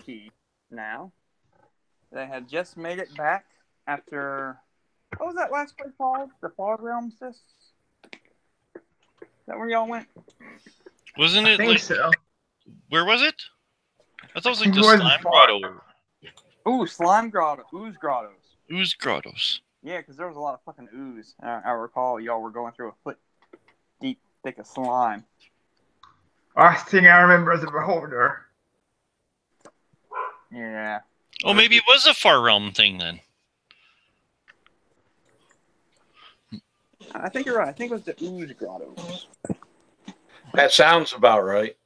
key now. They have just made it back after... What was that last place called? The Far Realm Sis? Is that where y'all went? Wasn't I it think like... so. Where was it? I thought it was like It the was Slime far. Grotto. Ooh, Slime Grotto. Ooze Grottos. Ooze Grottos. Yeah, because there was a lot of fucking ooze. I recall y'all were going through a foot deep thick of slime. Last thing I remember is a beholder. Yeah. Oh, maybe it was a Far Realm thing then. I think you're right. I think it was the Ooze Grottos. That sounds about right.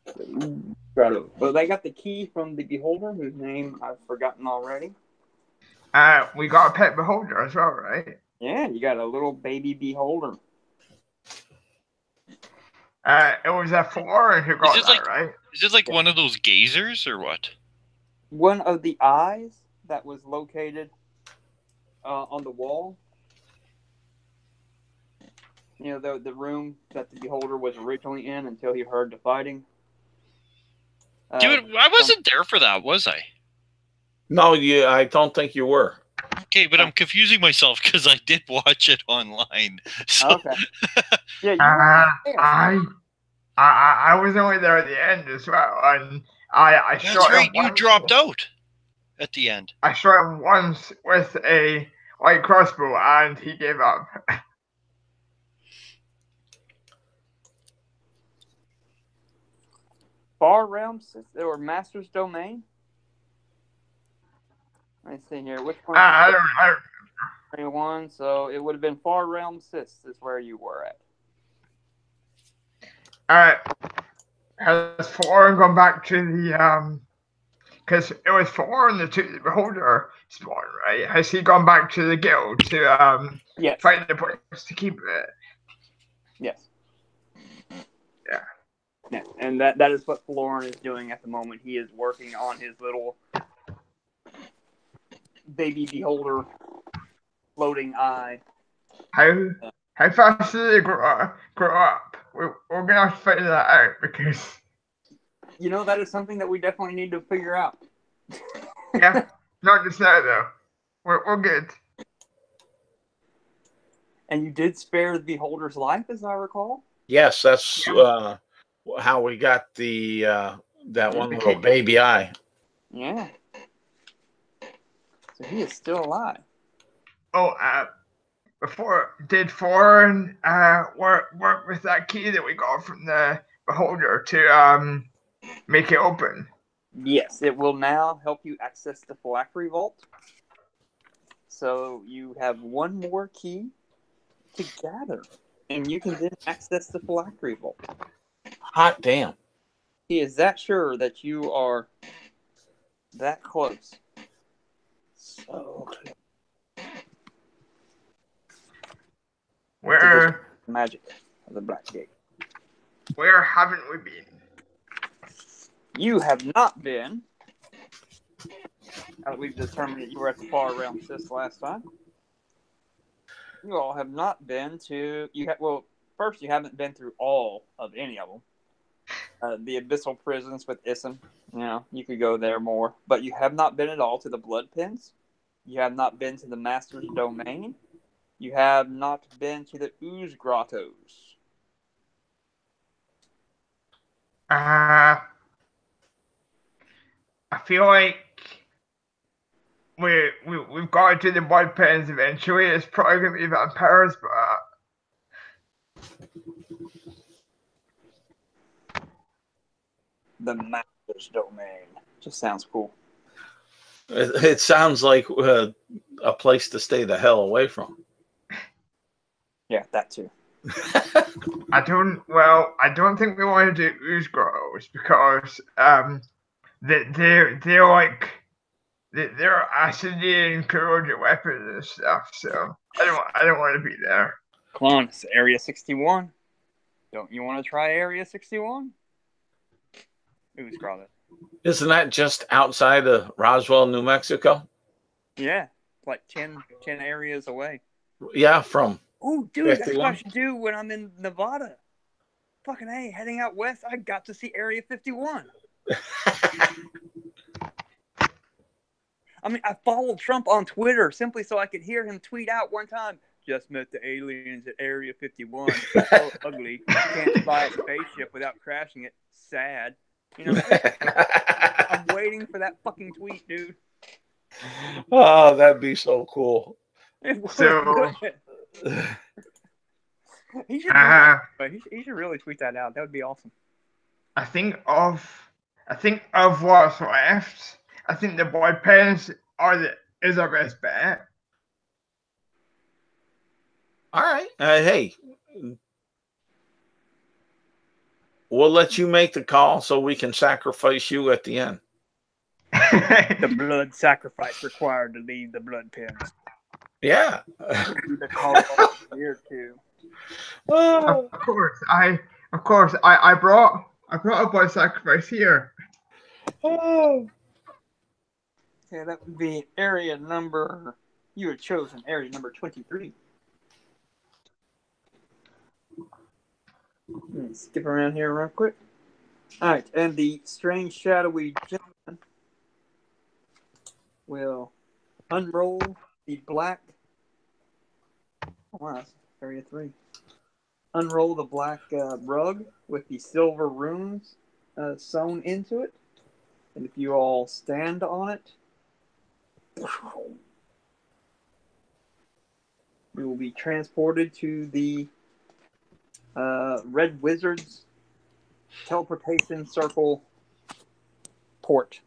The Ooze Grottos. But they got the key from the beholder, whose name I've forgotten already. We got a pet beholder as well, right? Yeah, you got a little baby beholder. It was a foreign who got that, right? Is it like one of those gazers or what? One of the eyes that was located on the wall. You know, the room that the beholder was originally in until he heard the fighting. Dude, I wasn't there for that, was I? No, I don't think you were. Okay, but I'm confusing myself because I did watch it online. So. Okay. Yeah, you were there. I was only there at the end as well, and I That's shot right, him you once. dropped out at the end. I shot him once with a light crossbow, and he gave up. Far Realm or Master's Domain? Let me see here. Which one? I don't 21. So it would have been Far Realm Sis is where you were at. Has foreign gone back to the because it was foreign the beholder spawn, right? Has he gone back to the guild to Yes. find the place to keep it? Yes. Yeah. Yeah. And that is what Florin is doing at the moment. He is working on his little baby beholder floating eye. How fast do they grow up? We're gonna have to figure that out because you know that is something that we definitely need to figure out. Yeah, not just now though. We're good. And you did spare the beholder's life, as I recall. Yes, that's how we got the that one little baby eye. Yeah. So he is still alive. Oh, did Foreign work with that key that we got from the beholder to make it open? Yes, it will now help you access the Phylactery Vault. So you have one more key to gather, and you can then access the Phylactery Vault. Hot damn. He is that sure that you are that close. So close. Where magic of the Black Gate. Where haven't we been? You have not been. We've determined that you were at the Far Realm Sis last time. You all have not been to. First you haven't been through all of any of them. The Abyssal Prisons with Issen. You know, you could go there more, but you have not been at all to the Blood Pens. You have not been to the Master's Domain. You have not been to the Ooze Grottos. I feel like we've got to do the Blood Pens eventually. It's probably going to be vampires, but The Master's Domain. Just sounds cool. It sounds like a place to stay the hell away from. Yeah, that too. I don't think we want to do Ooze Grottos because they're like they're acidy and corrosive weapons and stuff. So I don't want to be there. Come on, it's Area 61. Don't you want to try Area 61? Ooze Grotto. Isn't that just outside of Roswell, New Mexico? Yeah, like 10 areas away. Yeah, from. Oh, dude, that's 51? what I should do when I'm in Nevada. Fucking hey, heading out west, I got to see Area 51. I mean, I followed Trump on Twitter simply so I could hear him tweet out one time. Just met the aliens at Area 51. So ugly. Can't fly a spaceship without crashing it. Sad. You know, I'm waiting for that fucking tweet, dude. Oh, that'd be so cool. It was So- good. He should, he should really tweet that out. That would be awesome. I think of what's left. I think the boy pens is our best bet. All right. Hey, we'll let you make the call so we can sacrifice you at the end. The blood sacrifice required to leave the blood pens. Yeah. The call here too. Of course, I brought a boy sacrifice here. Oh. Yeah, that would be area number. You had chosen area number 23. Skip around here real quick. All right, and the strange shadowy gentleman will unroll the black. Oh, wow, that's area 3. Unroll the black rug with the silver runes sewn into it, and if you all stand on it, you will be transported to the Red Wizard's teleportation circle port.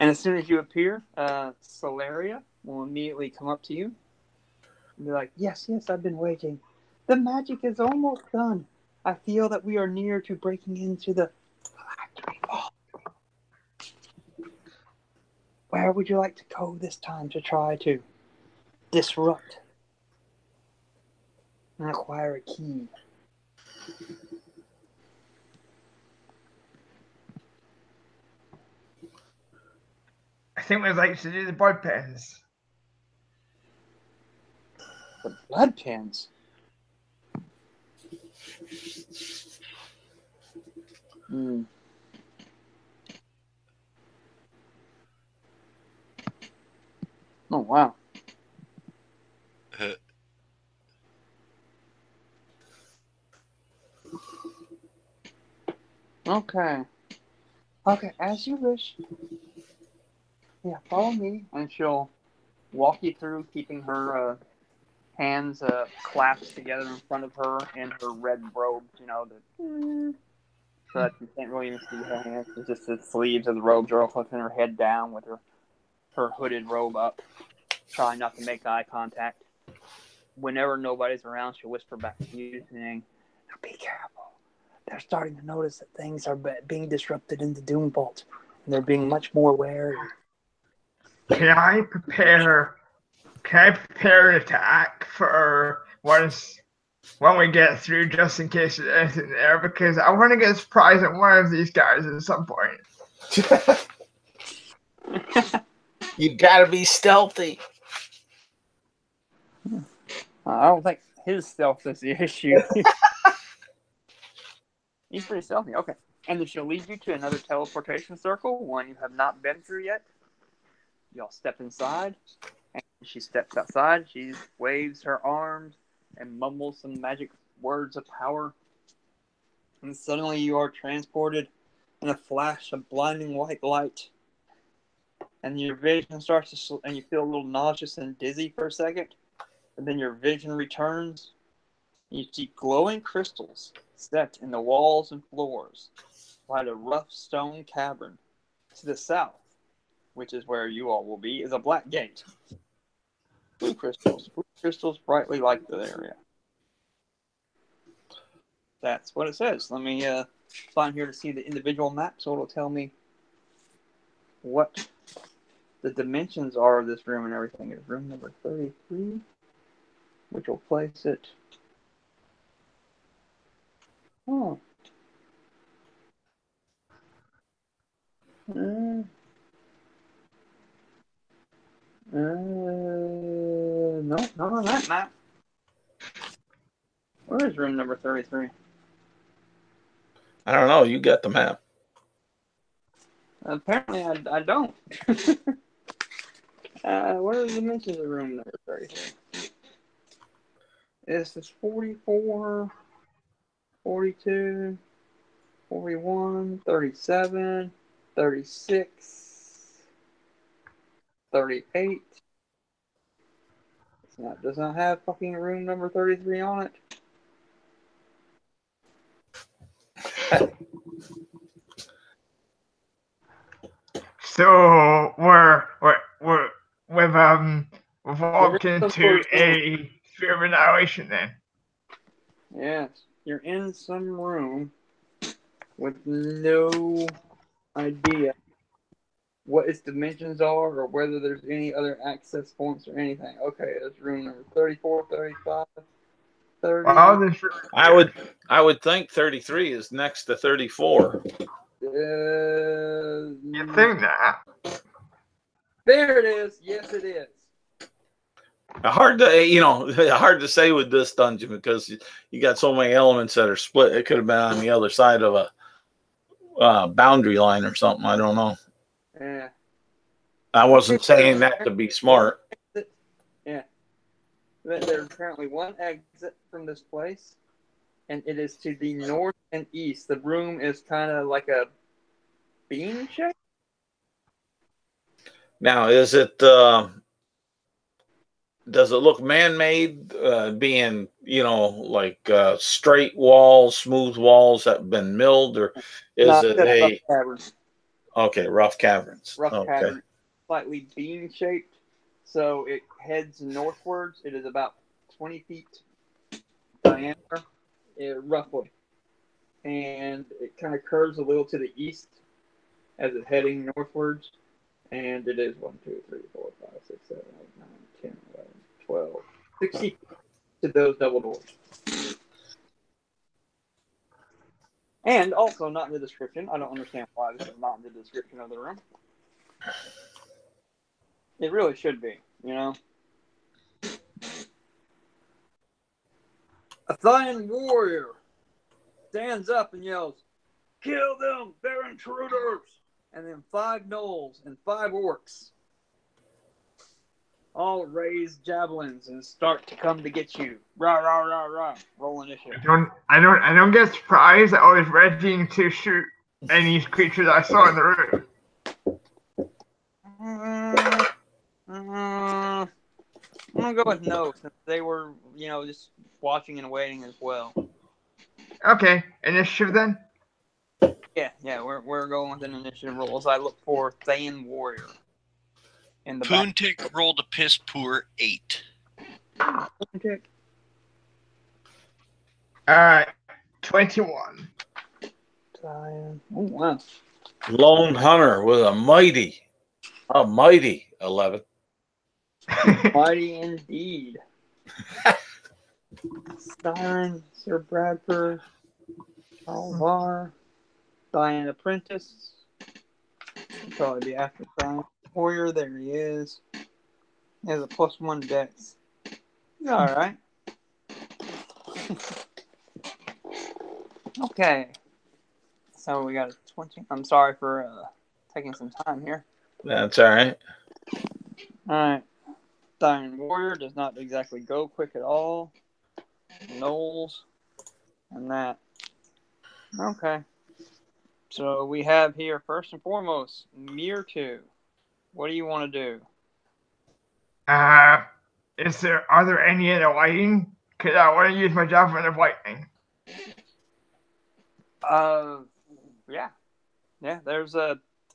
And as soon as you appear, Solaria will immediately come up to you and be like, yes, I've been waiting. The magic is almost done. I feel that we are near to breaking into the factory vault. Where would you like to go this time to try to disrupt and acquire a key? I think we'd like to do the boy pens. The blood pens. Hmm. Oh, wow. Okay. Okay, as you wish. Yeah, follow me. And she'll walk you through, keeping her hands clasped together in front of her in her red robes, you know, so that you can't really even see her hands. It's just the sleeves of the robes are all putting her head down with her hooded robe up, trying not to make eye contact. Whenever nobody's around, she'll whisper back to you, saying, now be careful. They're starting to notice that things are being disrupted in the Doom Vault, and they're being much more wary. Can I prepare an attack for when we get through, just in case there's anything there? Because I want to get a surprise on one of these guys at some point. You gotta be stealthy. I don't think his stealth is the issue. He's pretty stealthy. Okay. And then she'll lead you to another teleportation circle, one you have not been through yet. Y'all step inside. And she steps outside. She waves her arms and mumbles some magic words of power. And suddenly you are transported in a flash of blinding white light. And your vision starts to... and you feel a little nauseous and dizzy for a second. And then your vision returns. You see glowing crystals set in the walls and floors by the rough stone cavern. To the south, which is where you all will be, is a black gate. Blue crystals brightly light the area. That's what it says. Let me find here to see the individual map, so it'll tell me what the dimensions are of this room and everything. It's room number 33, which will place it. Oh. No, not on that map. Where is room number 33? I don't know. You got the map. Apparently, I don't. What are the dimensions of room number 33? This is 44, 42, 41, 37, 36, 38. Does not have fucking room number 33 on it. So we've walked into a sphere of annihilation then. Yes, you're in some room with no idea what its dimensions are or whether there's any other access points or anything. Okay, that's room number 34, 35, 30. Wow, I would think 33 is next to 34. You think that? There it is. Yes, it is. Hard to say with this dungeon because you got so many elements that are split. It could have been on the other side of a boundary line or something. I don't know. Yeah. I wasn't saying that to be smart. Yeah. There's currently one exit from this place, and it is to the north and east. The room is kind of like a bean shape. Now, is it? Does it look man-made, being like straight walls, smooth walls that have been milled, or is it rough caverns? Okay, rough caverns? Rough caverns, slightly bean shaped, so it heads northwards. It is about 20 feet diameter, roughly, and it kind of curves a little to the east as it's heading northwards. And it is 1, 2, 3, 4, 5, 6, 7, 8, 9, 10, 11, 12, 60 to those double doors. And also not in the description. I don't understand why this is not in the description of the room. It really should be, you know. A Thayan warrior stands up and yells, "Kill them! They're intruders!" And then 5 gnolls and 5 orcs all raise javelins and start to come to get you. Rah, rah, rah, rah. Roll initiative. I don't get surprised. I was ready to shoot any creatures I saw in the room. I'm gonna go with no, since they were, just watching and waiting as well. Okay, initiative then. Yeah, we're going with an initiative roll as I look for Thayan warrior. In the Poontick rolled a piss poor 8. Poontick. 21. Oh wow. Lone Hunter with a mighty 11. Mighty indeed. Siren, Sir Bradford, Alvar, Diane Apprentice. He'll probably be after Diane Warrior. There he is. He has a +1 dex. Alright. Okay. So we got a 20. I'm sorry for taking some time here. That's all right. Alright. Diamond Warrior does not exactly go quick at all. Knowles. And that. Okay. So we have here, first and foremost, Mirtu. What do you want to do? Are there any in the lighting? Because I want to use my javelin of lightning. Yeah. Yeah, there's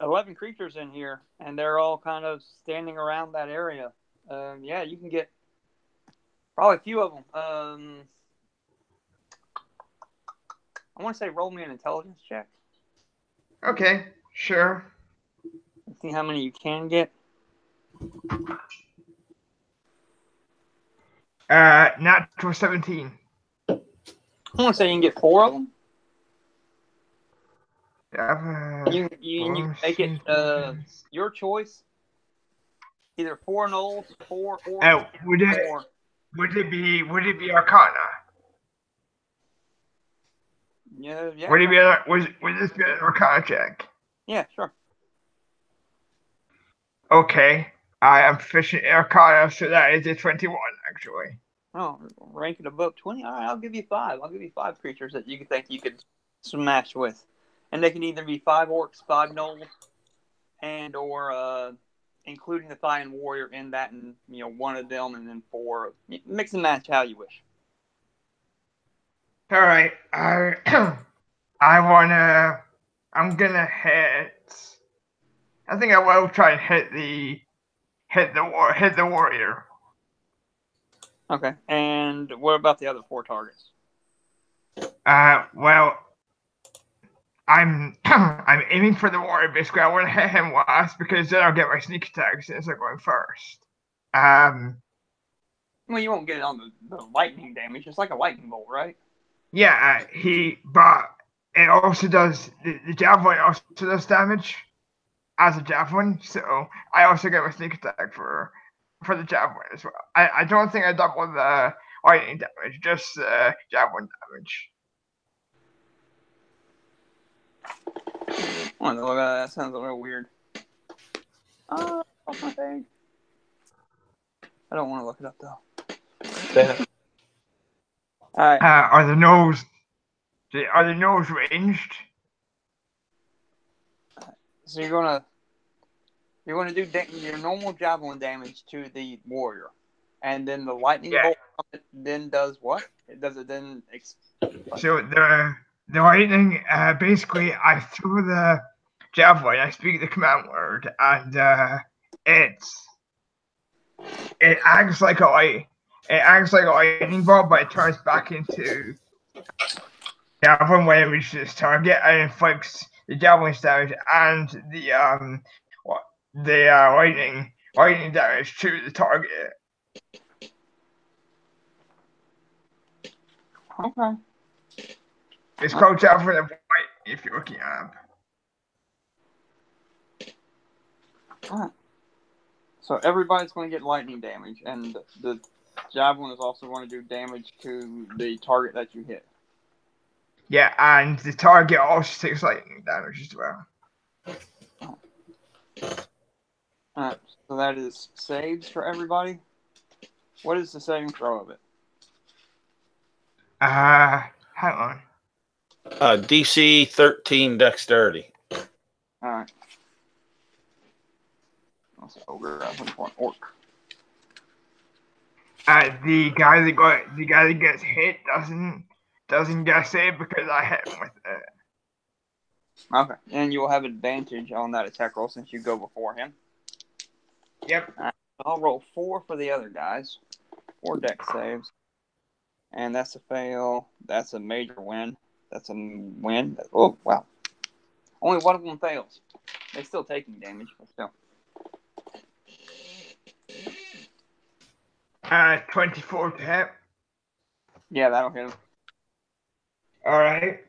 11 creatures in here, and they're all kind of standing around that area. Yeah, you can get probably a few of them. I want to say roll me an intelligence check. Okay, sure. Let's see how many you can get. Natural 17. I want to say you can get 4 of them. You can make it your choice. Either 4 gnolls, 4 orcs, would it be Arcana? Yeah, yeah. Would he be would this be an Arcana check? Yeah, sure. Okay. I am proficient in Arcana, so that is a 21 actually. Oh, rank it above 20? All right, I'll give you 5. I'll give you 5 creatures that you think you could smash with. And they can either be 5 orcs, 5 gnolls, and or including the Thaian warrior in that, and one of them, and then 4. Mix and match how you wish. All right. I'm gonna hit. I think I will try and hit the warrior. Okay. And what about the other 4 targets? Well, I'm I'm aiming for the warrior. Basically, I want to hit him last because then I'll get my sneak attack since I'm going first. Well, you won't get it on the lightning damage. It's like a lightning bolt, right? Yeah, but it also does the javelin also does damage as a javelin, so I also get my sneak attack for the javelin as well. I don't think I double the lightning damage, just javelin damage. Oh, look at that. Sounds a little weird. Oh, off my page. I don't want to look it up though. All right. Are the nose ranged? So you're gonna do your normal javelin damage to the warrior, and then the lightning bolt then does what? It then. So the lightning, basically, I throw the javelin. I speak the command word, and it acts like a lightning bolt, but it turns back into javelin when it reaches its target and inflicts the javelin's damage and the lightning damage to the target. Okay. It's called javelin of light if you're looking at it. Alright. So everybody's going to get lightning damage, and the javelin is also going to do damage to the target that you hit. Yeah, and the target also takes lightning damage as well. Alright, so that is saves for everybody. What is the saving throw of it? Hang on. DC 13 dexterity. Alright. That's ogre. I was for an orc. The guy that gets hit doesn't get saved because I hit him with it. Okay, and you will have advantage on that attack roll since you go before him. Yep. Right. I'll roll 4 for the other guys. 4 dex saves. And that's a fail. That's a major win. That's a win. Oh, wow. Only one of them fails. They're still taking damage, but still. 24 to hit. Yeah, that'll hit him. All right.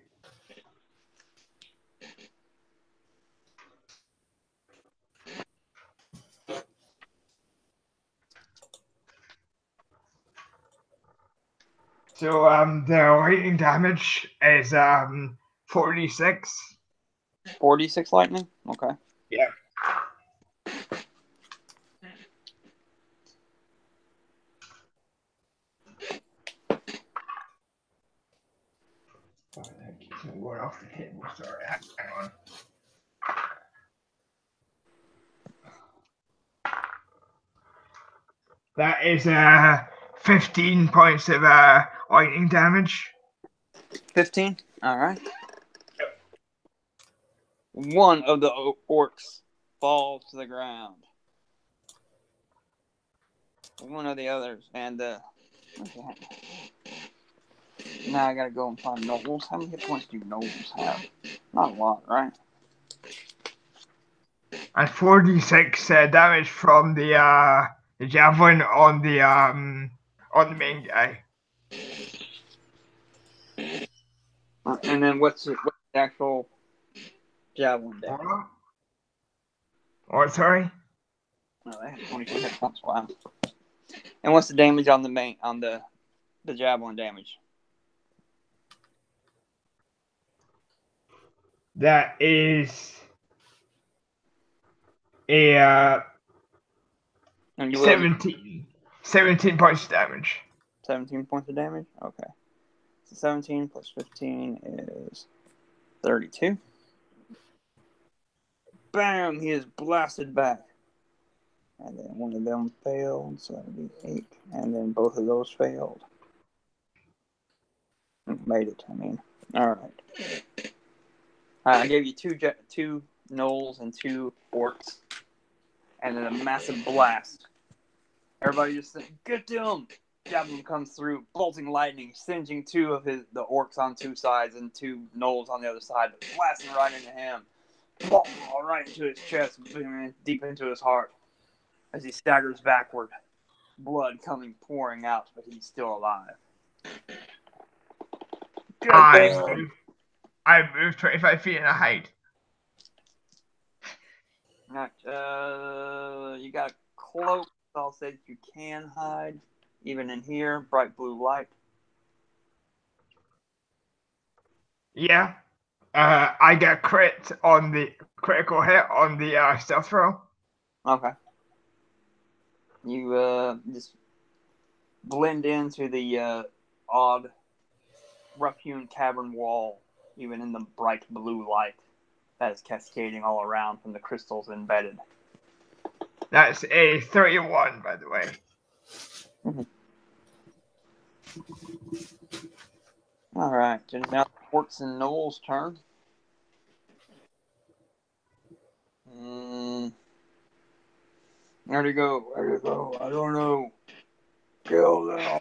So the lightning damage is 46. 46 lightning? Okay. Yeah. Going off the table. Sorry, hang on. That is 15 points of lightning damage. 15? Alright. One of the orcs falls to the ground. One of the others, and now I gotta go and find nobles. How many hit points do nobles have? Not a lot, right? And 46 damage from the javelin on the main guy. And then what's the actual javelin damage? What? Sorry. Oh, they have 22 hit points. Wow. And what's the damage on the javelin damage? That is a And you will 17 points of damage. 17 points of damage? Okay. So 17 plus 15 is 32. Bam! He is blasted back. And then one of them failed, so that would be 8. And then both of those failed. Made it, I mean. Alright. I gave you two gnolls and 2 orcs. And then a massive blast. Everybody just said, get to him! Javelin comes through, bolting lightning, singeing 2 of the orcs on 2 sides and 2 gnolls on the other side, but blasting right into him. Right into his chest, deep into his heart. As he staggers backward, blood pouring out, but he's still alive. I moved 25 feet in a height. Alright, you got a cloak, so I'll say that you can hide, even in here, bright blue light. Yeah. I get crit on the critical hit on the stealth roll. Okay. You just blend into the odd rough-hewn cavern wall, even in the bright blue light that is cascading all around from the crystals embedded. That's a 31, by the way. Mm-hmm. All right, so now Orcs and Knowles' turn. Where'd he go? Where'd he go? I don't know. Kill them. All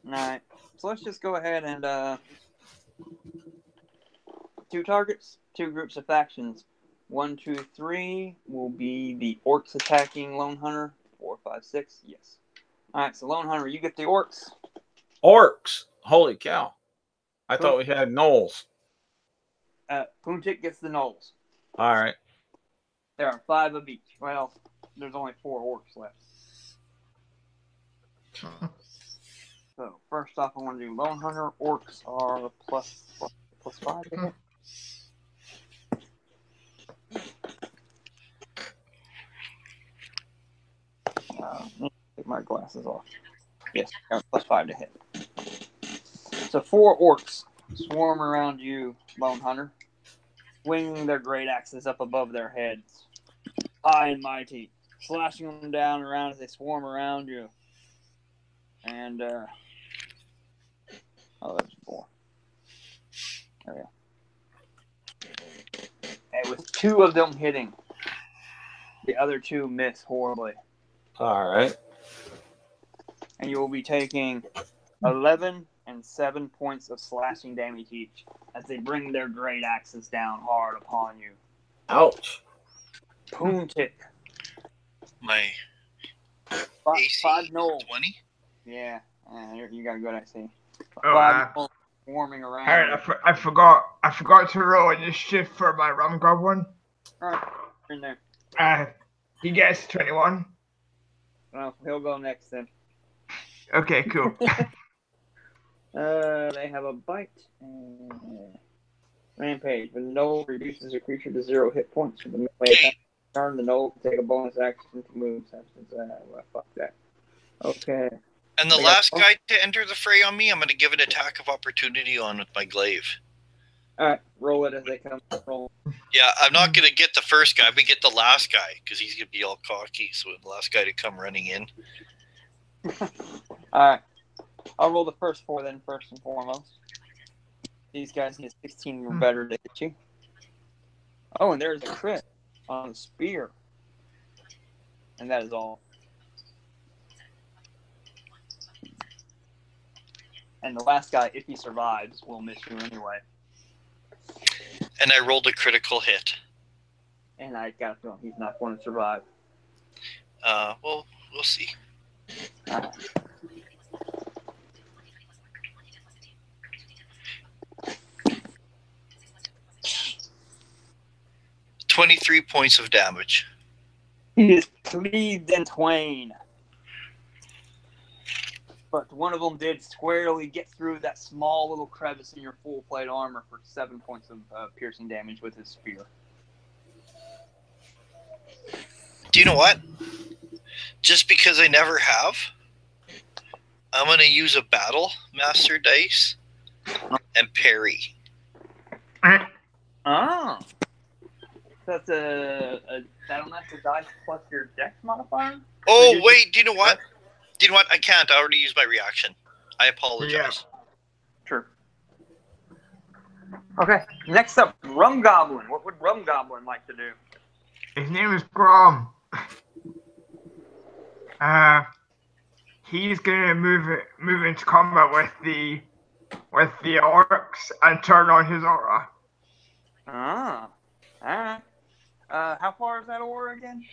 right, so let's just go ahead and 2 targets, 2 groups of factions. 1, 2, 3 will be the Orcs attacking Lone Hunter. 4, 5, 6, yes. All right, so Lone Hunter, you get the Orcs. Orcs. Holy cow. I thought we had gnolls. Puntik gets the Knolls. All right. There are 5 of each. Well, there's only 4 Orcs left. So, first off, I want to do Lone Hunter. Orcs are plus 5 to hit. Take my glasses off. Yes, plus 5 to hit. So 4 orcs swarm around you, Lone Hunter, swinging their great axes up above their heads, high and mighty, slashing them down around as they swarm around you. And there's 4. There we go. And with 2 of them hitting, the other 2 miss horribly. All right. And you will be taking 11 and 7 points of slashing damage each as they bring their great axes down hard upon you. Ouch. Puntik. My AC 5 Knolls. 20? Yeah, you got a good AC. Oh, 5 Knolls swarming around. I forgot to roll initiative for my rum goblin. Alright, in there. He gets 21. Well, he'll go next then. Okay, cool. They have a bite and rampage. The Knoll reduces a creature to 0 hit points with the melee attack. Turn the Knoll can take a bonus action to move. Well, fuck that. Okay. And the last guy to enter the fray on me, I'm going to give an attack of opportunity on with my glaive. Alright, roll it as they come. Roll. Yeah, I'm not going to get the first guy, but get the last guy, because he's going to be all cocky, so the last guy to come running in. Alright. I'll roll the first 4 then, first and foremost. These guys need 16 or better to hit you. Oh, and there's a crit on a spear. And that is all. And the last guy, if he survives, will miss you anyway. And I rolled a critical hit. And I got a feeling he's not going to survive. Well, we'll see. 23 points of damage. He is cleaved in twain. But one of them did squarely get through that small little crevice in your full plate armor for 7 points of piercing damage with his spear. Do you know what? Just because I never have, I'm going to use a Battle Master dice and parry. Ah. That's a Battle Master dice plus your dex modifier? Oh, wait, do you know what? Do you know what? I can't. I already used my reaction. I apologize. Yeah. Sure. Okay, next up, Rum Goblin. What would Rum Goblin like to do? His name is Grom. He's gonna move into combat with the orcs and turn on his aura. Ah, alright. How far is that aura again?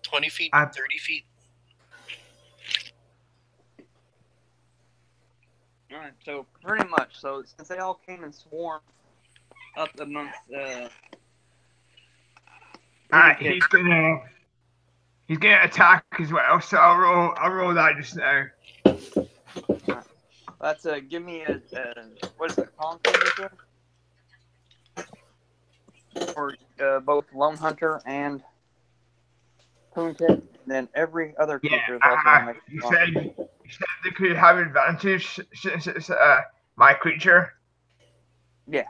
20 feet, 30 feet. Alright, so pretty much. So since they all came and swarmed up amongst he's gonna attack as well. So I'll roll that just now. That's give me a what is it? Con save? For both Lone Hunter and Poontick, and then every other creature is also going to make you said they could have advantage since it's my creature. Yeah.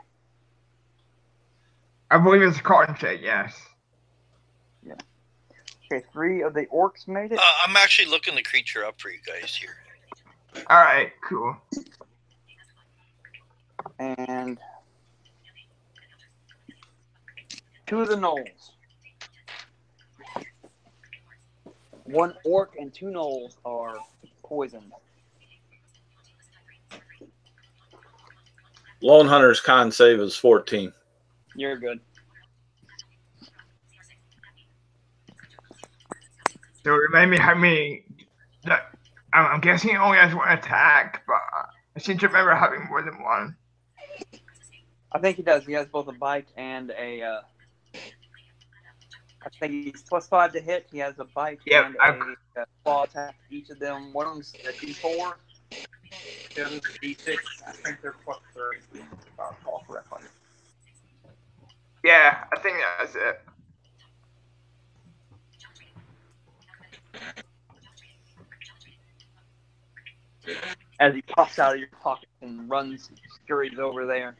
I believe it's a con check, yes. Yeah. Okay, 3 of the orcs made it. I'm actually looking the creature up for you guys here. Alright, cool. And 2 of the gnolls. 1 orc and 2 gnolls are poisoned. Lone Hunter's con save is 14. You're good. So remind me how many. I'm guessing he only has 1 attack, but I seem to remember having more than 1. I think he does. He has both a bite and a. I think he's +5 to hit. He has a bite and a claw attack. Each of them, one of them's a D4, the other's a D6. I think they're +3. If I recall correctly. Yeah, I think that's it. As he pops out of your pocket and runs, scurries over there.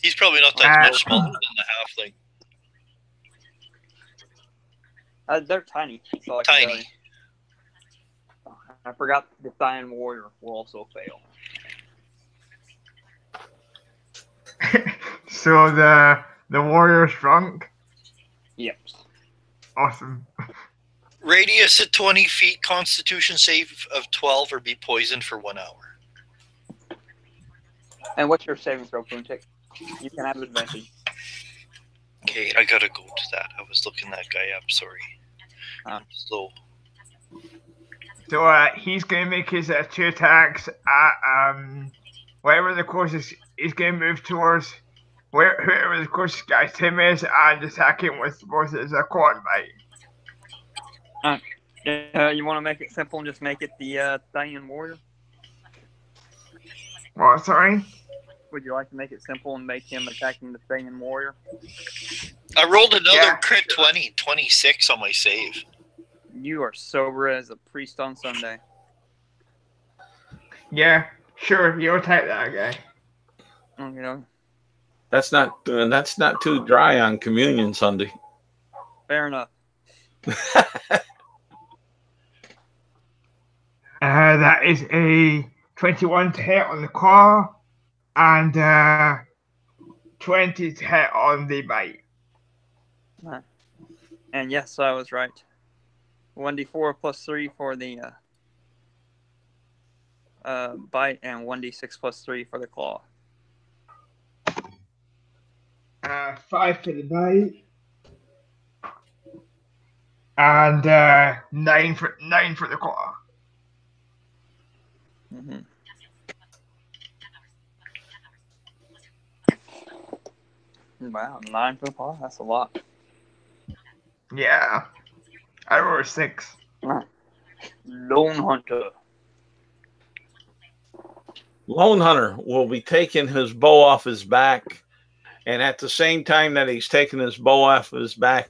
He's probably not that much smaller than the halfling. They're tiny. So Tiny. I forgot the Cyan Warrior will also fail. So the warrior's drunk? Yep. Awesome. Radius at 20 feet, constitution save of 12, or be poisoned for 1 hour. And what's your saving throw, Poontick? You can have advantage. Okay, I gotta go to that. I was looking that guy up, sorry. I'm slow. So he's gonna make his 2 attacks at whatever the closest he's gonna move towards, wherever the closest guy to him is, and attack him with both his claw and bite. You want to make it simple and just make it the Cyan Warrior? What? Sorry. Would you like to make it simple and make him attacking the Cyan Warrior? I rolled another crit 20, 26 on my save. You are sober as a priest on Sunday. Yeah, sure. You attack that guy. You know, That's not too dry on Communion Sunday. fair enough. That is a 21 to hit on the claw and 20 to hit on the bite. And yes, I was right. 1d4 +3 for the bite, and 1d6 +3 for the claw. 5 for the bite. And 9 for the claw. Mm-hmm. Wow, 9 for the claw? That's a lot. Yeah. I rolled a 6. Lone Hunter. Lone Hunter will be taking his bow off his back, and at the same time that he's taking his bow off his back,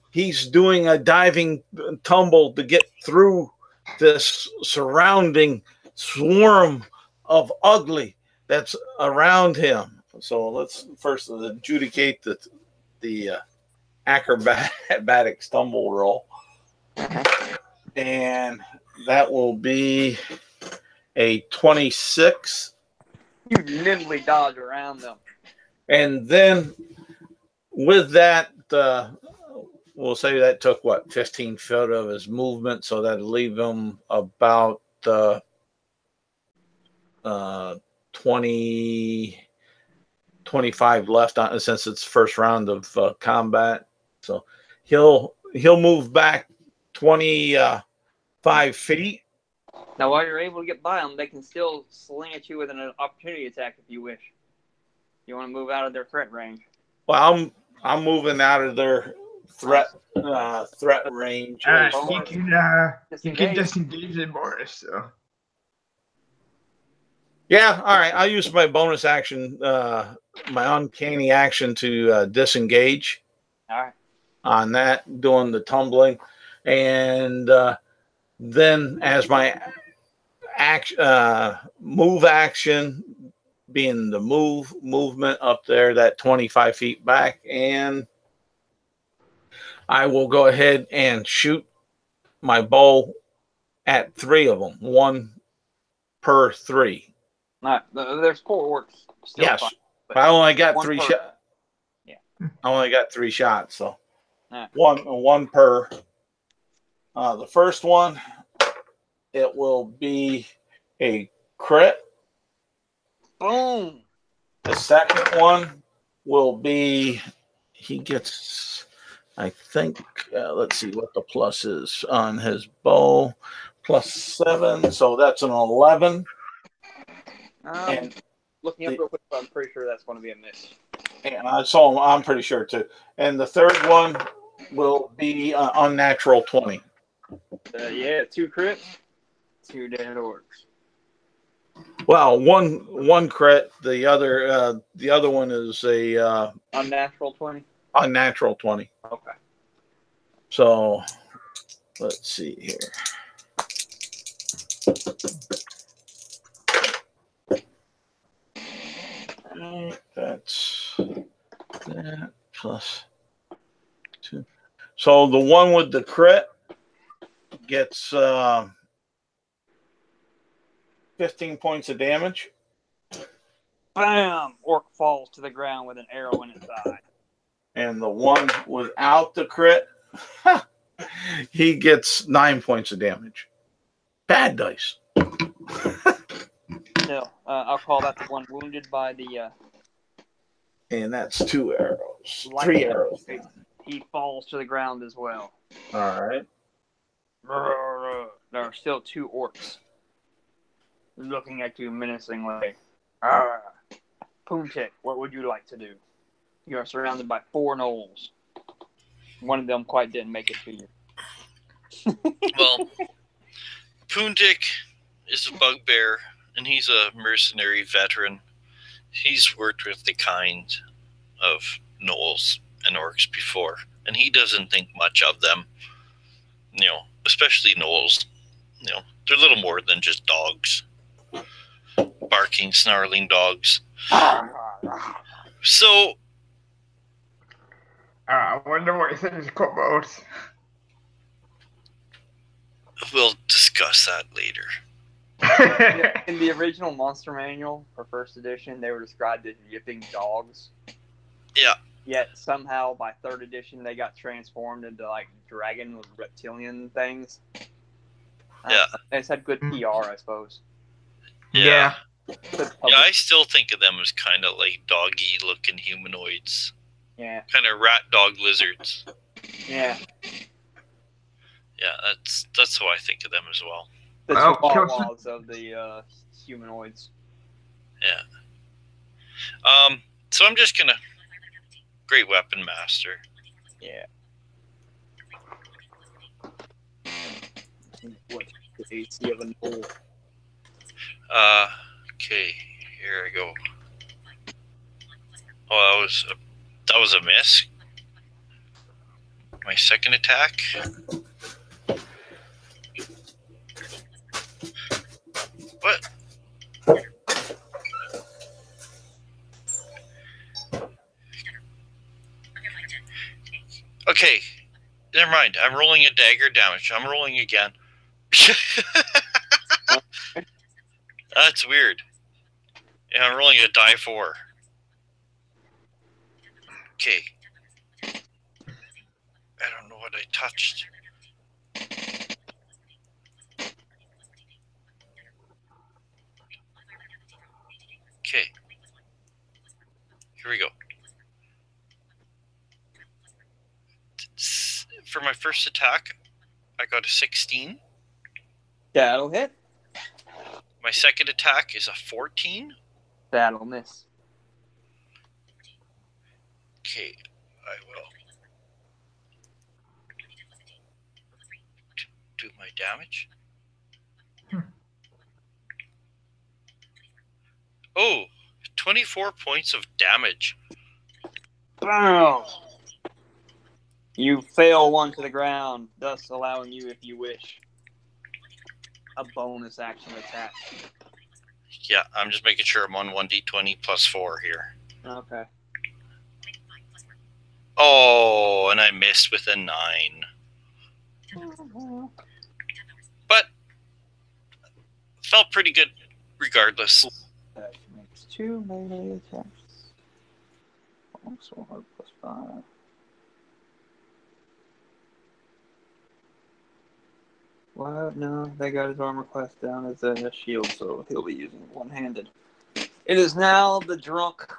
he's doing a diving tumble to get through this surrounding swarm of ugly that's around him. So let's first adjudicate the acrobatic stumble roll, and that will be a 26. You nimbly dodge around them. And then with that, we'll say that took 15 feet of his movement, so that'd leave him about 20, 25 left on, since it's first round of combat. So he'll move back 25 feet. Now, while you're able to get by them, they can still sling at you with an opportunity attack if you wish. You want to move out of their threat range. Well, I'm moving out of their threat range. You can disengage the bonus, so. Yeah, all right. I'll use my bonus action, my uncanny action to disengage. All right. On that, doing the tumbling, and then as my move action, being the movement up there, that 25 feet back, and I will go ahead and shoot my bow at 3 of them, 1 per 3. There's 4 orcs. Yes, fine, but I only got 3 shots. Yeah, I only got 3 shots, so right. one per. The first one, it will be a crit. Boom. The second one will be, he gets, I think, let's see what the plus is on his bow. +7, so that's an 11. And looking up real quick, but I'm pretty sure that's going to be a miss. And so I'm pretty sure too. And the third one will be unnatural 20. 2 crits, 2 dead orcs. Well, one crit. The other one is a unnatural 20. Unnatural 20. Okay. So let's see here. That's that plus 2. So the one with the crit gets 15 points of damage. Bam! Orc falls to the ground with an arrow in its eye. And the one without the crit, he gets 9 points of damage. Bad dice. No, I'll call that the one wounded by the. And that's 2 arrows. 3 arrows. He falls to the ground as well. All right. There are still 2 orcs looking at you menacingly. Puntik, what would you like to do? You are surrounded by 4 gnolls. One of them quite didn't make it to you. Well, Puntik is a bugbear, and he's a mercenary veteran. He's worked with the kind of gnolls and orcs before, and he doesn't think much of them. You know, especially gnolls. You know, they're little more than just dogs. Barking, snarling dogs. So, I wonder what he thinks about. we'll discuss that later. In the original Monster Manual for First Edition, they were described as yipping dogs. Yeah. Yet somehow by 3rd edition, they got transformed into like dragon with reptilian things. Yeah. They just had good PR, I suppose. Yeah. Yeah, I still think of them as kind of like doggy-looking humanoids. Yeah. Kind of rat dog lizards. Yeah. Yeah, that's how I think of them as well. The chihuahuas of the humanoids. Yeah. So I'm just gonna Great Weapon Master. Yeah. What's the AC of a knoll? Okay, here I go. Oh, that was a miss. My second attack. What? Okay, never mind. I'm rolling a dagger damage. I'm rolling again. That's weird. Yeah, I'm rolling a die 4. Okay. I don't know what I touched. Okay. Here we go. For my first attack, I got a 16. That'll hit. My second attack is a 14. That'll miss. Okay, I will do my damage. Oh, 24 points of damage. Boom! You fail one to the ground, thus allowing you, if you wish, a bonus action attack. Yeah, I'm just making sure I'm on 1d20 plus 4 here. Okay. Oh, and I missed with a 9. But felt pretty good regardless. That makes 2 melee attacks. Also hard plus 5. What? No, they got his armor class down as a shield, so he'll be using it one-handed. It is now the drunk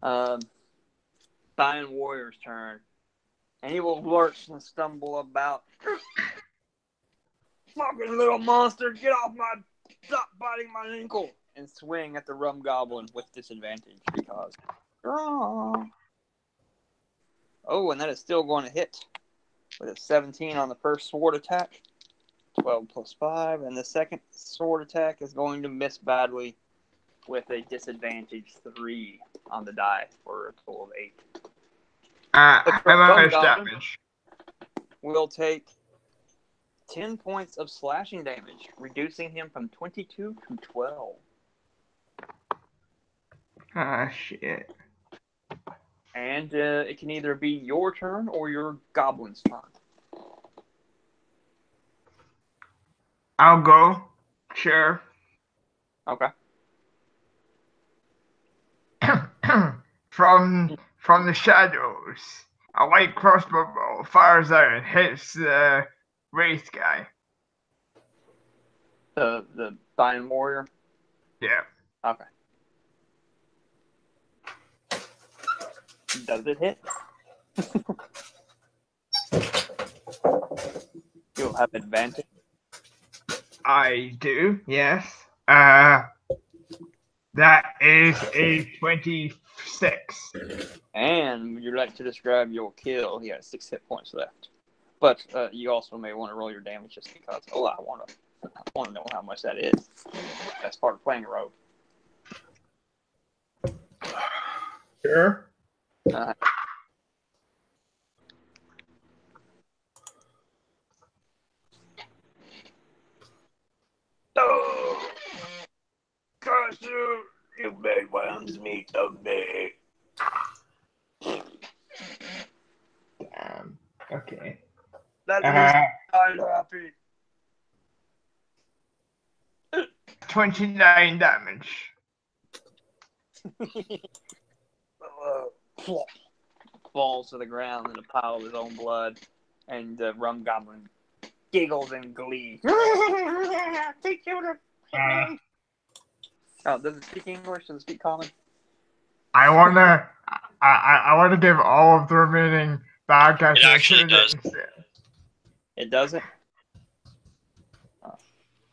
Dying Warrior's turn. And he will lurch and stumble about. Fucking little monster, get off my... Stop biting my ankle! And swing at the rum goblin with disadvantage because... Oh, and that is still going to hit. With a 17 on the first sword attack. 12 plus 5. And the second sword attack is going to miss badly with a disadvantage 3 on the die for a total of 8. How much damage? Will take 10 points of slashing damage, reducing him from 22 to 12. Ah, shit. And it can either be your turn or your goblin's turn. I'll go. Sure. Okay. From the shadows, a white crossbow bow fires out and hits the wraith guy. The Dying Warrior? Yeah. Okay. Does it hit? You'll have advantage. I do, yes. That is a 26. And would you like to describe your kill? He has 6 hit points left. But you also may want to roll your damage just because. Oh, I want to know how much that is. That's part of playing a rogue. Sure. Oh, curse you! You made one's meat of me. Okay. That is I'm happy. 29 damage. Falls to the ground in a pile of his own blood, and the rum goblin giggles in glee. Teach you to hit me. Oh, does it speak English? Does it speak common? I wanna give all of the remaining bad guys. It actually does. It doesn't?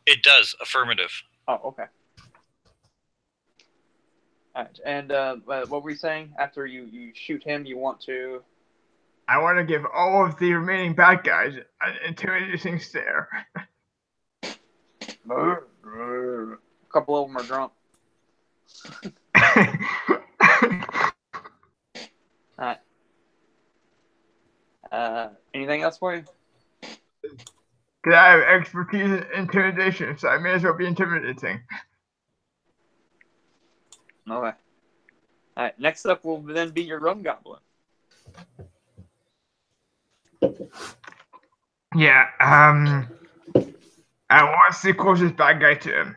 It does. Affirmative. Oh, okay. Alright, and what were you saying? After you shoot him, you want to... I want to give all of the remaining bad guys an intimidating stare. A couple of them are drunk. Alright. Anything else for you? Because I have expertise in intimidation, so I may as well be intimidating. Okay. Alright, next up will then be your rum goblin. Yeah, and what's the closest bad guy to him?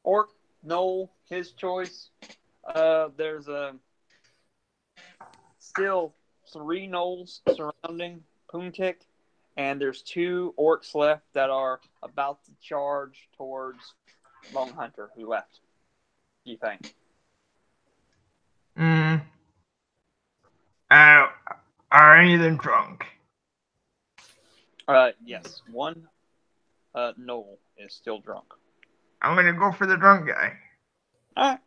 Orc, Noel, his choice. There's still 3 Knolls surrounding Puntik, and there's 2 orcs left that are about to charge towards Lone Hunter, who left. Do you think? Are any of them drunk? Yes. One Noel is still drunk. I'm gonna go for the drunk guy. Alright.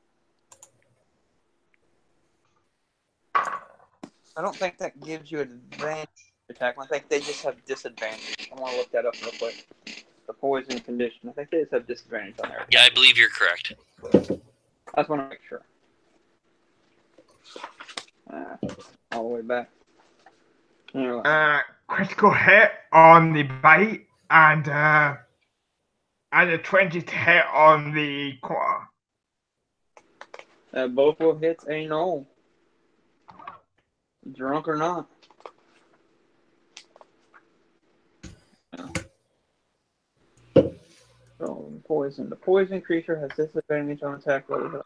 I don't think that gives you an advantage attack. I think they just have disadvantage. I want to look that up real quick. The poison condition. I think they just have disadvantage on there. Yeah, I believe you're correct. I just want to make sure. All the way back. Anyway. Critical hit on the bite and a 20 to hit on the claw. Both will hit a no. Drunk or not. So, poison. The poison creature has disadvantage on attack rolls.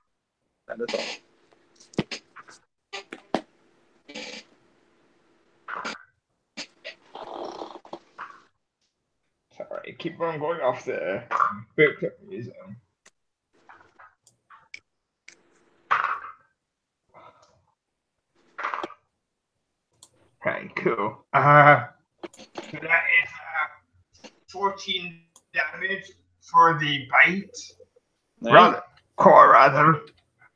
That is all. Sorry, keep on going off the book museum. Okay, cool. So that is 14 damage for the bite. Core rather.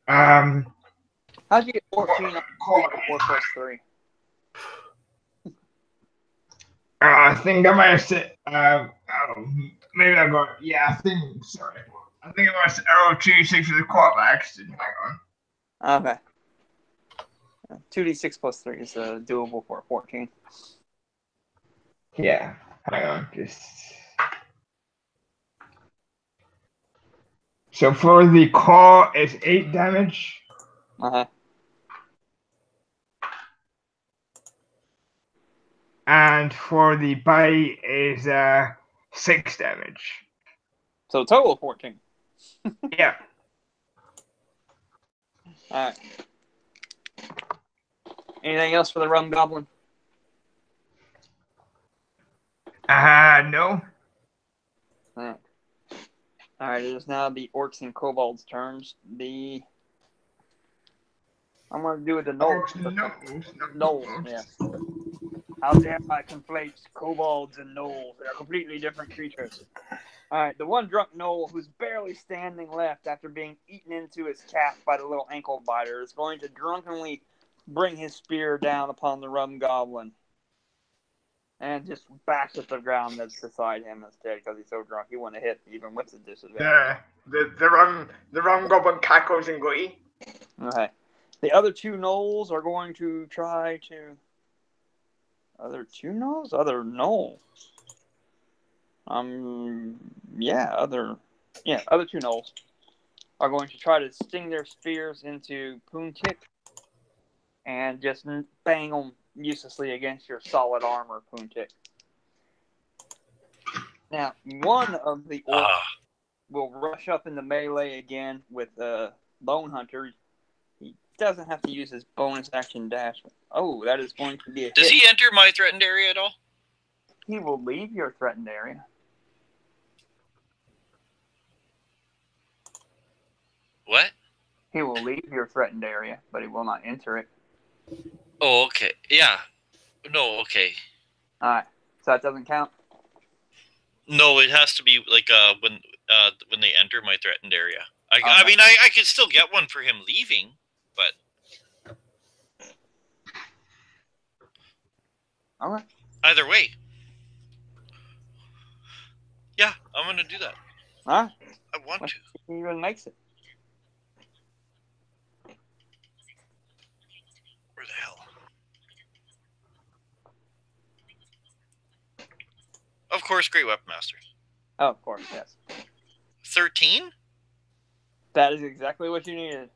How'd you get 14 on 4 plus 3? I think I might have said, maybe I got, yeah, I think I might have arrow 2d6 for the core by accident. Hang on. Okay. 2d6 plus 3 is doable for 14. Yeah, hang on, just. So for the claw, it's 8 damage. And for the bite is 6 damage. So total of 14. Yeah. Alright. Anything else for the rum goblin? No. Alright, it is now the orcs and kobolds' turns. I'm going to do it the Knolls. Knolls, yeah. How dare I conflate kobolds and gnolls? They're completely different creatures. Alright, the one drunk gnoll who's barely standing left after being eaten into his calf by the little ankle biter is going to drunkenly bring his spear down upon the rum goblin. And just bash at the ground that's beside him instead because he's so drunk he wouldn't hit even with the disadvantage. The rum goblin cackles in glee. Okay. The other 2 gnolls are going to try to... Other 2 gnolls? Other gnolls. Other 2 gnolls are going to try to sting their spears into Puntik and just bang them uselessly against your solid armor, Puntik. Now, one of the orcs will rush up in the melee again with Lone Hunter. He doesn't have to use his bonus action dash. Oh, that is going to be a hit. Does he enter my threatened area at all? He will leave your threatened area. What? He will leave your threatened area, but he will not enter it. Oh, okay. Yeah. No, okay. Alright. So that doesn't count? No, it has to be like when they enter my threatened area. I mean, I could still get one for him leaving, but All right. Either way. Yeah, I'm going to do that. All right. I want to. He even makes it. Where the hell? Of course, Great Weapon Master. Oh, of course, yes. 13? That is exactly what you needed.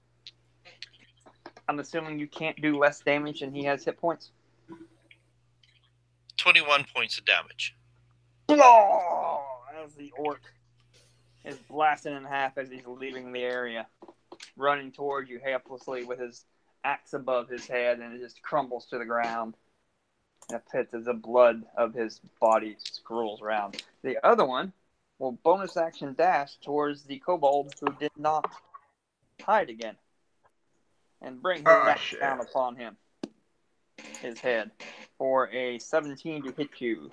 I'm assuming you can't do less damage than he has hit points. 21 points of damage. Oh, as the orc is blasted in half as he's leaving the area, running towards you helplessly with his axe above his head, and it just crumbles to the ground. And a pit as the blood of his body scrolls around. The other one will bonus action dash towards the kobold who did not hide again, and bring his axe down upon him, his head, for a 17 to hit you.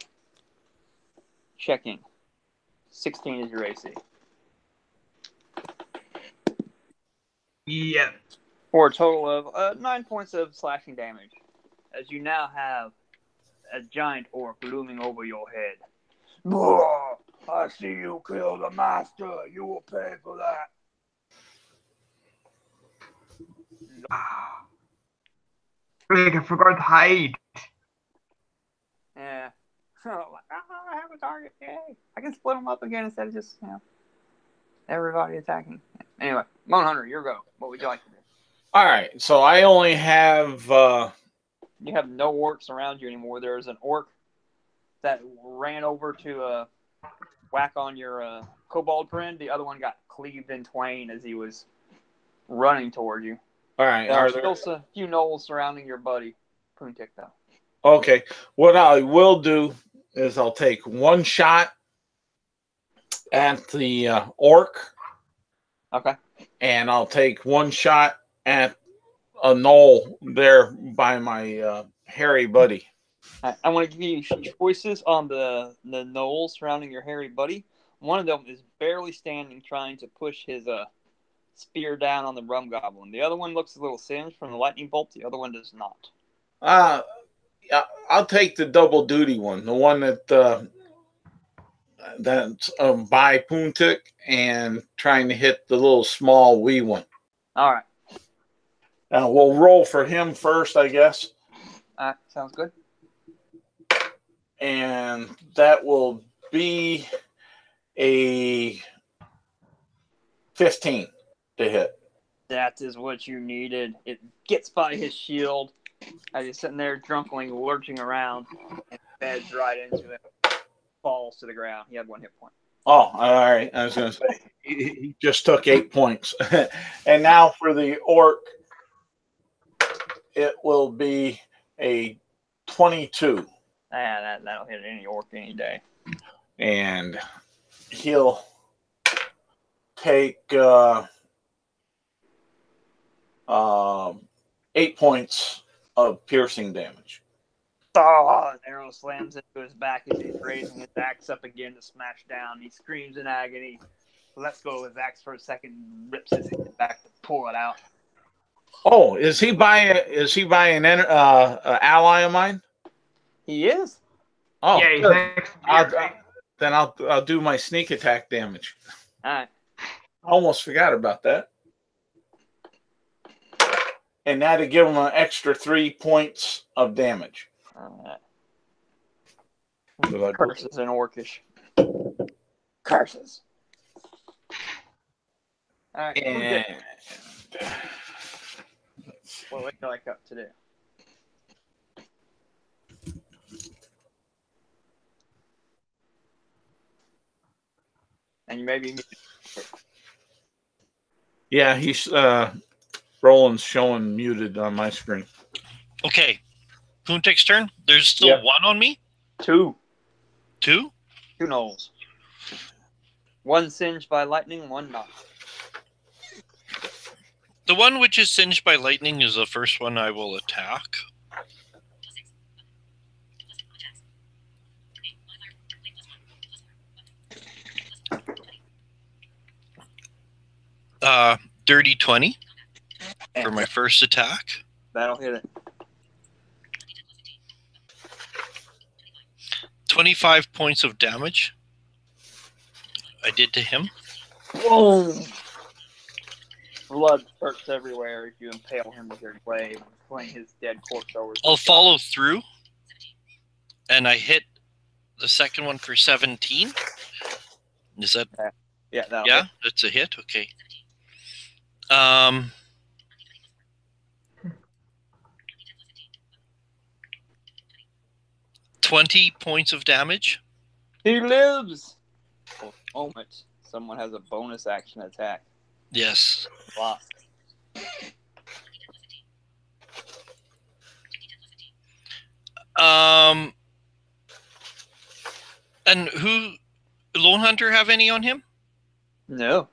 Checking. 16 is your AC. Yeah. For a total of 9 points of slashing damage, as you now have a giant orc looming over your head. I see you kill the master. You will pay for that. I forgot to hide. Yeah. I have a target. Yay. I can split them up again instead of just, everybody attacking. Anyway, Moan Hunter, your go. What would you like to do? All right. So I only have. You have no orcs around you anymore. There's an orc that ran over to whack on your kobold friend. The other one got cleaved in twain as he was running toward you. All right. There are still a few gnolls surrounding your buddy, Puntik, though. Okay. What I will do is I'll take one shot at the orc. Okay. And I'll take one shot at a gnoll there by my hairy buddy. I want to give you choices on the gnolls surrounding your hairy buddy. One of them is barely standing, trying to push his spear down on the rum goblin. The other one looks a little singed from the lightning bolt. The other one does not. I'll take the double duty one, the one that's by Puntik and trying to hit the little small wee one. All right. We'll roll for him first, I guess. Sounds good. And that will be a 15 to hit. That is what you needed. It gets by his shield as he's sitting there drunkenly lurching around and beds right into it. Falls to the ground. He had 1 hit point. Oh, all right. I was going to say, he just took 8 points. And now for the orc, it will be a 22. That'll hit any orc any day. And he'll take 8 points of piercing damage. Oh, an arrow slams into his back as he's raising his axe up again to smash down. He screams in agony, lets go of his axe for a second, rips his head back to pull it out. Oh, is he by an ally of mine? He is. Oh, yeah. Then I'll do my sneak attack damage. All right. Almost forgot about that. And that'll give him an extra 3 points of damage. Curses in Orcish. Curses. All right. And what would you like up to do? And you maybe. Yeah, he's Roland's showing muted on my screen. Okay. Puntik's turn. There's still one on me? 2. 2? 2 gnolls. 1 singed by lightning, 1 not. The one which is singed by lightning is the first one I will attack. Dirty 20 for my first attack. That'll hit it. 25 points of damage I did to him. Boom! Blood spurts everywhere as you impale him with your blade, pulling his dead corpse over. I'll follow through, and I hit the second one for 17. Is that? Yeah, yeah, that's a hit. Okay. 20 points of damage. He lives! For a moment, someone has a bonus action attack. Yes. Lost. And who... Lone Hunter have any on him? No.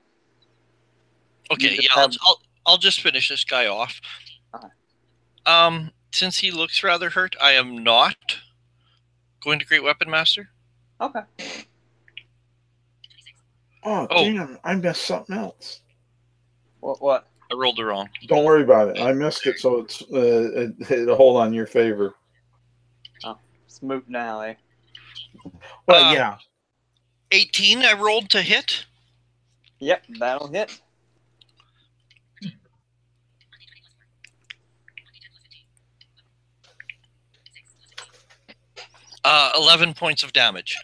Okay, yeah, I'll just finish this guy off. Since he looks rather hurt, I am not going to Great Weapon Master. Okay. Oh, damn, I missed something else. What? I rolled it wrong. Don't worry about it. I missed it, so it'll hold on your favor. Oh, smooth now, eh? Well, yeah. 18 I rolled to hit. Yep, that'll hit. Uh, 11 points of damage.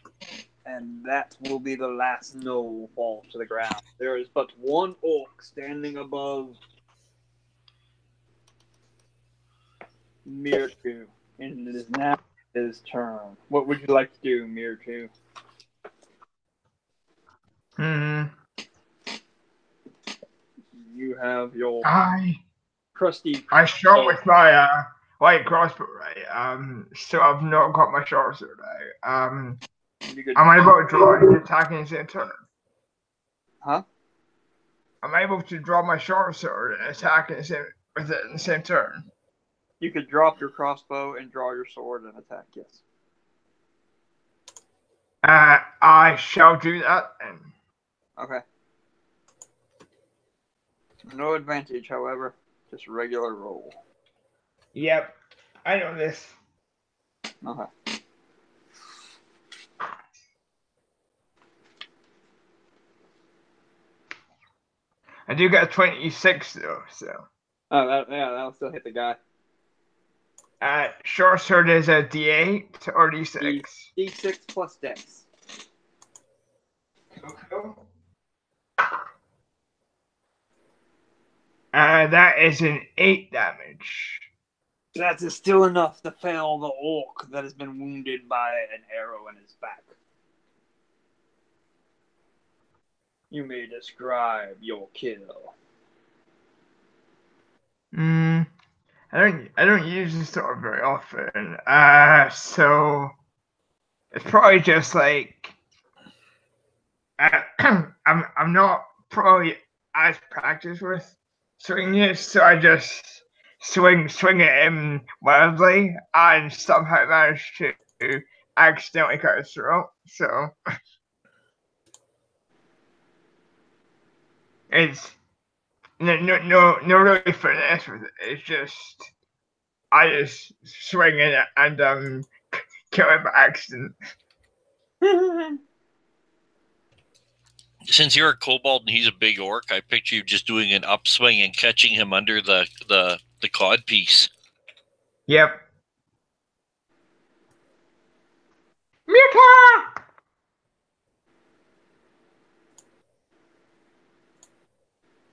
And that will be the last gnoll fall to the ground. There is but one orc standing above Mirtu, and it is now his turn. What would you like to do, Mirtu? You have your crusty. I shot with my light crossbow, right? So I've not got my short sword out. Am I able to draw an attack in the same turn? Huh? Am I able to draw my short sword and attack in the same turn? You could drop your crossbow and draw your sword and attack, yes. I shall do that then. Okay. No advantage, however. Just regular roll. Yep. I know this. Okay. I do get a 26 though, so. Oh, that'll still hit the guy. Short sword is a D8 or D6? D6 plus dex. Okay. That is an 8 damage. That is still enough to fell the orc that has been wounded by an arrow in his back. You may describe your kill. I don't use this sword very often. So it's probably just like I'm not probably as practiced with swinging it, so I just swing at him wildly and somehow manage to accidentally cut his throat. So it's no really finesse with it. It's just I just swing it and kill him by accident. Since you're a kobold and he's a big orc, I picture you just doing an upswing and catching him under the cod piece. Yep. Mika!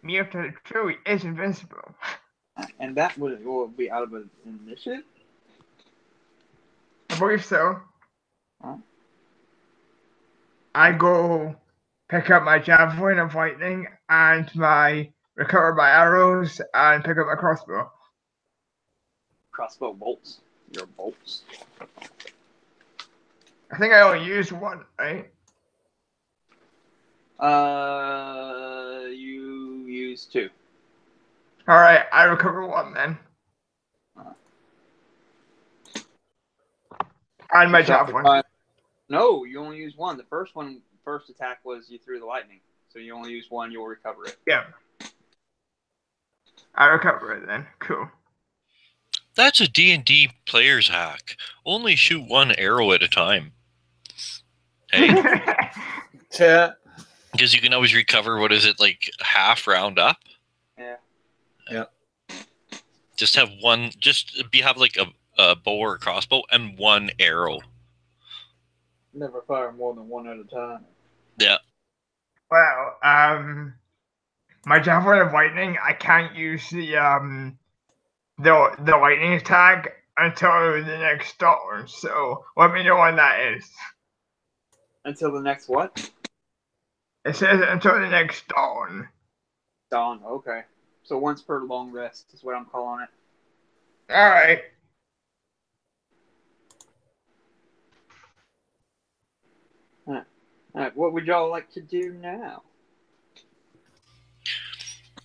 Mika truly is invincible. And that will be out of an initiative? I believe so. Huh? I go pick up my javelin of lightning and recover my arrows and pick up my crossbow. Crossbow bolts. Your bolts. I think I only used one, right? You used 2. Alright, I recover 1 then. And my javelin. No, you only used 1. The first attack was you threw the lightning. So you only use 1, you'll recover it. Yeah. I recover it then. Cool. That's a D&D player's hack. Only shoot 1 arrow at a time. Hey, Yeah. because you can always recover. What is it, like half round up? Yeah. Yeah. Just have one. Have like a bow or a crossbow and one arrow. Never fire more than one at a time. Yeah. Well, my javelin of lightning, I can't use the lightning attack until the next storm. So let me know when that is. Until the next what? It says until the next dawn. Dawn. Okay. So once per long rest is what I'm calling it. All right. All right. What would y'all like to do now?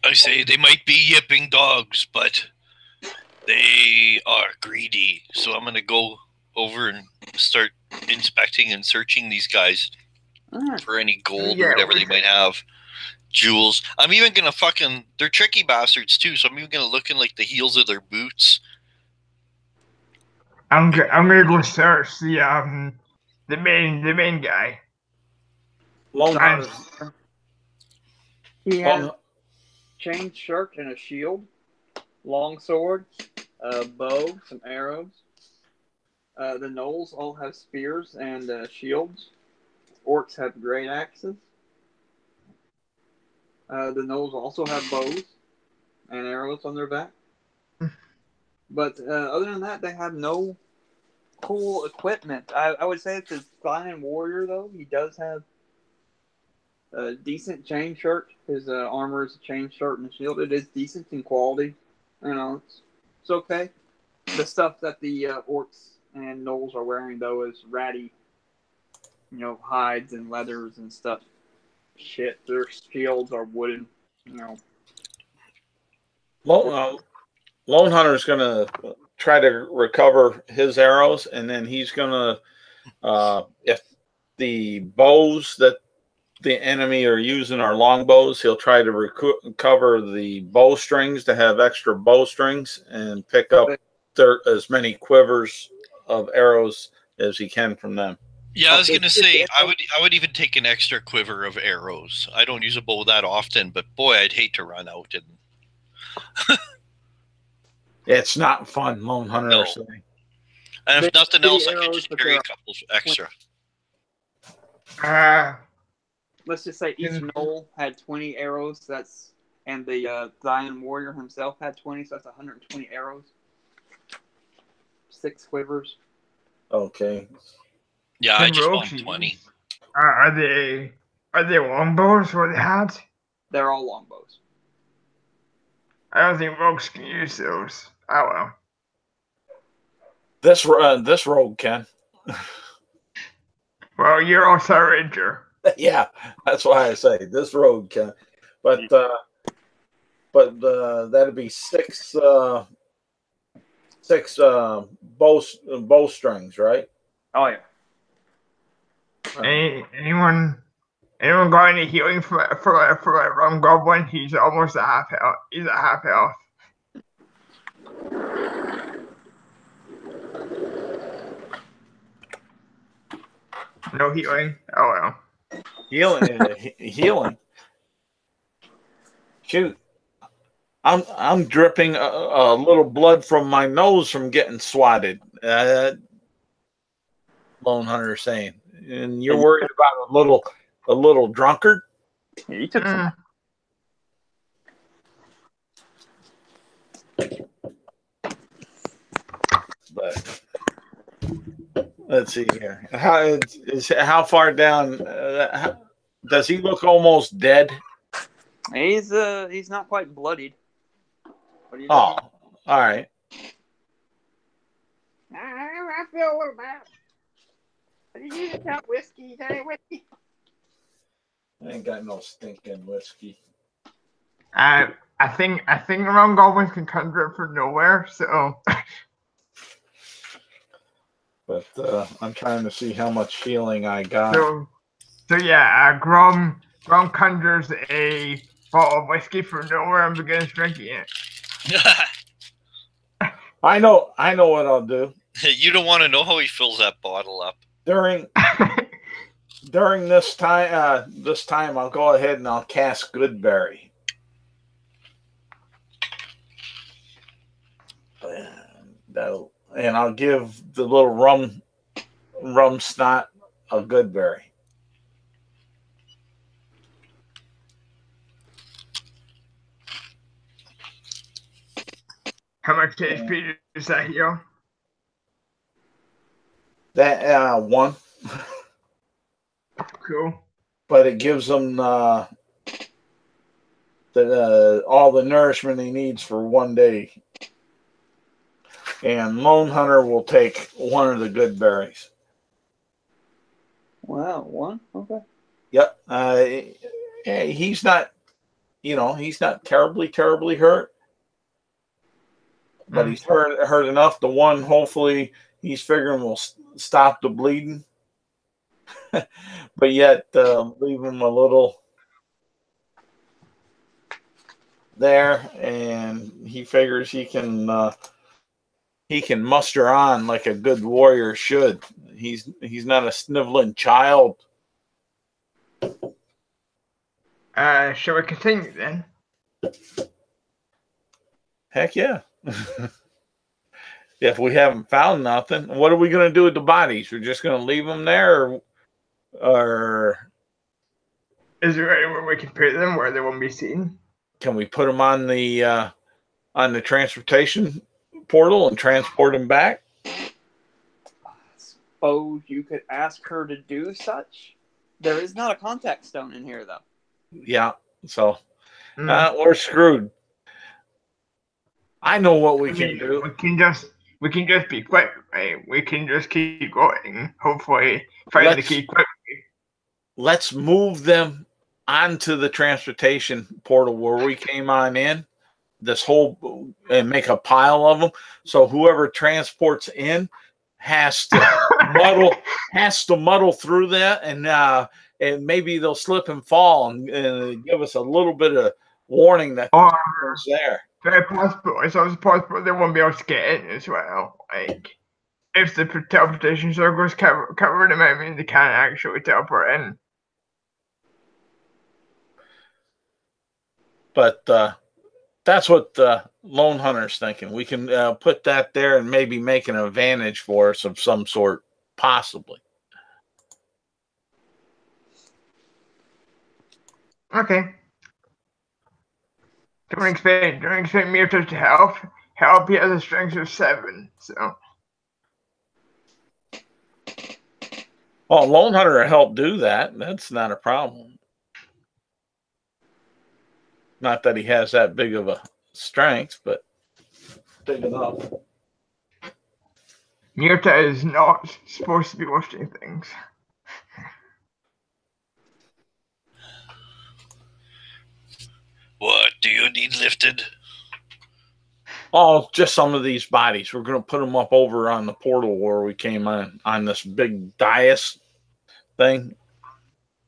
I say they might be yipping dogs, but they are greedy. So I'm gonna go over and start inspecting and searching these guys for any gold or whatever they might have. Jewels. I'm even gonna they're tricky bastards too, so I'm even gonna look in like the heels of their boots. I'm gonna go search the main guy. Lone Hunter. He has chain shirt and a shield, long sword, a bow, some arrows. The gnolls all have spears and shields. Orcs have great axes. The gnolls also have bows and arrows on their back. But other than that, they have no cool equipment. I would say it's a fine warrior, though. He does have a decent chain shirt. His armor is a chain shirt and a shield. It is decent in quality. You know, it's okay. The stuff that the orcs and gnolls are wearing, though, is ratty, hides and leathers and stuff. Shit, their shields are wooden, Lone Hunter's gonna try to recover his arrows, and then he's gonna, if the bows that the enemy are using are long bows, he'll try to recover the bow strings to have extra bow strings and pick up as many quivers of arrows as he can from them. Yeah, I was gonna say I would even take an extra quiver of arrows. I don't use a bow that often, but boy, I'd hate to run out and. It's not fun, Lone Hunter. No. And if nothing else, I could just carry a couple extra. Let's just say each gnoll had 20 arrows. And the Zion warrior himself had 20, so that's 120 arrows. 6 quivers. Okay. Yeah, I just want 20. Are they longbows or the hats? They're all longbows. I don't think rogues can use those. Oh well. This rogue can. Well, you're also a ranger. Yeah, that's why I say this rogue can. But that'd be six bow strings, right? Oh yeah. Anyone got any healing for a rum goblin? He's almost at half health. He's at half health. No healing. Oh well. Healing. Shoot, I'm dripping a little blood from my nose from getting swatted. Lone Hunter saying, and you're worried about a little drunkard. Yeah, you took some. But let's see here. How far down? Does he look almost dead? He's not quite bloodied. Oh, all right. I feel a little bad. Did you just have whiskey? Any whiskey? I ain't got no stinking whiskey. I think rum goblins can conjure up from nowhere. So. But I'm trying to see how much healing I got. So yeah, Grum conjures a bottle of whiskey from nowhere and begins drinking it. I know what I'll do. You don't want to know how he fills that bottle up. During During this time, I'll go ahead and I'll cast Goodberry. And I'll give the little rum snot a Goodberry. How much HP does that heal? That 1. Cool. But it gives them all the nourishment he needs for 1 day. And Lone Hunter will take 1 of the good berries. Wow, 1? Okay. Yep. He's not, he's not terribly hurt. But he's hurt enough. The 1, hopefully, he's figuring will stop the bleeding. But yet, leave him a little there, and he figures he can muster on like a good warrior should. He's not a sniveling child. Shall we continue then? Heck yeah. If we haven't found nothing, what are we going to do with the bodies? We're just going to leave them there, or is there anywhere we can put them where they won't be seen? Can we put them on the transportation portal and transport them back? I suppose you could ask her to do such. There is not a contact stone in here, though. Yeah, so we're screwed. I know what we can do. We can just be quick, right? We can just keep going. Hopefully, find the key quickly. Let's move them onto the transportation portal where we came on in. And make a pile of them. So whoever transports in has to muddle through that, and maybe they'll slip and fall and give us a little bit of warning that it's there. Very possible. It's also possible they won't be able to get in as well. Like, if the teleportation circles covered them, I mean, they can't actually teleport in. But that's what the Lone Hunter's thinking. We can put that there and maybe make an advantage for us of some sort, possibly. Okay. Don't expect Mirta to help. Help, he has a strength of 7, so. Well, Lone Hunter will help do that. That's not a problem. Not that he has that big of a strength, but big enough. Mirta is not supposed to be lifting things. What do you need lifted? Oh, just some of these bodies. We're going to put them up over on the portal where we came on this big dais thing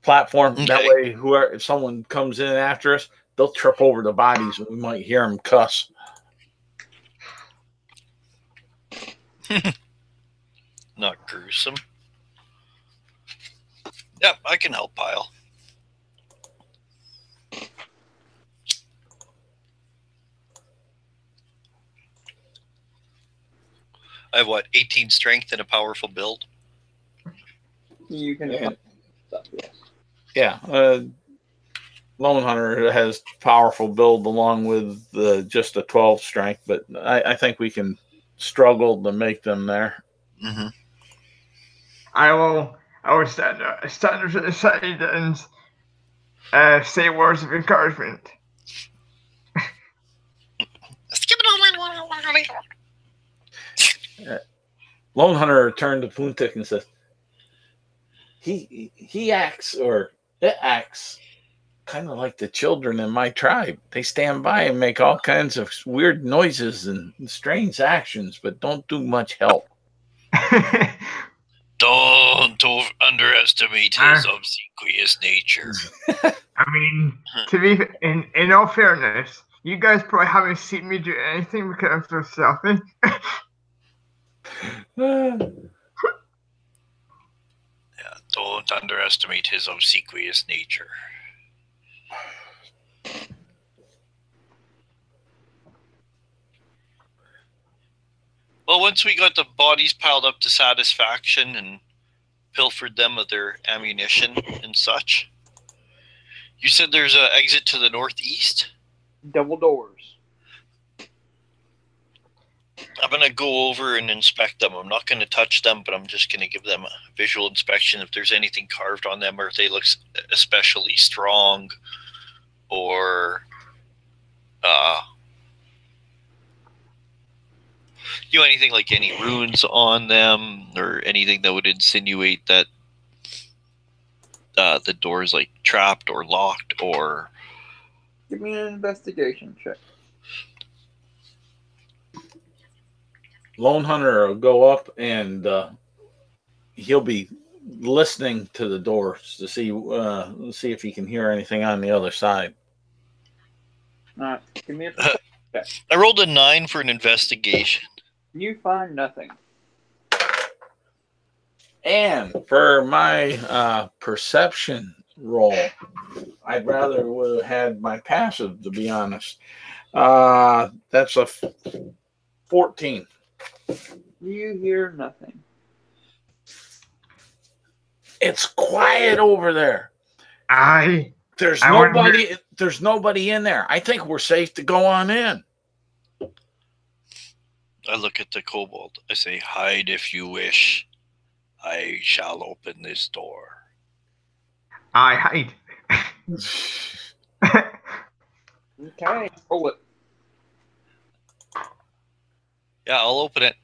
platform. Okay. That way, if someone comes in after us, they'll trip over the bodies and we might hear them cuss. Not gruesome. Yep, I can help Pyle. I have 18 strength and a powerful build. You can stuff, yes. Yeah. Lone Hunter has powerful build along with just a 12 strength, but I think we can struggle to make them there. Mm-hmm. I will stand to the side and say words of encouragement. Lone Hunter turned to Puntik and says, "He acts, or it acts, kind of like the children in my tribe. They stand by and make all kinds of weird noises and strange actions, but don't do much help." Don't underestimate his obsequious nature. I mean, to be in all fairness, you guys probably haven't seen me do anything because I'm so stealthy. Yeah, Don't underestimate his obsequious nature. Well, once we got the bodies piled up to satisfaction and pilfered them of their ammunition and such, you said there's an exit to the northeast? Double doors. I'm going to go over and inspect them. I'm not going to touch them, but I'm just going to give them a visual inspection if there's anything carved on them or if they look especially strong or anything like any runes on them or anything that would insinuate that the door is like trapped or locked or... Give me an investigation check. Lone Hunter will go up and he'll be listening to the doors to see if he can hear anything on the other side. All right, give me a perception check. I rolled a 9 for an investigation. You find nothing. And for my perception roll, I'd rather would have had my passive, to be honest. That's a 14. You hear nothing. It's quiet over there. There's nobody in there. I think we're safe to go on in. I look at the kobold. I say, hide if you wish. I shall open this door. I hide. Okay, roll it. Yeah, I'll open it.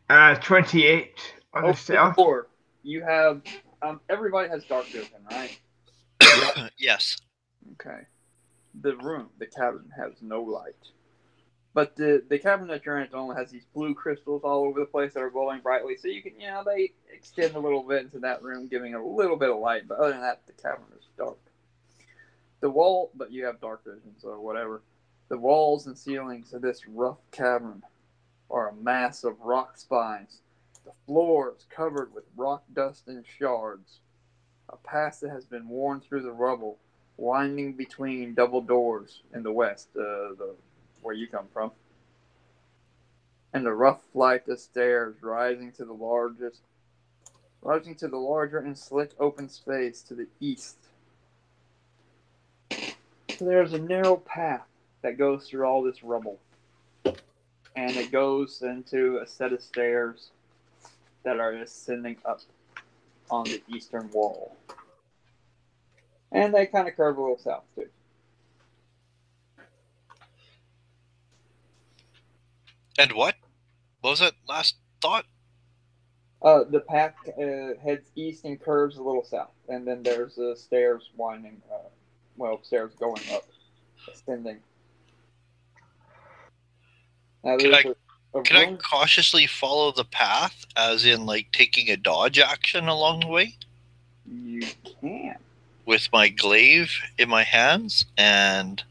28 on the Open the stealth. door. You have everybody has dark vision, right? Yes. Okay. The cavern has no light. But the cavern that you're in only has these blue crystals all over the place that are glowing brightly. So you can, they extend a little bit into that room, giving a little bit of light. But other than that, the cavern is dark. But you have dark vision, so whatever. The walls and ceilings of this rough cavern are a mass of rock spines. The floor is covered with rock dust and shards. A path that has been worn through the rubble, winding between double doors in the west, where you come from, and a rough flight of stairs rising to the larger and slick open space to the east. So there's a narrow path that goes through all this rubble, and it goes into a set of stairs that are ascending up on the eastern wall. And they kind of curve a little south, too. And what? What was that last thought? The path heads east and curves a little south. And then there's stairs winding, stairs going up, ascending. Now, Can I cautiously follow the path, as in, like, taking a dodge action along the way? You can. With my glaive in my hands, and...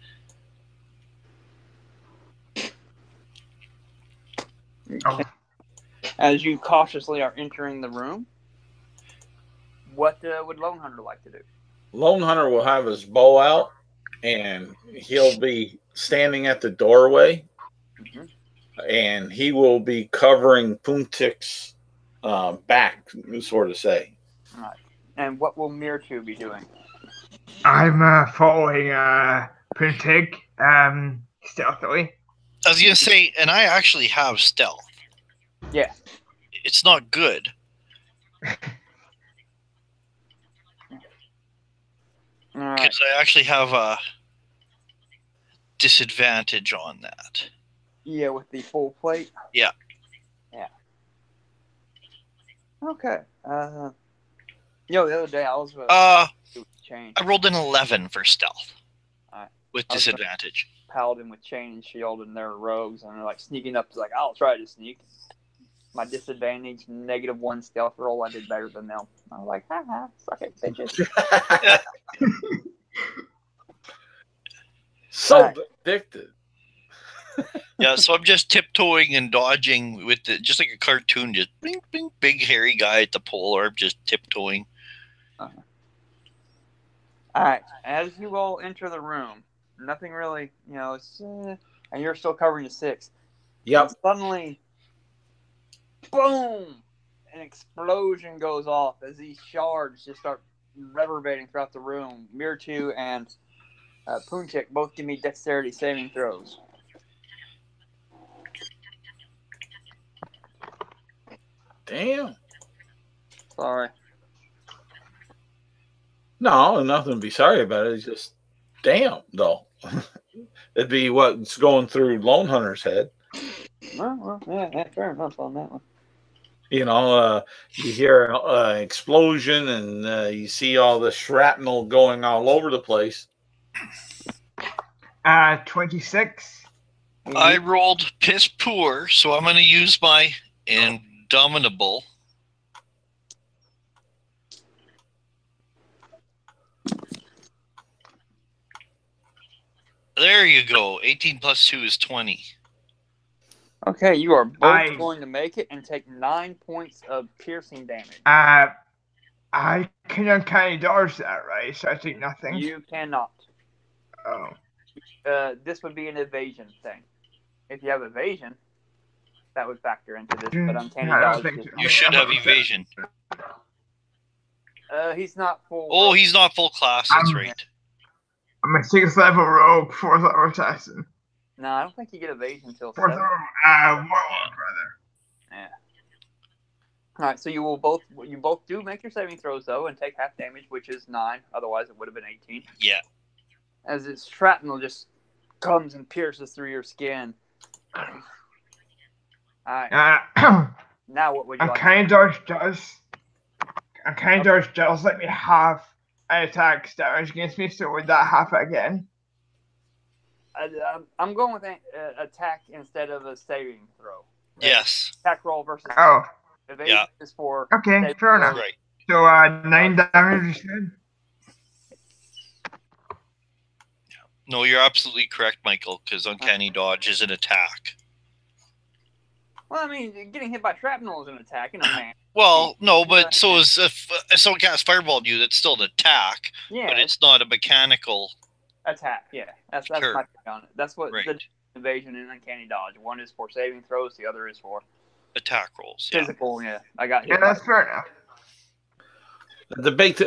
As you cautiously are entering the room, what would Lone Hunter like to do? Lone Hunter will have his bow out, and he'll be standing at the doorway, and he will be covering Puntik's back, sort of say. All right. And what will Mirtu be doing? I'm following Puntik stealthily. I was going to say, and I actually have stealth. Yeah. It's not good. Because I actually have a disadvantage on that. Yeah, with the full plate? Yeah. Yeah. Okay. The other day I was... I rolled an 11 for stealth. Alright. With disadvantage. Paladin with chain and shield and their rogues, and they're like sneaking up. It's like, I'll try to sneak. My disadvantage, -1 stealth roll. I did better than them. I was like, haha, suck it, bitches. So addicted. Yeah, so I'm just tiptoeing and dodging with it, just like a cartoon, just bing, bing, big hairy guy at the pole arm, just tiptoeing. All right. As you all enter the room, nothing really, it's and you're still covering the 6. Yep. And suddenly, boom! An explosion goes off as these shards just start reverberating throughout the room. Mirtu and Punchik both give me dexterity saving throws. Damn. Sorry. No, nothing to be sorry about. It's just damn, though. It'd be what's going through Lone Hunter's head. Well, yeah, fair enough on that one. You hear an explosion and you see all the shrapnel going all over the place. 26. I rolled piss poor, so I'm going to use my Indomitable. There you go. 18 plus 2 is 20. Okay, you are both going to make it and take 9 points of piercing damage. I can uncanny dodge that, right? So I take nothing. You cannot. Oh. This would be an evasion thing. If you have evasion, that would factor into this. But uncanny dodge. You should have evasion. He's not full. Oh, he's not full class. That's right. I'm a 6th level rogue, 4th level assassin. No, I don't think you get evasion until 4th 7. level warlock, rather. Yeah. All right, so you both do make your saving throws though, and take half damage, which is 9. Otherwise, it would have been 18. Yeah. As its shrapnel just comes and pierces through your skin. All right. Now, what would you like? Uncanny dodge does let me have an attack damage against me, so would that happen again? I'm going with attack instead of a saving throw. Yes. Attack roll versus. Oh. Evasion is for. Okay, fair enough. Right. So 9 damage, you said? No, you're absolutely correct, Michael, because uncanny dodge is an attack. Well, I mean, getting hit by shrapnel is an attack, man. Well, no, but so is if someone casts fireball on you, that's still an attack. Yeah. But it's not a mechanical attack. Yeah, that's my take on it. That's what the evasion and uncanny dodge. One is for saving throws, the other is for attack rolls. Physical. Yeah, I got. Yeah, that's fair enough. The big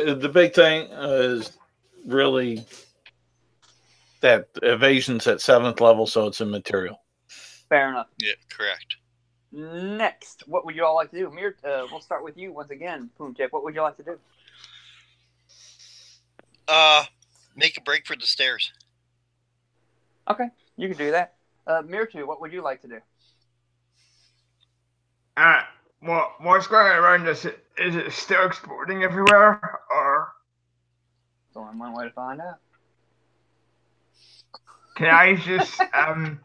thing is really that evasion's at 7th level, so it's immaterial. Fair enough. Yeah, correct. Next, what would you all like to do? We'll start with you once again, Poomtip. What would you like to do? Make a break for the stairs. Okay, you can do that. Mirtu, what would you like to do? What's going around this? Is it still exploding everywhere, or? There's only one way to find out. Can I just have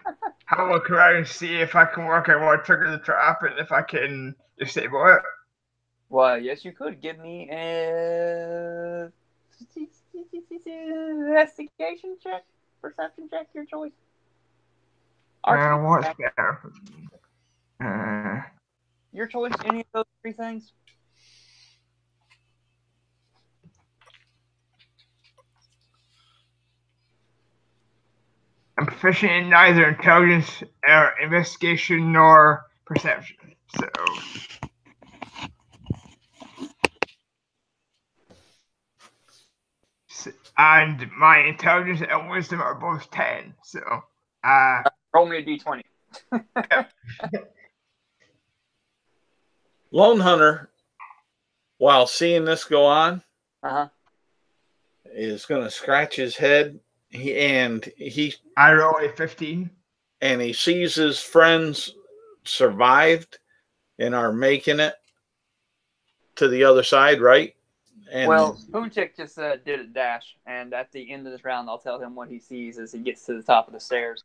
a look around and see if I can work out what triggered the trap and if I can disable it? Well, yes, you could. Give me a investigation check, perception check, your choice. What's better? Your choice, any of those 3 things? I'm proficient in neither intelligence, investigation, nor perception. And my intelligence and wisdom are both 10. So, roll me a d20. Lone Hunter, while seeing this go on, is going to scratch his head. I roll a 15. And he sees his friends survived and are making it to the other side, right? And well, Spoonchick just did a dash, and at the end of this round, I'll tell him what he sees as he gets to the top of the stairs.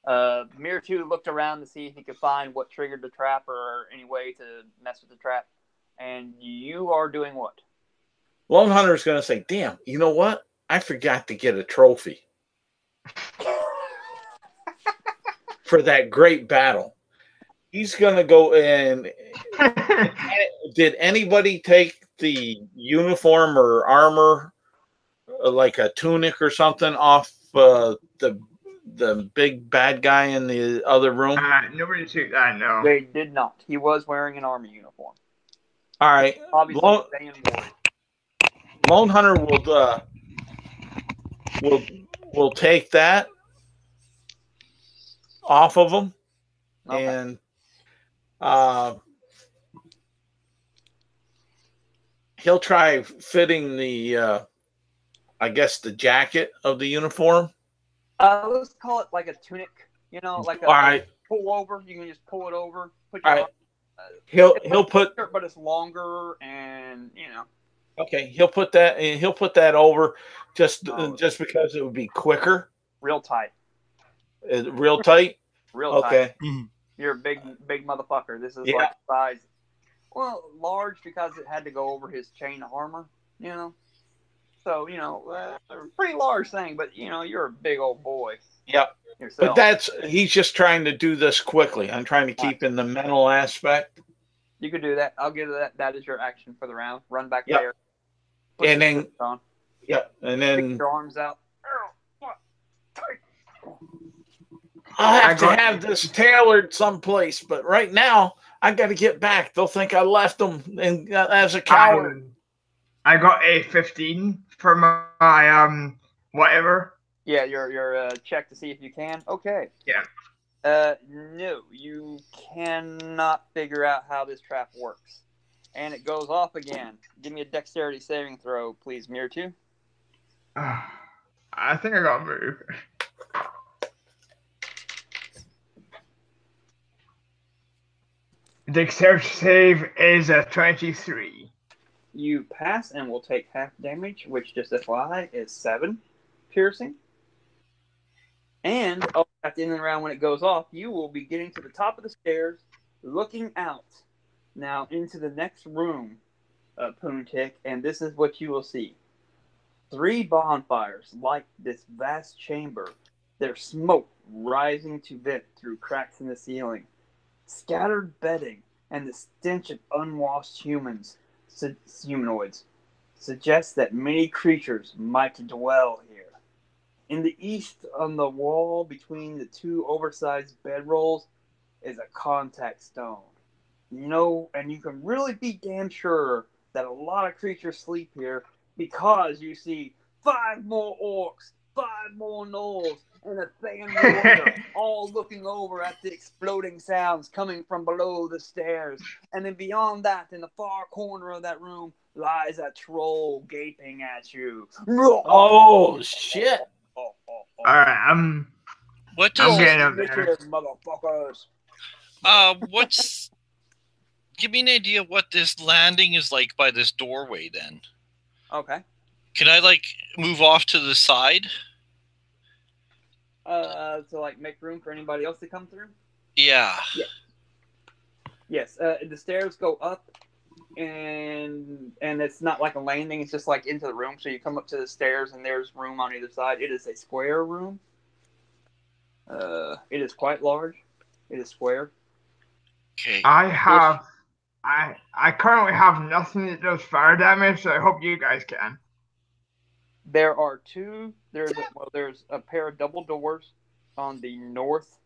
Mirtu looked around to see if he could find what triggered the trap or any way to mess with the trap. And you are doing what? Lone Hunter is going to say, damn, you know what? I forgot to get a trophy. for that great battle. He's going to go in. Did anybody take the uniform or armor, like a tunic or something, off the big bad guy in the other room? Nobody took that, no. They did not. He was wearing an army uniform. All right. Obviously, staying warrior. Lone Hunter will take that off of him, Okay. and he'll try fitting the I guess the jacket of the uniform. Let's call it like a tunic. You know, like a All right. pull over. You can just pull it over. Put All your right. arm, He'll put, but it's longer, and you know. okay. He'll put that over just because it would be quicker. Real tight. Real tight. Real tight. Okay. You're a big motherfucker. This is Yeah. like size. Well, large because it had to go over his chain armor. You know. So you know, a pretty large thing, but you know, you're a big old boy. Yep. Yourself. But he's just trying to do this quickly. I'm trying to keep in the mental aspect. You could do that. I'll give that. That is your action for the round. Run back Yep. there. And then, on. Yep. And then Stick your arms out. I'll have to have this tailored someplace. But right now, I got to get back. They'll think I left them as a coward. I got a 15 for my whatever. Yeah, your check to see if you can. Okay. Yeah. No, you cannot figure out how this trap works, and it goes off again. Give me a dexterity saving throw, please, Mirtu. I think I got a move. Dexterity save is a 23. You pass and will take half damage, which, just FYI, is 7 piercing. And at the end of the round, when it goes off, you will be getting to the top of the stairs, looking out now into the next room, Poontick, and this is what you will see. 3 bonfires light this vast chamber, their smoke rising to vent through cracks in the ceiling. Scattered bedding and the stench of unwashed humanoids suggests that many creatures might dwell here. In the east, on the wall between the 2 oversized bedrolls, is a contact stone. You know, and you can really be damn sure that a lot of creatures sleep here because you see 5 more orcs, 5 more gnolls, and a Thayan warrior all looking over at the exploding sounds coming from below the stairs. And then beyond that, in the far corner of that room, lies a troll gaping at you. Oh, shit. Alright, What I'm does getting up there. Motherfuckers. what's give me an idea what this landing is like by this doorway then. Okay. Can I like move off to the side? To like make room for anybody else to come through? Yeah. Yeah. Yes. The stairs go up, and it's not like a landing. It's just like into the room. So you come up to the stairs, and there's room on either side. It is a square room. It is quite large. It is square. Okay. I currently have nothing that does fire damage, so I hope you guys can. There are 2. There's a pair of double doors on the north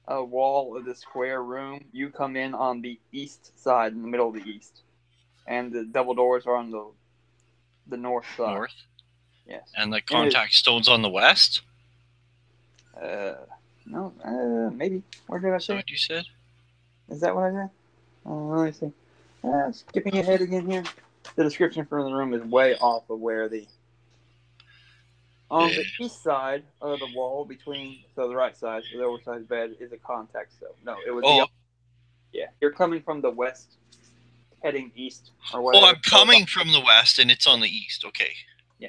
wall of the square room. You come in on the east side, in the middle of the east, and the double doors are on the north side. North. Yes. And the contact stone's on the west. No, maybe. Where did I Is that say? what you said? Is that what I said? Let me see. Skipping ahead again here. The description for the room is way off of where on the east side of the wall between, so the right side, so the oversized bed is a contact stone. No, it would be. Yeah, you're coming from the west, heading east or whatever. Oh, I'm coming from the west, and it's on the east. Okay. Yeah.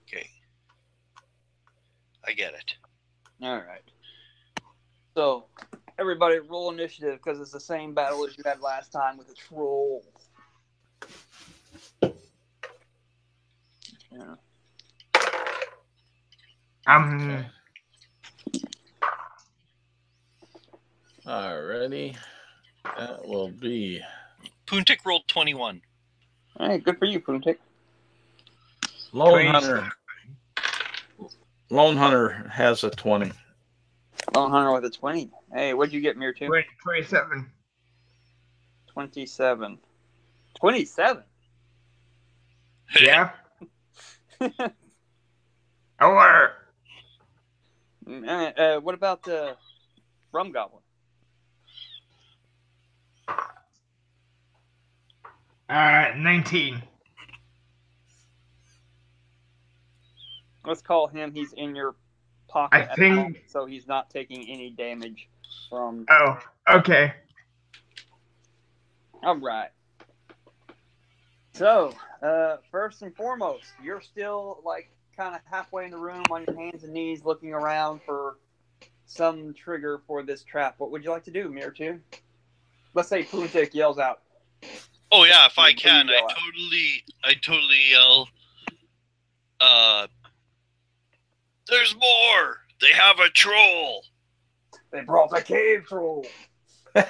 Okay. I get it. All right. So, everybody, roll initiative because it's the same battle as you had last time with the trolls. Yeah. Okay. That will be. Puntik rolled 21. All right, good for you, Puntik. Lone Hunter has a 20. Lone Hunter with a 20. Hey, what'd you get, Mirtu? 27. 27. 27? Yeah. Or What about the Rum Goblin? 19. Let's call him. He's in your pocket I at the think. moment, so he's not taking any damage from. Oh, okay. All right. So, first and foremost, you're still like kind of halfway in the room on your hands and knees looking around for some trigger for this trap. What would you like to do, Mirtu? Let's say Puntik yells out. Oh yeah, if I What do you can, yell out? I totally yell. There's more. They have a troll. They brought a cave troll. Alright.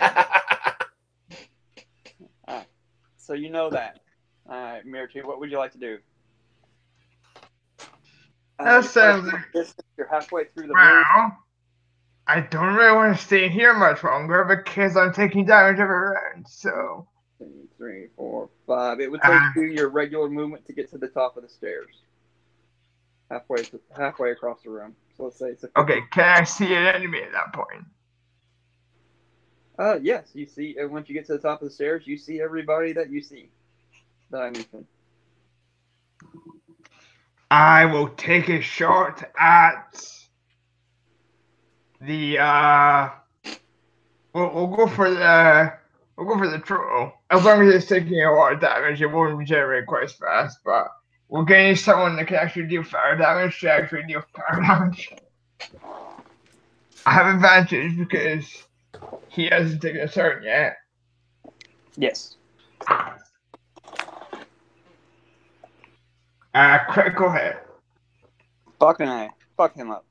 So you know that. Alright, Mirtu, what would you like to do? That sounds You're halfway through the room. Well, I don't really want to stay here much longer because I'm taking damage every round, so. 2, 3, 4, 5. It would take you your regular movement to get to the top of the stairs. Halfway across the room. So let's say it's a. Okay, can I see an enemy at that point? Yes, you see. Once you get to the top of the stairs, you see everybody that you see. That I mentioned. I will take a shot at the we'll go for the troll. As long as it's taking a lot of damage, it won't regenerate quite as fast, but we're getting someone that can actually deal fire damage to actually deal fire damage. I have advantage because he hasn't taken a turn yet. Yes. Critical hit. Fucking A. Fuck him up.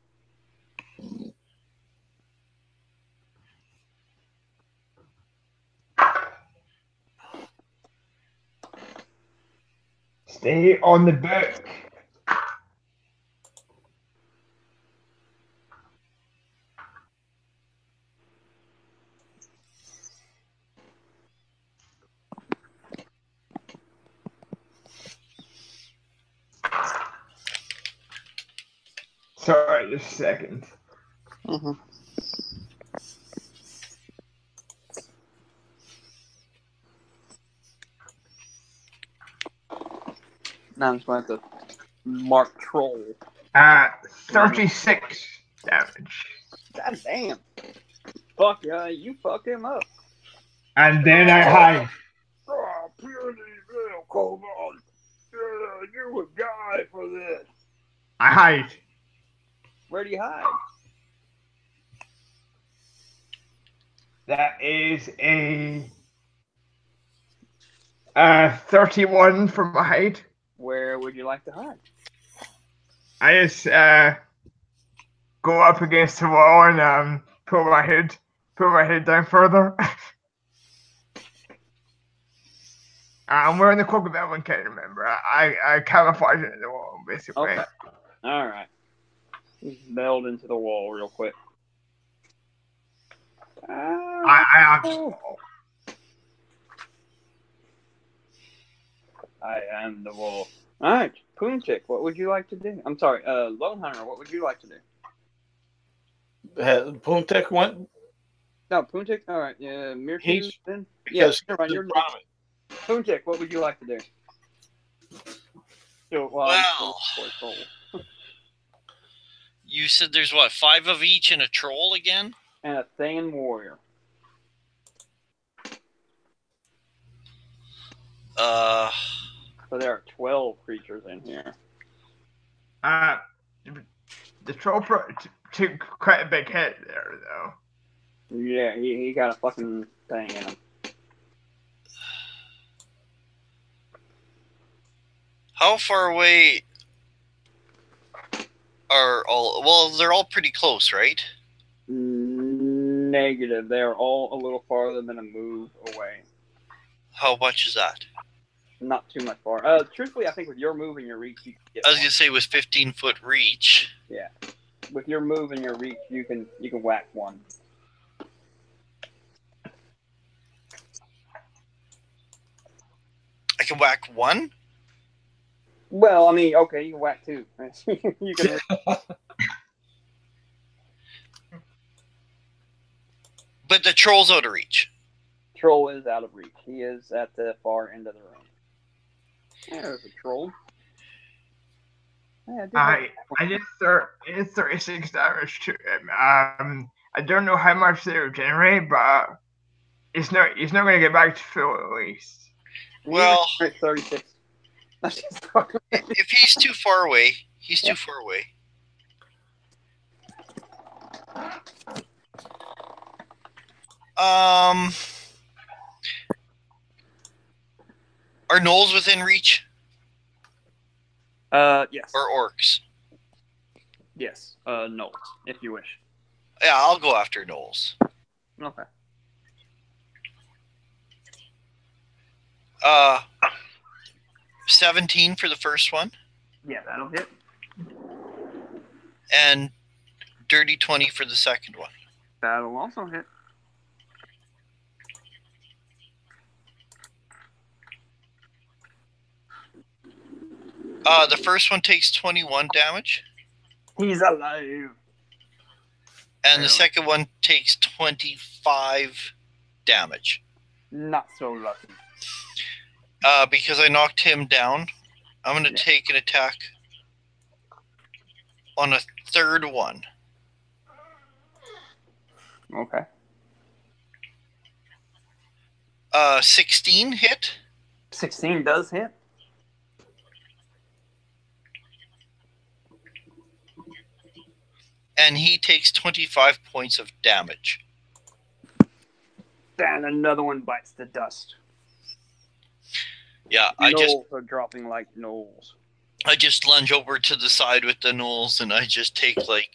Stay on the book. Sorry, just a second. Mm-hmm. Now I'm just going to have to mark troll. 36 damage. God damn. Fuck yeah, you fuck him up. And then I hide. Oh, purity, come on. You would die for this. I hide. Where do you hide? That is a 31 for my height. Where would you like to hide? I just go up against the wall and put my head down further. I'm wearing the cloak of everyone can't remember. I camouflage it in the wall basically. Okay. Alright. Just meld into the wall real quick. I am the wolf. Alright, Puntik, what would you like to do? I'm sorry, Lone Hunter, what would you like to do? Puntik went. No, Puntik, alright, yeah, Mirtu, He's then? because Yeah, you're right. Puntik, what would you like to do? You said there's what, 5 of each and a troll again? And a Thayan warrior. So there are 12 creatures in here. The troll took quite a big hit there though. Yeah, he got a fucking thing in him. How far away are all? Well, they're all pretty close, right? Negative. They are all a little farther than a move away. How much is that? Not too much far. Truthfully, I think with your move and your reach, you can get I was one. gonna say with 15-foot reach. Yeah. With your move and your reach, you can whack one. I can whack one? Well, I mean, okay, you can whack two. You can. But the troll's out of reach. Troll is out of reach. He is at the far end of the room. There's a troll. Yeah, I did 36 damage to him. I don't know how much they regenerate, but he's not going to get back to full at least. Well, 36. if he's too far away, he's too far away. Are gnolls within reach? Yes. Or orcs? Yes. No, if you wish. Yeah, I'll go after gnolls. Okay. 17 for the first one. Yeah, that'll hit. And dirty 20 for the second one. That'll also hit. The first one takes 21 damage. He's alive. And the second one takes 25 damage. Not so lucky. Because I knocked him down, I'm going to take an attack on a third one. Okay. 16 hit. 16 does hit. And he takes 25 points of damage. And another one bites the dust. Yeah, Gnolls are dropping like gnolls. I just lunge over to the side with the gnolls, and I just take like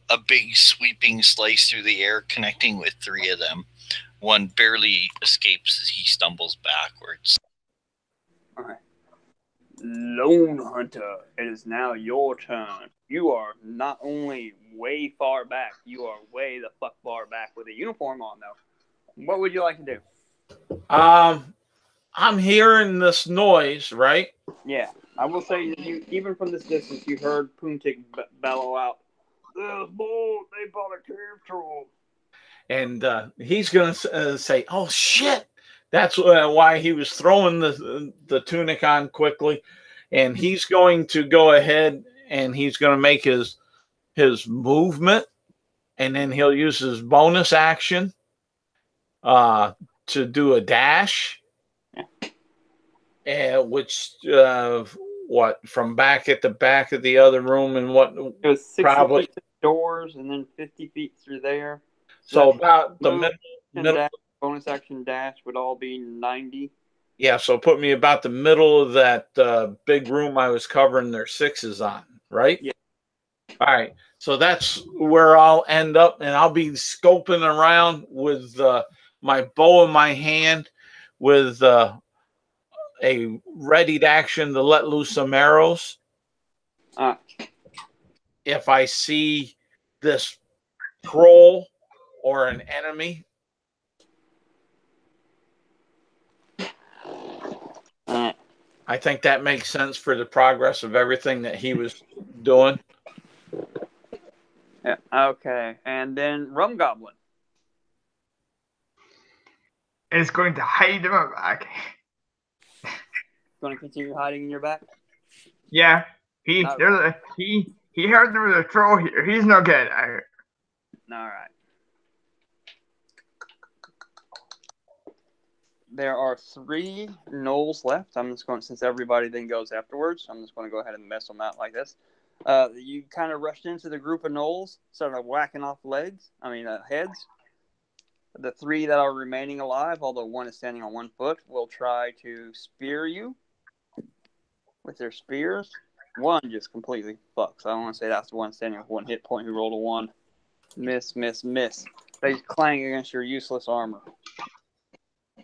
a big sweeping slice through the air, connecting with three of them. One barely escapes as he stumbles backwards. All right. Lone Hunter, it is now your turn. You are not only way far back, you are way the fuck far back with a uniform on, though. What would you like to do? I'm hearing this noise, right? Yeah, I will say that you, even from this distance, you heard Puntik bellow out, "There's more, they bought a cave troll." And he's going to say, "Oh, shit." That's why he was throwing the tunic on quickly. And he's going to go ahead and he's going to make his movement. And then he'll use his bonus action to do a dash. Which, from back at the back of the other room and what? It was 60 feet to doors and then 50 feet through there. So about the middle. Dash, bonus action dash would all be 90. Yeah, so put me about the middle of that big room I was covering their sixes on, right? Yeah. All right, so that's where I'll end up, and I'll be scoping around with my bow in my hand with a readied action to let loose some arrows. If I see this troll or an enemy, I think that makes sense for the progress of everything that he was doing. Yeah. Okay. And then Rum Goblin. It's going to hide in my back. Going to continue hiding in your back? Yeah. He heard there was a troll here. He's not getting out. All right. There are 3 gnolls left. I'm just going, since everybody then goes afterwards, I'm just going to go ahead and mess them out like this. You kind of rushed into the group of gnolls, started whacking off heads. The 3 that are remaining alive, although one is standing on 1 foot, will try to spear you with their spears. One just completely fucks. I don't want to say that's the one standing with 1 hit point who rolled a 1. Miss. They clang against your useless armor.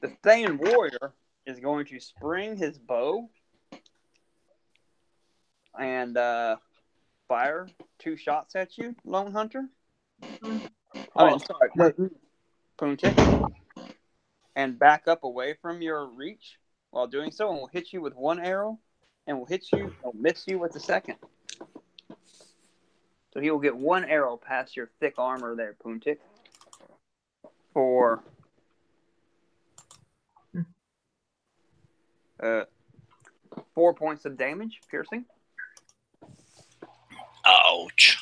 The Thayan warrior is going to spring his bow and fire 2 shots at you, Lone Hunter. Puntik. And back up away from your reach while doing so, and will hit you with 1 arrow, and will miss you with the second. So he will get 1 arrow past your thick armor there, Puntik. For 4 points of damage, piercing. Ouch.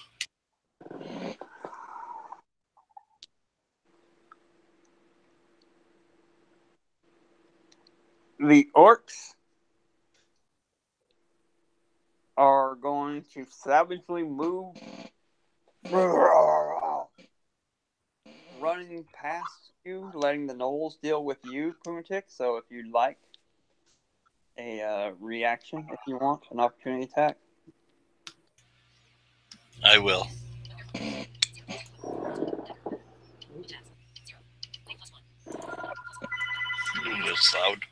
The orcs are going to savagely move, running past you, letting the gnolls deal with you, Pumatic. So if you'd like a reaction, if you want, an opportunity attack. I will. That's loud.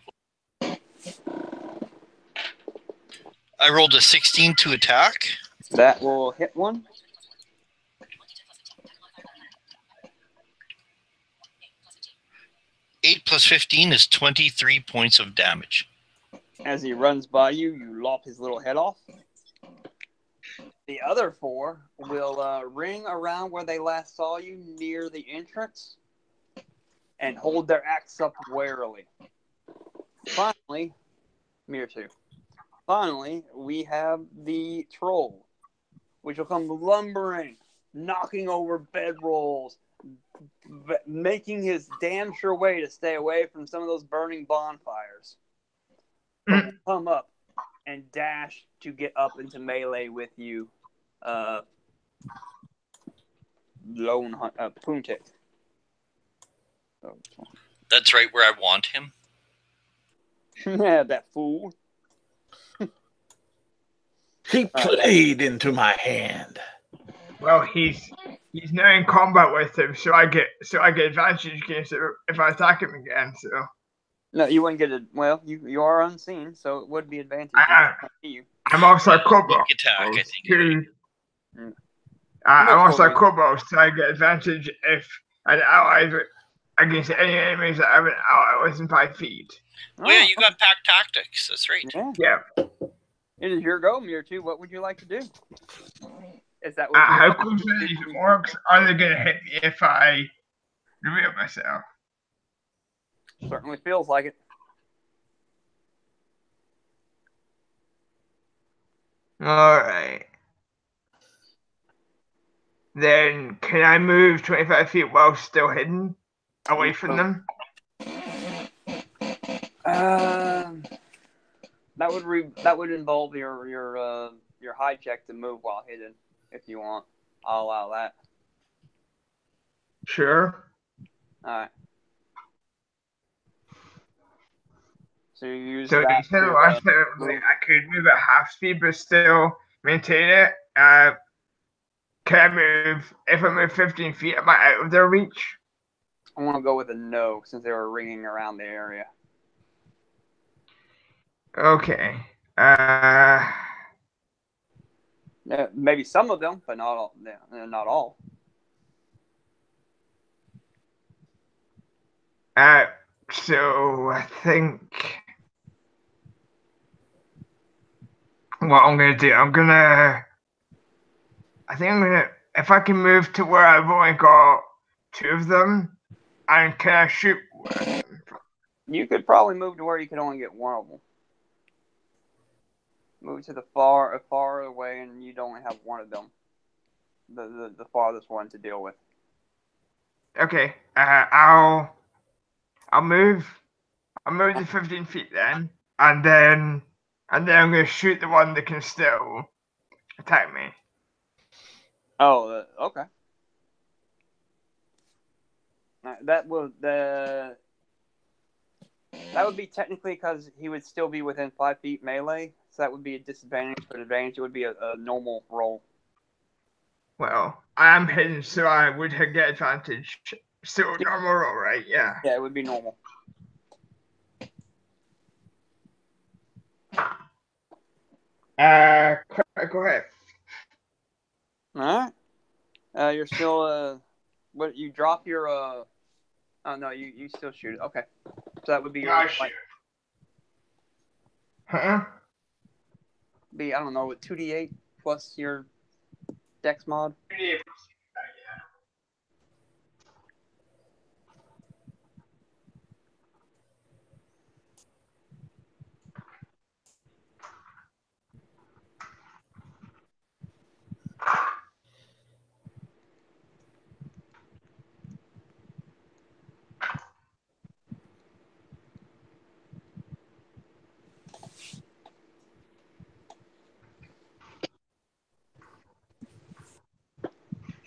I rolled a 16 to attack. That will hit one. Eight plus 15 is 23 points of damage. As he runs by you, you lop his little head off. The other 4 will ring around where they last saw you near the entrance and hold their axe up warily. Finally, Mirtu. Finally, we have the troll, which will come lumbering, knocking over bedrolls, making his damn sure way to stay away from some of those burning bonfires. But come up and dash to get up into melee with you, Lone Puntik. That's right where I want him. Yeah, that fool. He played into my hand. Well, he's now in combat with him, so I get advantage against it if I attack him again. So no, you wouldn't get it. Well, you are unseen, so it would be advantage. I'm also a kobold. Attack, I think. I'm also a kobold, so I get advantage if an ally against any enemies that have an ally within 5 feet. Oh yeah, you got pack tactics. That's right. Yeah. It is your go, Mirtu. What would you like to do? Is that what how close are these orcs? Are they going to hit me if I reveal myself? Certainly feels like it. Alright. Then can I move 25 feet while still hidden away from them? That would involve your high check to move while hidden. If you want, I'll allow that. Sure. All right. So you use so that. Instead of I could move at half speed but still maintain it. Can I move? If I move 15 feet, am I out of their reach? I want to go with a no since they were ringing around the area. Okay. Maybe some of them, but not all. Not all. So I think what I'm gonna do, if I can move to where I've only got 2 of them, and can I shoot one? You could probably move to where you could only get 1 of them. Move to the far away, and you'd only have 1 of them. The farthest one to deal with. Okay. I'll move. I'll move to 15 feet then, and then I'm gonna shoot the one that can still attack me. Oh, okay. That would be technically because he would still be within 5 feet melee, so that would be a disadvantage. But advantage, it would be a normal roll. Well, I am hidden, so I would get advantage. So normal roll, right? Yeah. Yeah, it would be normal. Go ahead. All right. You're still what you drop your oh no, you still shoot it. Okay. So that would be your I shoot. Huh? be I don't know, with 2d8 plus your dex mod.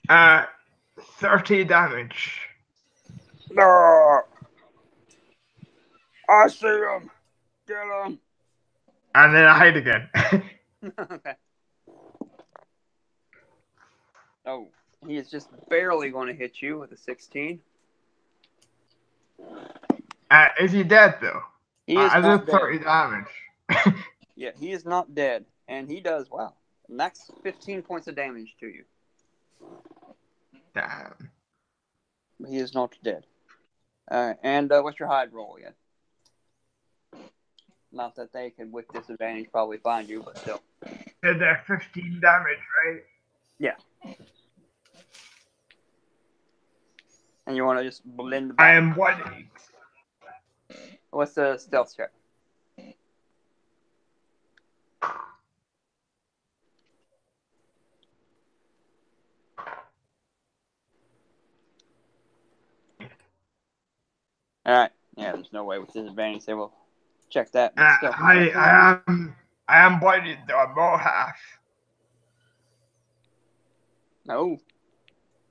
Uh, 30 damage. No. I see him. Get him. And then I hide again. Okay. Oh, he is just barely going to hit you with a 16. Is he dead though? He is I not did 30 damage. Yeah, he is not dead, and he does wow. Max 15 points of damage to you. Damn. But he is not dead. All right, and what's your hide roll again? Not that they could, with disadvantage, probably find you, but still. Did 15 damage, right? Yeah. And you want to just blend the I back. am bloodied. What's the stealth check? All right. Yeah, there's no way with disadvantage they will check that. But still. I am bloodied though. I'm all half. No.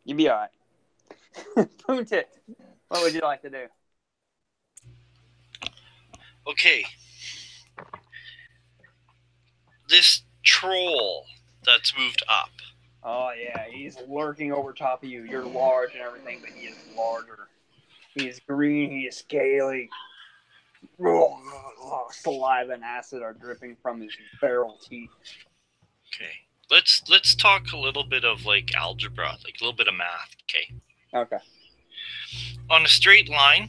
You'd be all right. Poontit, what would you like to do? Okay. This troll that's moved up. Oh, yeah, he's lurking over top of you. You're large and everything, but he is larger. He is green, he is scaly. Saliva and acid are dripping from his barrel teeth. Okay. Let's talk a little bit of like algebra, like a little bit of math, okay? Okay. On a straight line,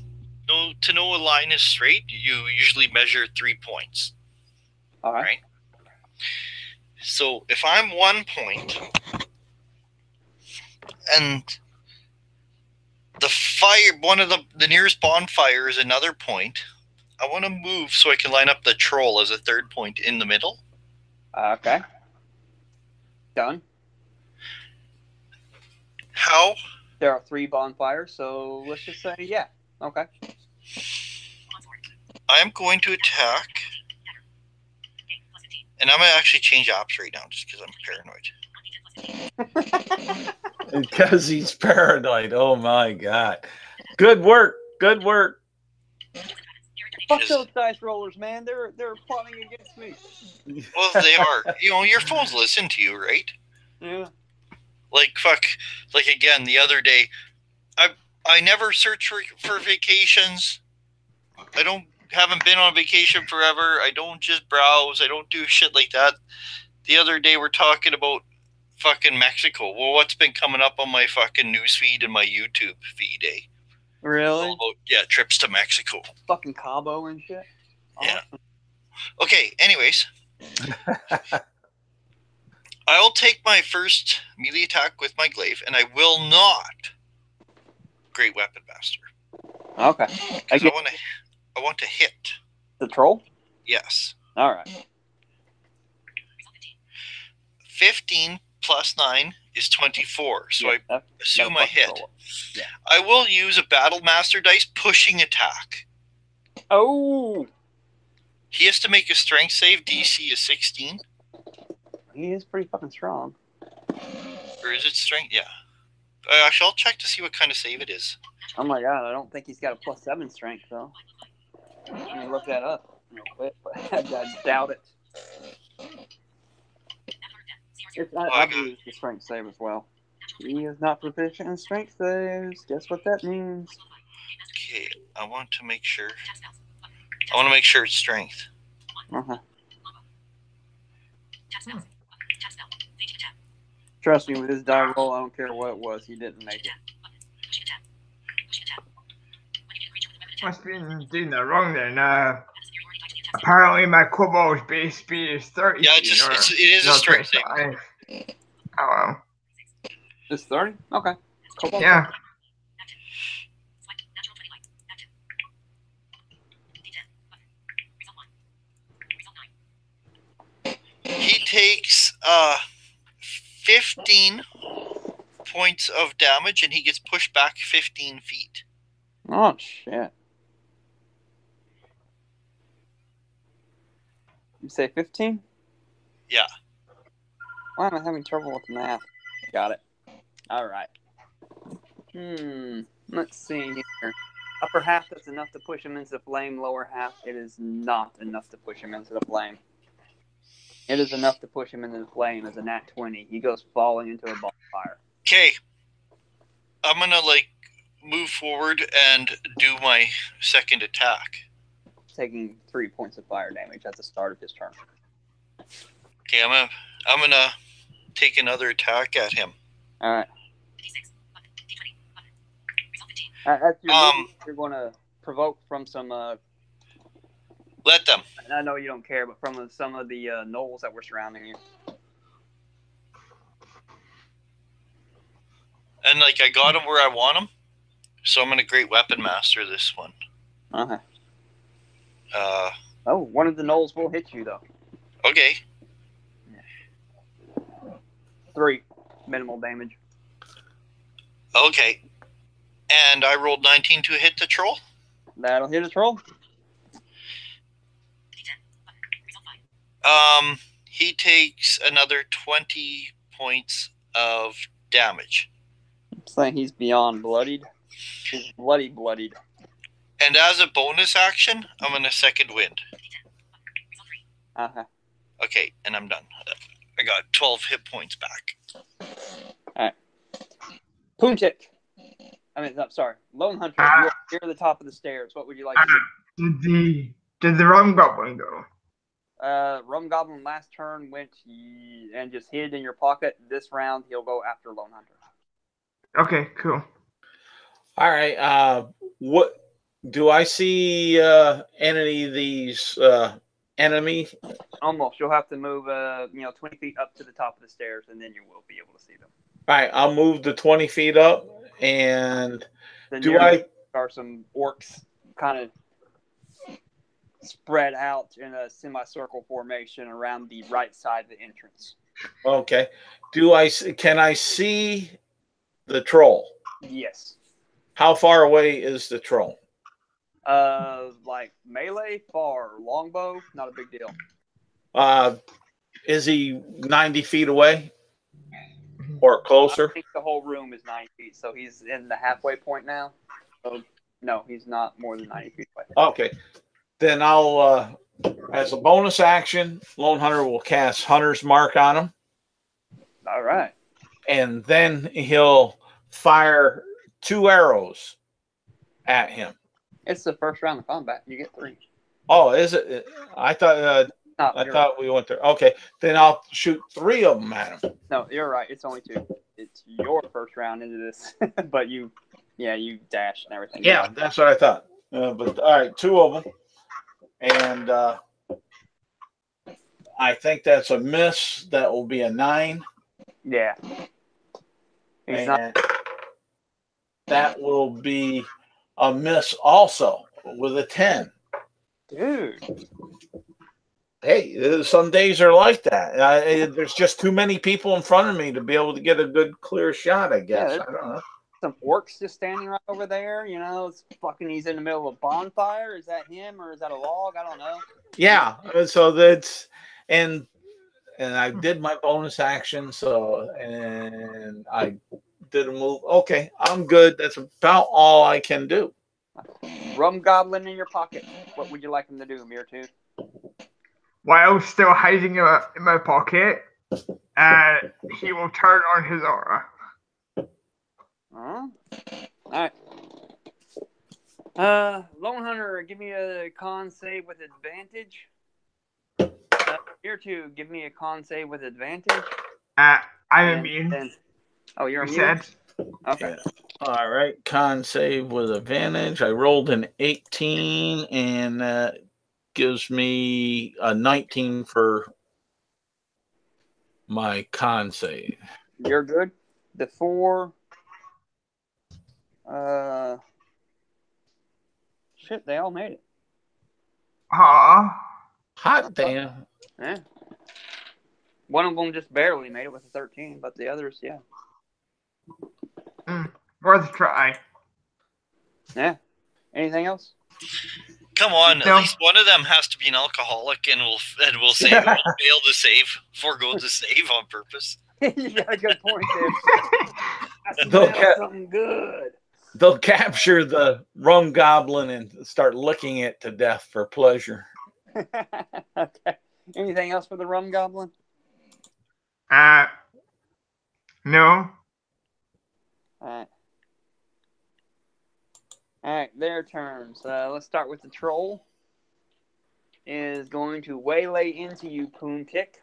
to know a line is straight, you usually measure 3 points. All right. Right? So if I'm 1 point and one of the nearest bonfire is another point, I want to move so I can line up the troll as a third point in the middle. Okay. Done. How? There are 3 bonfires, so let's just say, yeah. Okay. I'm going to attack. And I'm going to actually change ops right now just because I'm paranoid. Because he's paranoid. Oh my god. Good work. Good work. Fuck those dice rollers, man. They're plotting against me. Well, they are. Your phones listen to you, right? Yeah. Like, fuck. Like, again, the other day, I never search for vacations. Haven't been on vacation forever. I don't just browse. I don't do shit like that. The other day, we're talking about fucking Mexico. Well, what's been coming up on my fucking newsfeed and my YouTube feed, eh? Really? All about, trips to Mexico. Fucking Cabo and shit? Yeah. Okay, anyways. I'll take my first melee attack with my glaive, and I will not Great Weapon Master. Okay. Because I want to hit. The troll? Yes. All right. 15 plus 9 is 24, so Yeah, I assume I hit. Yeah. I will use a Battle Master dice pushing attack. Oh! He has to make a strength save. DC is 16. He is pretty fucking strong. Or is it strength? Yeah. Actually, I'll check to see what kind of save it is. Oh my god, I don't think he's got a +7 strength, though. Let me look that up real quick, but I doubt it. I believe it's the strength save as well. He is not proficient in strength saves. Guess what that means? Okay, I want to make sure. I want to make sure it's strength. Uh-huh. Trust me, with his die roll, I don't care what it was, he didn't make it. Must be doing that wrong then. Apparently my kobold's base speed is 30 Yeah, feet, it is a not strength thing. 25. Oh well. It's 30? Okay. Cool. Yeah. He takes 15 points of damage, and he gets pushed back 15 feet. Oh, shit. You say 15? Yeah. Why am I having trouble with math? Got it. All right. Let's see here. Upper half is enough to push him into the flame. Lower half, it is not enough to push him into the flame. It is enough to push him into the flame as a nat 20. He goes falling into a bonfire. Okay. I'm going to, move forward and do my second attack. Taking 3 points of fire damage at the start of his turn. Okay, I'm gonna take another attack at him. All right. As you're going to provoke from some. Let them. I know you don't care, but from some of the gnolls that were surrounding you. And I got him where I want him, so I'm gonna Great Weapon Master this one. Uh-huh. One of the gnolls will hit you though. Okay. 3 minimal damage. Okay. And I rolled 19 to hit the troll. That'll hit a troll. He takes another 20 points of damage. I'm saying he's beyond bloodied. He's bloodied. And as a bonus action, I'm gonna second wind. Uh-huh. Okay, and I'm done. I got 12 hit points back. Alright. Puntik. Lone Hunter. You're near the top of the stairs. What would you like to do? Did the rum goblin go? Rum Goblin last turn went and just hid in your pocket. This round, he'll go after Lone Hunter. Okay, cool. All right. What do I see? Any of these enemy? Almost. You'll have to move, 20 feet up to the top of the stairs, and then you will be able to see them. All right. I'll move the 20 feet up, and Then there are some orcs kind of spread out in a semicircle formation around the right side of the entrance. Okay. Can I see the troll? Yes. How far away is the troll? Melee, far. Longbow, not a big deal. Is he 90 feet away or closer? I think the whole room is 90 feet, so he's in the halfway point now. So, no, he's not more than 90 feet away. Okay. Then I'll, as a bonus action, Lone Hunter will cast Hunter's Mark on him. All right. And then he'll fire 2 arrows at him. It's the first round of combat. You get 3. Oh, is it? I thought we went there. Okay, then I'll shoot 3 of them at him. No, you're right. It's only 2. It's your first round into this, but you dash and everything. Yeah, that's what I thought. But all right, 2 of them, and I think that's a miss. That will be a 9. Yeah. That will be a miss also with a 10. Dude. Hey, some days are like that. There's just too many people in front of me to be able to get a good, clear shot, I guess. Yeah, I don't know. Some orcs just standing right over there. He's in the middle of a bonfire. Is that him or is that a log? I don't know. Yeah, so that's... And I did my bonus action, and I did a move. Okay, I'm good. That's about all I can do. Rum Goblin in your pocket. What would you like him to do, Mirtu? While still hiding in my pocket, he will turn on his aura. All right. Lone Hunter, give me a con save with advantage. Here two, give me a con save with advantage. I'm immune. Oh, you're You immune? said. Okay. Yeah. All right. Con save with advantage. I rolled an 18, and that gives me a 19 for my con save. You're good. The 4. Shit, they all made it. Aw. Hot damn. Yeah. One of them just barely made it with a 13, but the others, yeah. Worth a try. Yeah. Anything else? Come on, No. at least one of them has to be an alcoholic, and we'll save. We'll fail to save, forego to save on purpose. You got a good point there. I They'll smell something good. They'll capture the rum goblin and start licking it to death for pleasure. Okay. Anything else for the rum goblin? No. All right, their turns. Let's start with the troll. Is going to waylay into you, Poontick.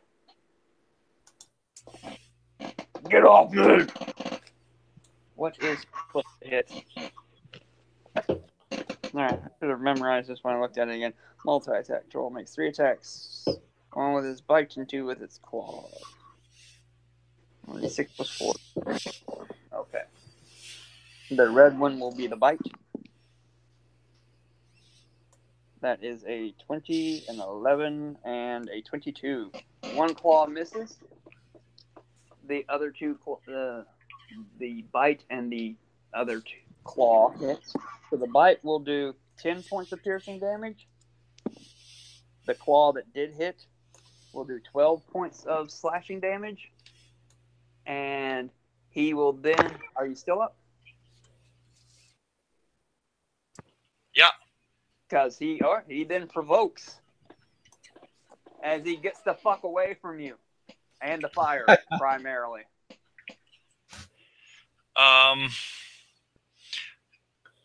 Get off me! What is supposed to hit? Alright, I should have memorized this when I looked at it again. Multi-attack troll makes 3 attacks. 1 with his bite and 2 with its claw. 6 plus 4. Okay. The red one will be the bite. That is a 20, an 11, and a 22. 1 claw misses. The other 2, the bite and the other 2 claw hits. So the bite will do 10 points of piercing damage. The claw that did hit will do 12 points of slashing damage. And he will then... Are you still up? Yeah. Because he then provokes as he gets the fuck away from you. And the fire, primarily.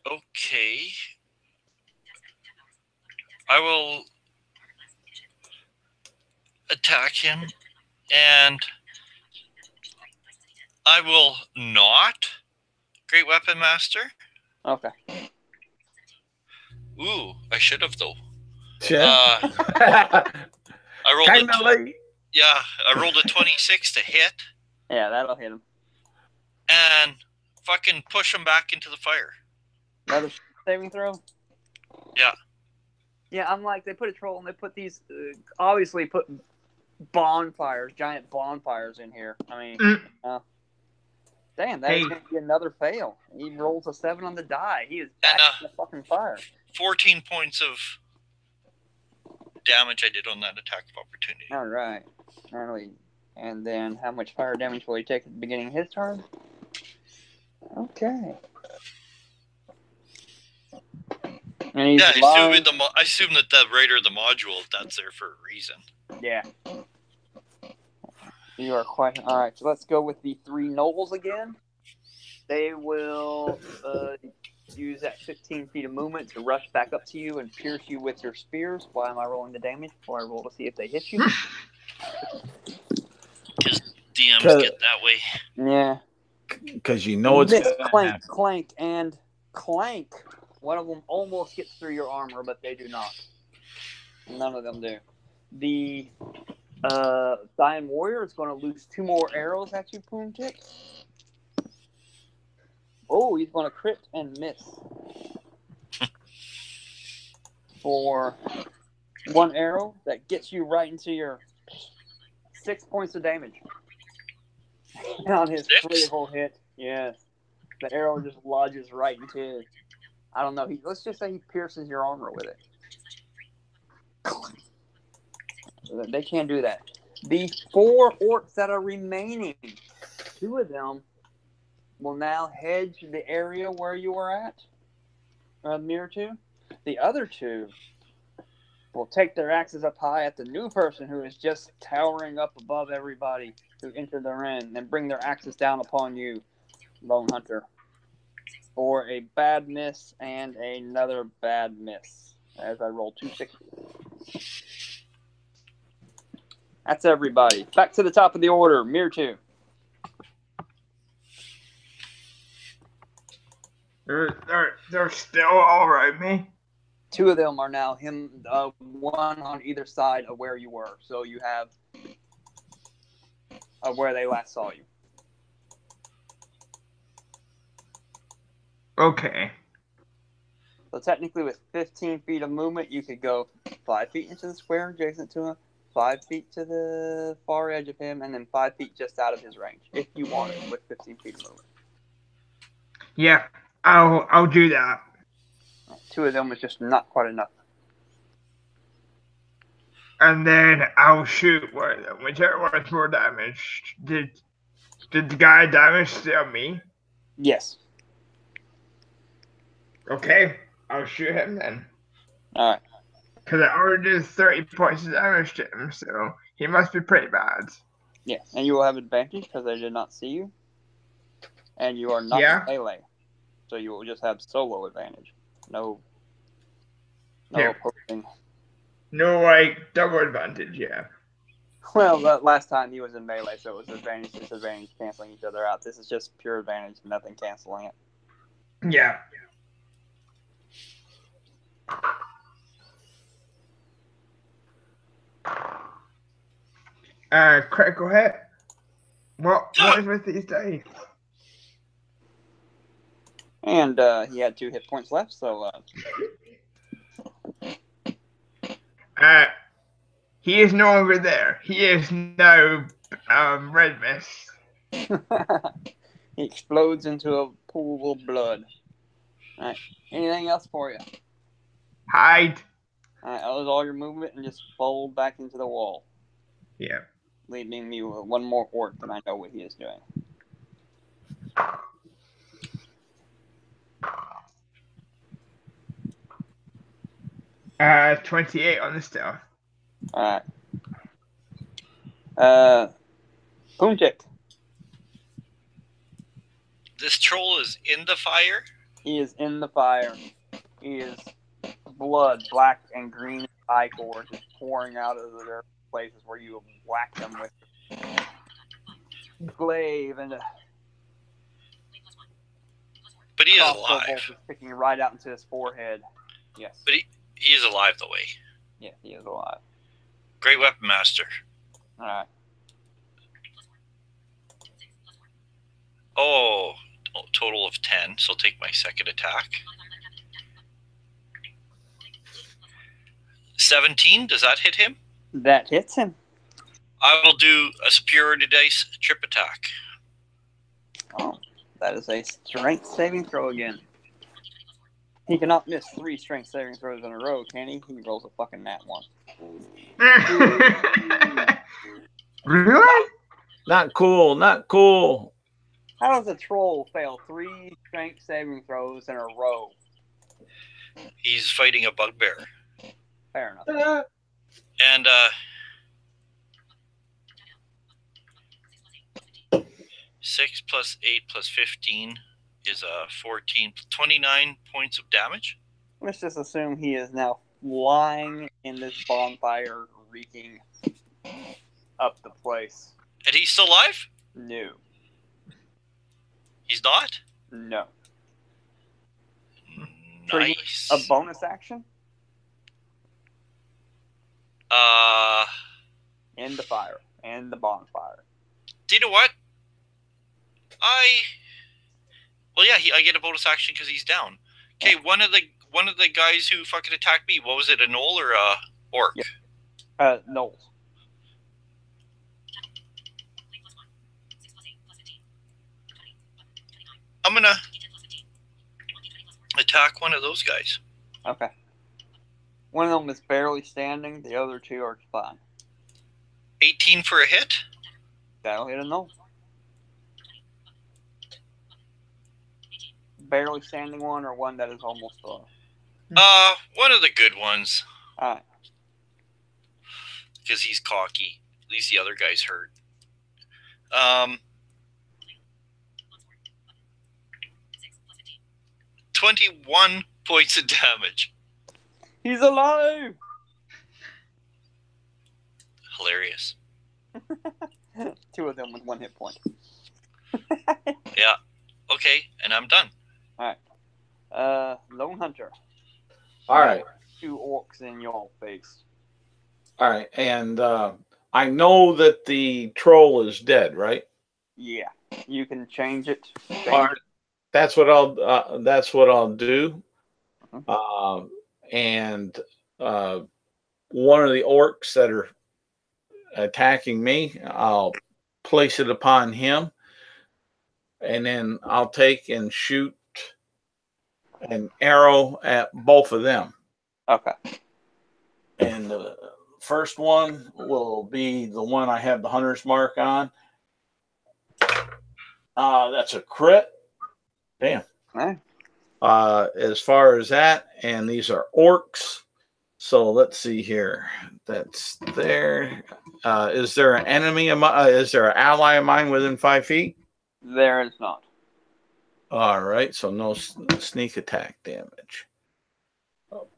Okay. I will attack him, and I will not Great Weapon Master. Okay. Ooh, I should have though. Yeah. I rolled Kind of late. Yeah, I rolled a 26 to hit. Yeah, that'll hit him. And fucking push him back into the fire. Another saving throw? Yeah. Yeah, I'm like, they put a troll and they put these, obviously put bonfires, giant bonfires in here. I mean, damn, that is going to be another fail. He rolls a 7 on the die. He is back in the fucking fire. 14 points of damage I did on that attack of opportunity. All right. And then how much fire damage will he take at the beginning of his turn? Okay. And he's I assume that the writer of the module, that's there for a reason. Yeah. You are quite... All right, so let's go with the 3 nobles again. They will use that 15 feet of movement to rush back up to you and pierce you with your spears. Why am I rolling the damage before I roll to see if they hit you? Because DMs get that way. Yeah. Because you know it's going to happen. Clank, and clank. One of them almost gets through your armor, but they do not. None of them do. The Dying Warrior is going to loose 2 more arrows at you, Poontick. Oh, he's going to crit and miss. For 1 arrow that gets you right into your 6 points of damage. On his critical hit, yes. The arrow just lodges right into, I don't know, let's just say he pierces your armor with it. They can't do that. The 4 orcs that are remaining, 2 of them will now hedge the area where you are at, near to. The other 2 will take their axes up high at the new person who is just towering up above everybody who entered their inn and bring their axes down upon you, Lone Hunter. for a bad miss and another bad miss as I roll 2 6. That's everybody. Back to the top of the order. Mirror 2. They're still all right, me. 2 of them are now one on either side of where you were. So you have where they last saw you. Okay. So technically, with 15 feet of movement, you could go 5 feet into the square adjacent to him, 5 feet to the far edge of him, and then 5 feet just out of his range, if you wanted, with 15 feet of movement. Yeah, I'll do that. 2 of them was just not quite enough. And then I'll shoot one of them, whichever one's more damaged. Did the guy damage still me? Yes. Okay, I'll shoot him then. All right. Because I already did 30 points of damage to him, so he must be pretty bad. Yeah, and you will have advantage because they did not see you, and you are not in melee, so you will just have solo advantage. No opposing. No, like, double advantage, yeah. Well, last time he was in melee, so it was advantage, disadvantage, canceling each other out. This is just pure advantage, nothing canceling it. Yeah. Critical hit. What is with these days? And he had 2 hit points left, so he is no longer there. He is now red mist. he explodes into a pool of blood. All right. Anything else for you? Hide. All right. That was all your movement, and just fold back into the wall. Yeah. Leaving me with one more orc, and I know what he is doing. Uh, 28 on the stealth. All right. Punjik. This troll is in the fire? He is in the fire. He is blood, black and green ichor, just pouring out of the places where you have whacked them with glaive and But he is crossbow alive. bolt is sticking right out into his forehead. Yes. But he is alive the way. Yeah, he is alive. Great weapon master. All right. Oh, total of 10. So I'll take my second attack. 17. Does that hit him? That hits him. I will do a superiority dice trip attack. Oh, that is a strength saving throw again. He cannot miss 3 strength saving throws in a row, can he? He rolls a fucking nat 1. Really? Not cool. Not cool. How does a troll fail 3 strength saving throws in a row? He's fighting a bugbear. Fair enough. And 6 plus 8 plus 15 is 14, 29 points of damage. Let's just assume he is now flying in this bonfire, reeking up the place. And he's still alive? No. He's not? No. Nice. A bonus action? In the fire. In the bonfire. Do you know what? Well, yeah, I get a bonus action because he's down. Okay, one of the guys who fucking attacked me, what was it, a gnoll or a orc? Yeah. Gnolls. I'm gonna attack one of those guys. Okay. One of them is barely standing. The other 2 are fine. 18 for a hit. That'll hit a gnoll. Barely standing one or one that is almost One of the good ones. Alright. Because he's cocky. At least the other guy's hurt. 21 points of damage. He's alive. Hilarious. 2 of them with 1 hit point. Yeah. Okay, and I'm done. All right. Lone Hunter. All right. 2 orcs in your face. All right. And I know that the troll is dead, right? Yeah. You can change it. All right. That's what I'll do. And one of the orcs that are attacking me, I'll place it upon him, and then I'll take and shoot an arrow at both of them. Okay. And the first one will be the one I have the hunter's mark on. That's a crit. Damn. Right. As far as that, and these are orcs. So let's see here. That's there. Is there an enemy? Is there an ally of mine within 5 feet? There is not. All right. So no sneak attack damage.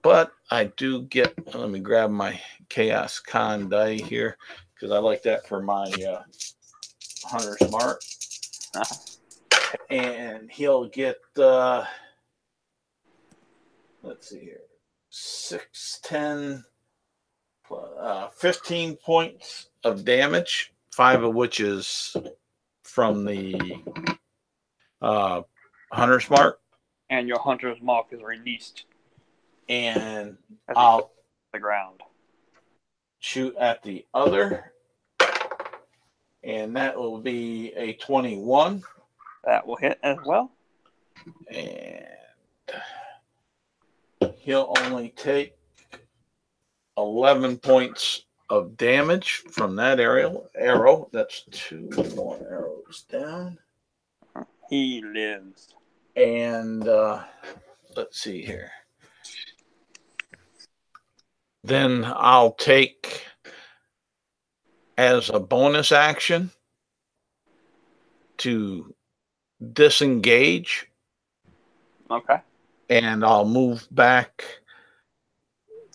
But I do get. Let me grab my Chaos Con die here because I like that for my hunter's mark. And he'll get. Let's see here. 6, 10, 15 points of damage, 5 of which is from the hunter's mark. And your hunter's mark is released. And As I'll the ground. shoot at the other. And that will be a 21. That will hit as well. And he'll only take 11 points of damage from that arrow. That's 2 more arrows down. He lives. And let's see here. Then I'll take, as a bonus action, to disengage. Okay. And I'll move back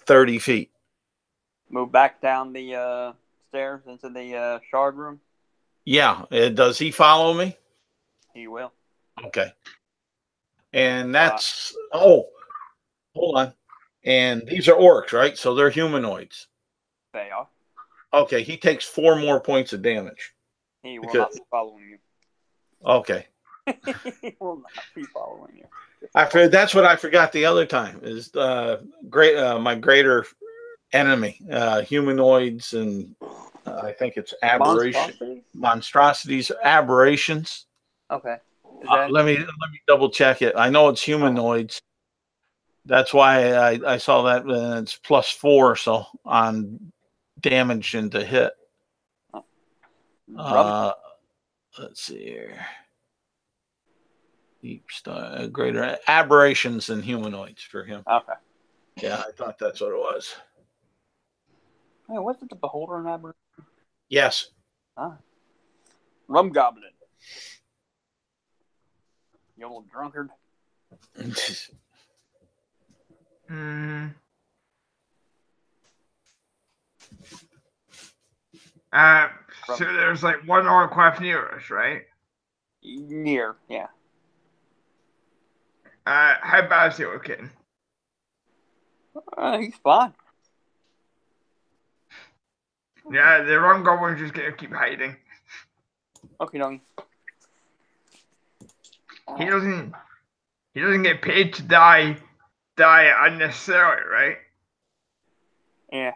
30 feet. Move back down the stairs into the shard room. Yeah. Does he follow me? He will. Okay. And that's... hold on. And these are orcs, right? So they're humanoids. They are. Okay. He takes 4 more points of damage. He will not be following you. Okay. He will not be following you. That's what I forgot the other time is my greater enemy, humanoids, and I think it's monstrosities, aberrations. Okay. Let me double check it. I know it's humanoids. That's why I saw that it's +4 so on damage and to hit. Let's see here. Deep star, greater aberrations than humanoids for him. Okay. Yeah, I thought that's what it was. Hey, wasn't the beholder an aberration? Yes. Rum goblin. You old drunkard. So there's like one orc left near us, right? Near, yeah. How bad is he looking? He's fine. Yeah, the wrong goblin's just gonna keep hiding. Okay, no. He doesn't get paid to die unnecessarily, right? Yeah.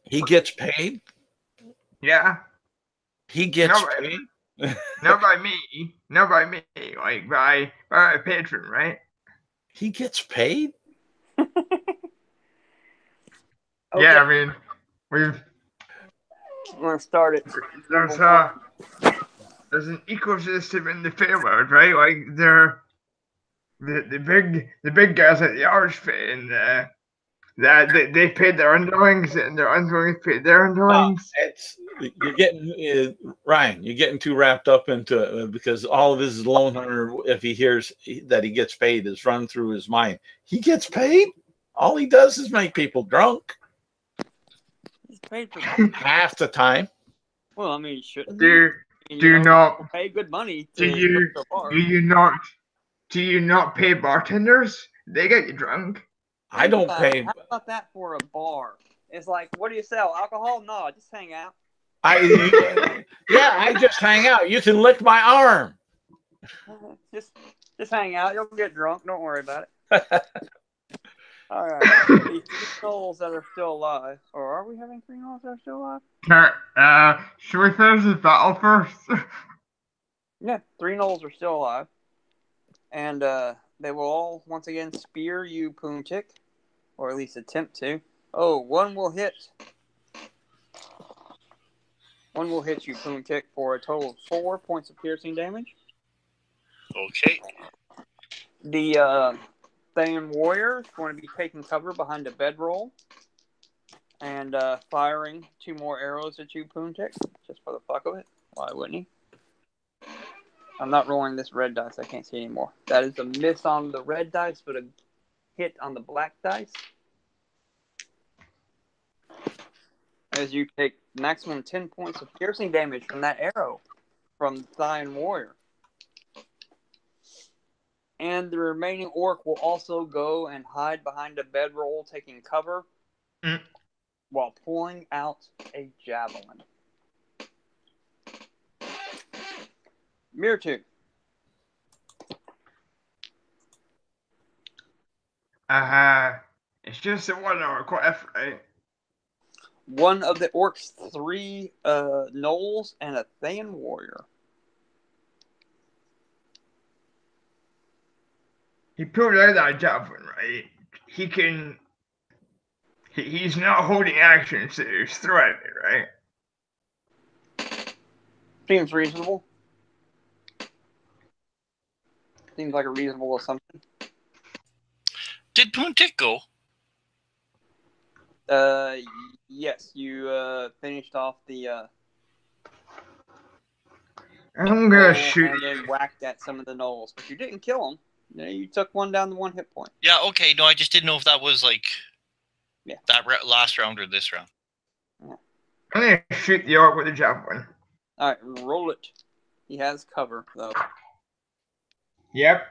He gets paid? Yeah. He gets paid? Not by me. Not by me. Like by a patron, right? He gets paid? Okay. Yeah, I mean, we're gonna start it. There's an ecosystem in the Feywild, right? Like the big guys at the Archfey, and they paid their underlings, and their underlings paid their underlings. you're getting Ryan. You're getting too wrapped up into it because all of his lone hunter, if he hears that he gets paid, is run through his mind. He gets paid. All he does is make people drunk. He's paid for half the time. Well, I mean, shouldn't Do he? do you not pay good money do to you go so far. do you not pay bartenders? They get you drunk. I don't pay. How about that for a bar? It's like, what do you sell? Alcohol? No, just hang out. I just hang out. You can lick my arm. Just hang out. You'll get drunk. Don't worry about it. All right. The 3 souls that are still alive. Or are we having 3 souls that are still alive? Should we finish this battle first? Yeah, 3 gnolls are still alive. And they will all, once again, spear you, Poontik. Or at least attempt to. Oh, one will hit. One will hit you, Poontik, for a total of 4 points of piercing damage. Okay. The Thayan warrior is going to be taking cover behind a bedroll and firing 2 more arrows at you, Poontik, just for the fuck of it. Why wouldn't he? I'm not rolling this red dice. I can't see anymore. That is a miss on the red dice, but a hit on the black dice. As you take maximum 10 points of piercing damage from that arrow from the Thayan warrior. And the remaining orc will also go and hide behind a bedroll, taking cover while pulling out a javelin. Mirtu. It's just a 1 hour quest, right? One of the orcs, 3 gnolls, and a Thayan warrior. He pulled out that javelin, right? He can. He's not holding action, so he's threatening, right? Seems reasonable. Seems like a reasonable assumption. Did Poontik go? Yes, you finished off the I'm gonna shoot. and then whacked at some of the gnolls, but you didn't kill them. You took one down to 1 hit point. Yeah, okay. No, I just didn't know if that was like that last round or this round. I'm gonna shoot the orc with a javelin. All right, roll it. He has cover though. Yep.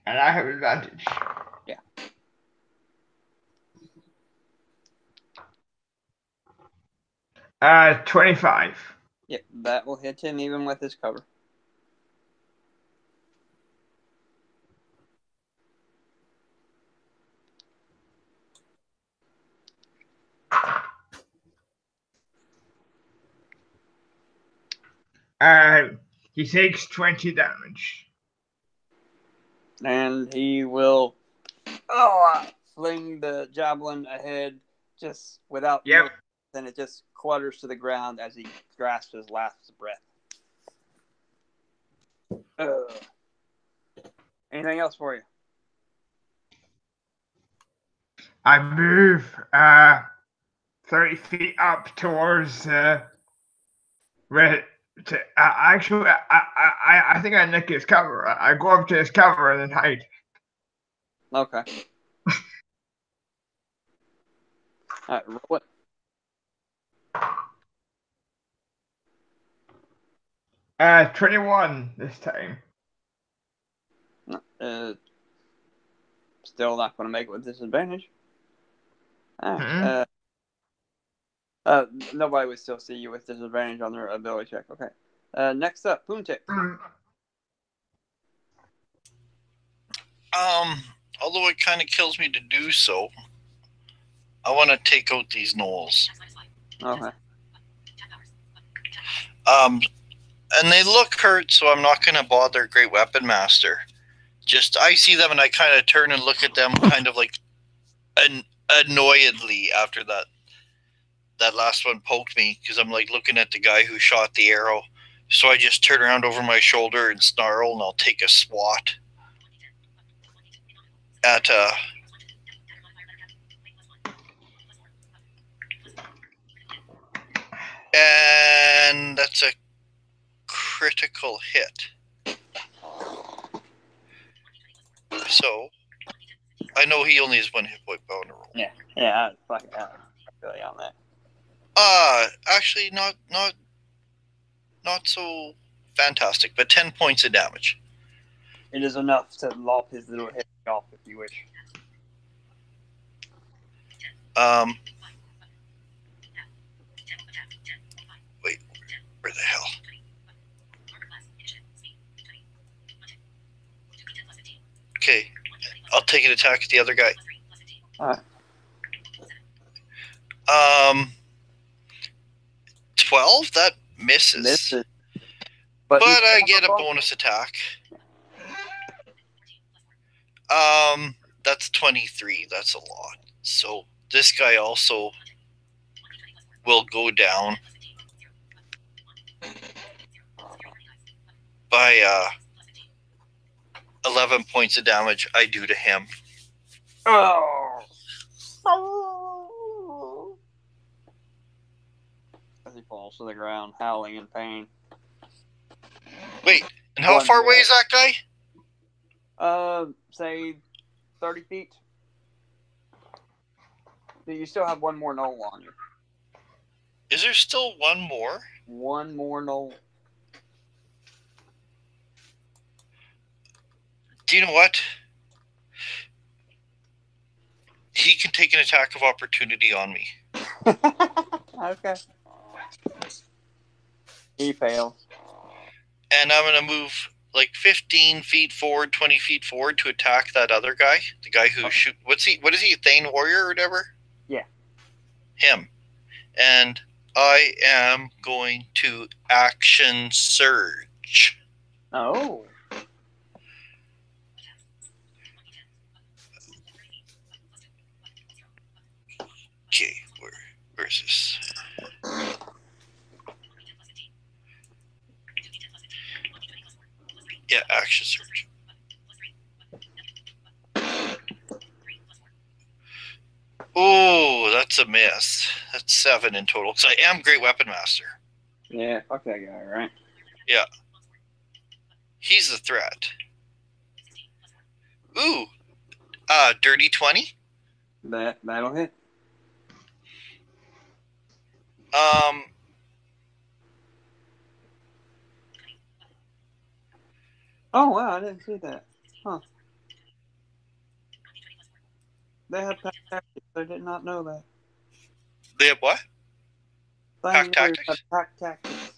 And I have advantage. Yeah. 25. Yep, that will hit him even with his cover. He takes 20 damage. And he will fling the javelin ahead just without Yep. then it just clutters to the ground as he grasps his last breath. Anything else for you? I move 30 feet up towards actually, I think I nick his cover. I go up to his cover and then hide. Okay. All right, roll it. 21 this time. Still not going to make it with disadvantage. Nobody would still see you with disadvantage on their ability check. Okay. Next up, Poontik. Although it kind of kills me to do so, I want to take out these gnolls. Okay. And they look hurt, so I'm not going to bother Great Weapon Master. Just, I see them and I kind of turn and look at them kind of like annoyedly after that last one poked me, because I'm like looking at the guy who shot the arrow. So I just turn around over my shoulder and snarl, and I'll take a swat at and that's a critical hit. So I know he only has 1 hit point, but I want to roll. Yeah, I feel you on that. Actually, not so fantastic, but 10 points of damage. It is enough to lop his little head off if you wish. Wait, where the hell? Okay, I'll take an attack at the other guy. Alright. 12? That misses. But I get a bonus attack. That's 23. That's a lot. So this guy also will go down by 11 points of damage I do to him. Oh. As he falls to the ground, howling in pain. Wait, and how far away is that guy? Say 30 feet. You still have one more knoll on you. Is there still one more? One more knoll. Do you know what? He can take an attack of opportunity on me. Okay. He fails. And I'm going to move like 15 feet forward, 20 feet forward to attack that other guy. The guy who shoot. What is he? Thane Warrior or whatever? Yeah. Him. And I am going to action surge. Oh. Okay, where's this? Yeah, action surge. Oh, that's a miss. That's 7 in total. So I am Great Weapon Master. Yeah, fuck that guy, right? Yeah. He's the threat. Ooh. Dirty 20? That'll hit. Oh wow, I didn't see that. Huh. They have pack tactics. I did not know that. They have what? Pack tactics? Have pack tactics.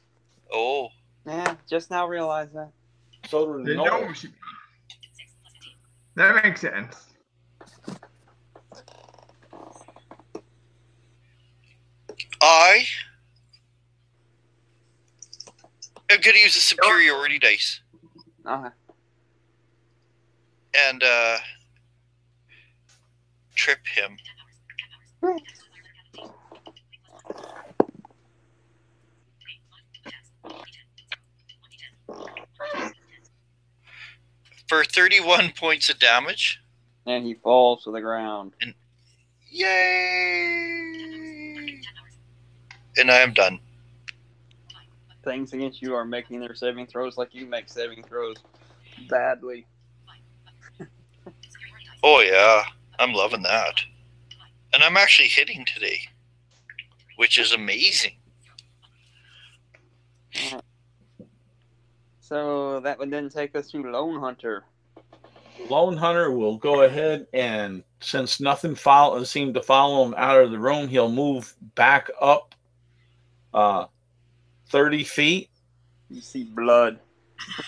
Oh. Yeah, just now realized that. So do They the know. Knolls. That makes sense. I am going to use the superiority dice. Okay. And trip him. For 31 points of damage. And he falls to the ground. And yay! And I am done. Things against you are making their saving throws like you make saving throws badly. Oh yeah, I'm loving that. And I'm actually hitting today, which is amazing. So that would then take us to Lone Hunter. Lone Hunter will go ahead and, since nothing seemed to follow him out of the room, he'll move back up 30 feet. You see blood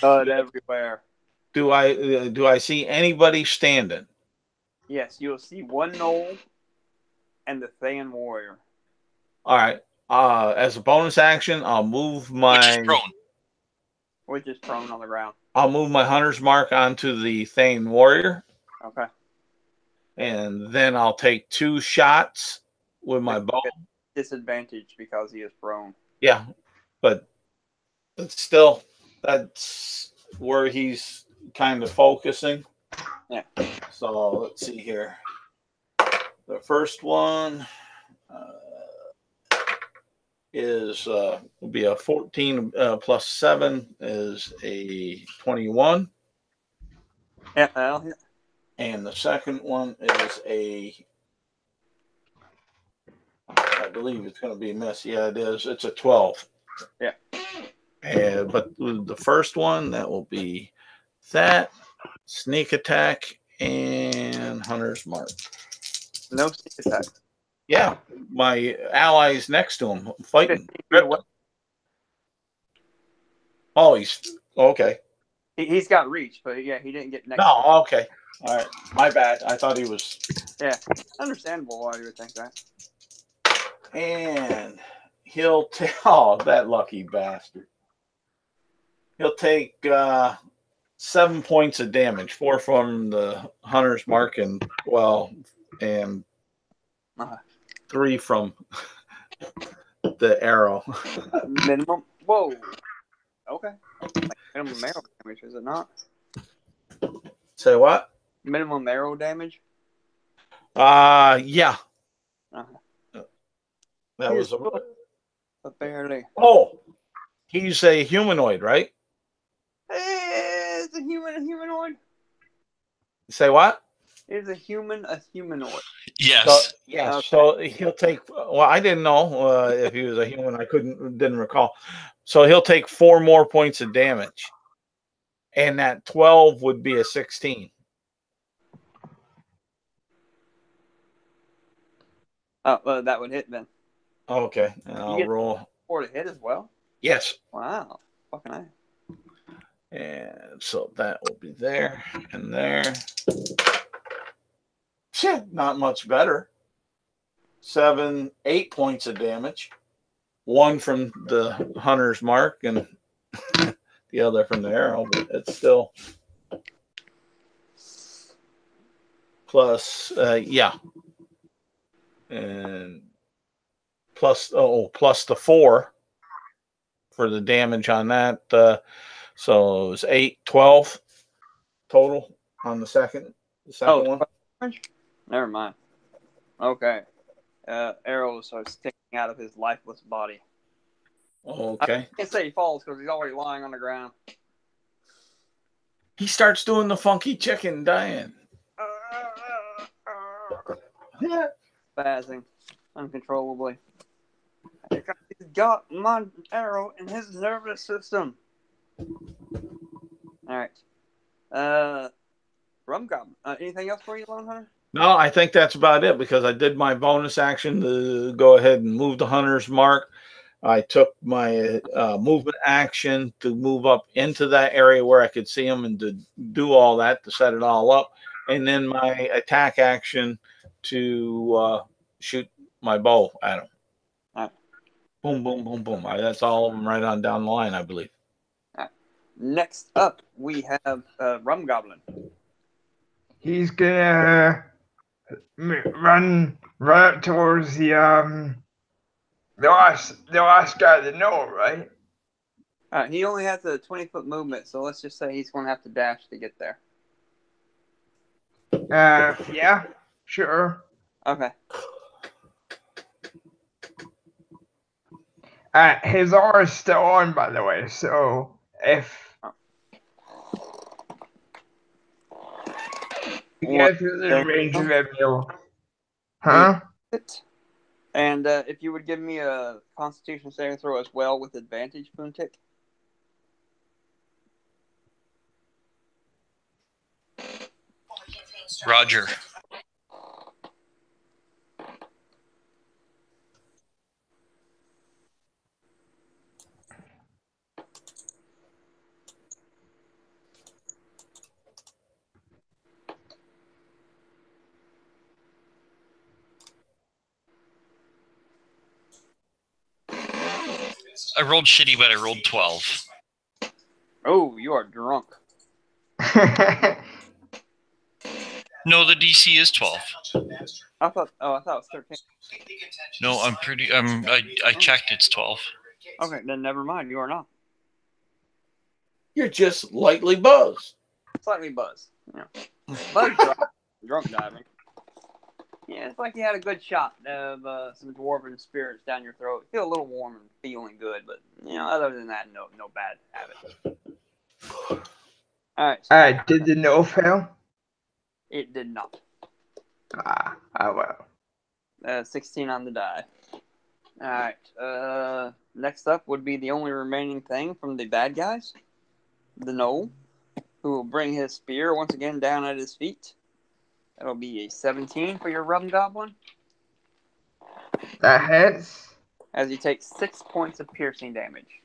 everywhere. Do I see anybody standing? Yes, you'll see one knoll and the Thayan warrior. All right. As a bonus action, I'll move Which is prone on the ground. I'll move my hunter's mark onto the Thane warrior. Okay. And then I'll take 2 shots with my bow. Disadvantage because he is prone. Yeah, but still, that's where he's kind of focusing. Yeah. So let's see here. The first one, is will be a 14 plus 7 is a 21. Yeah, that'll hit. And the second one is I believe it's going to be a miss. Yeah, it is. It's a 12. Yeah. But the first one, that will be that, sneak attack, and hunter's mark. No sneak attack. Yeah, my allies next to him fighting. Oh, he's okay. He's got reach, but yeah, he didn't get next. No, okay. All right. My bad. I thought he was. Yeah, understandable why you would think that. And he'll take. Oh, that lucky bastard. He'll take 7 points of damage, 4 from the hunter's mark, and 3 from the arrow. Minimum. Whoa. Okay. Like minimum arrow damage, is it not? Say what? Minimum arrow damage. Yeah. Uh-huh. That was barely. Oh, he's a humanoid, right? Is a human a humanoid? Say what? Is a human a humanoid? Yes. So, yes. Okay. So he'll take. Well, I didn't know if he was a human. I didn't recall. So he'll take 4 more points of damage, and that 12 would be a 16. Oh, that would hit then. Okay, and I'll roll 4 to hit as well. Yes. Wow. Fucking A. And so that will be there and there. Shit, not much better. 8 points of damage. 1 from the hunter's mark and the other from the arrow, but it's still plus, yeah. And plus the 4 for the damage on that. So it was 8, 12 total on the second one. Never mind. Okay. Arrows are sticking out of his lifeless body. Okay. I can't say he falls because he's already lying on the ground. He starts doing the funky chicken dying. Spazzing uncontrollably. He's got my arrow in his nervous system. All right. Rum Goblin. Anything else for you, Lone Hunter? No, I think that's about it because I did my bonus action to go ahead and move the hunter's mark. I took my movement action to move up into that area where I could see him and to do all that to set it all up. And then my attack action to shoot my bow at him. All right. Boom, boom, boom, boom. That's all of them right on down the line, I believe. All right. Next up, we have Rum Goblin. He's gonna run up towards the last guy to know, right? He only has a 20-foot movement, so let's just say he's going to have to dash to get there. Yeah, sure. Okay. His aura is still on, by the way, so if you get to the range of him, huh? And if you would give me a Constitution saving throw as well with advantage, Boontick. Roger. I rolled shitty, but I rolled 12. Oh, you are drunk. No, the DC is 12. I thought it was 13. No, I'm pretty. I checked. It's 12. Okay, then never mind. You are not. You're just lightly buzzed. Slightly buzzed. Yeah. Drunk diving. Yeah, it's like you had a good shot of some dwarven spirits down your throat. You feel a little warm and feeling good, but other than that, no bad habit. All right. So Did the no fail? it did not. Oh well. 16 on the die. All right. Next up would be the only remaining thing from the bad guys, the gnoll, who will bring his spear once again down at his feet. That'll be a 17 for your rum goblin, That hits. as he takes 6 points of piercing damage.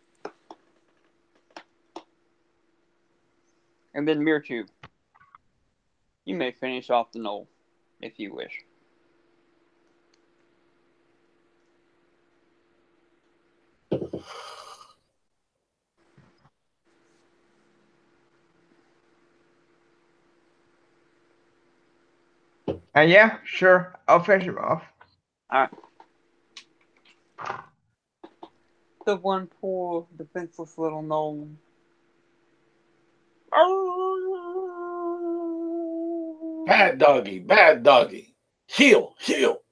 And then Mirtu, you may finish off the gnoll if you wish. Yeah, sure. I'll finish him off. All right. The one poor defenseless little gnome. Bad doggy, bad doggy. Heal, heal.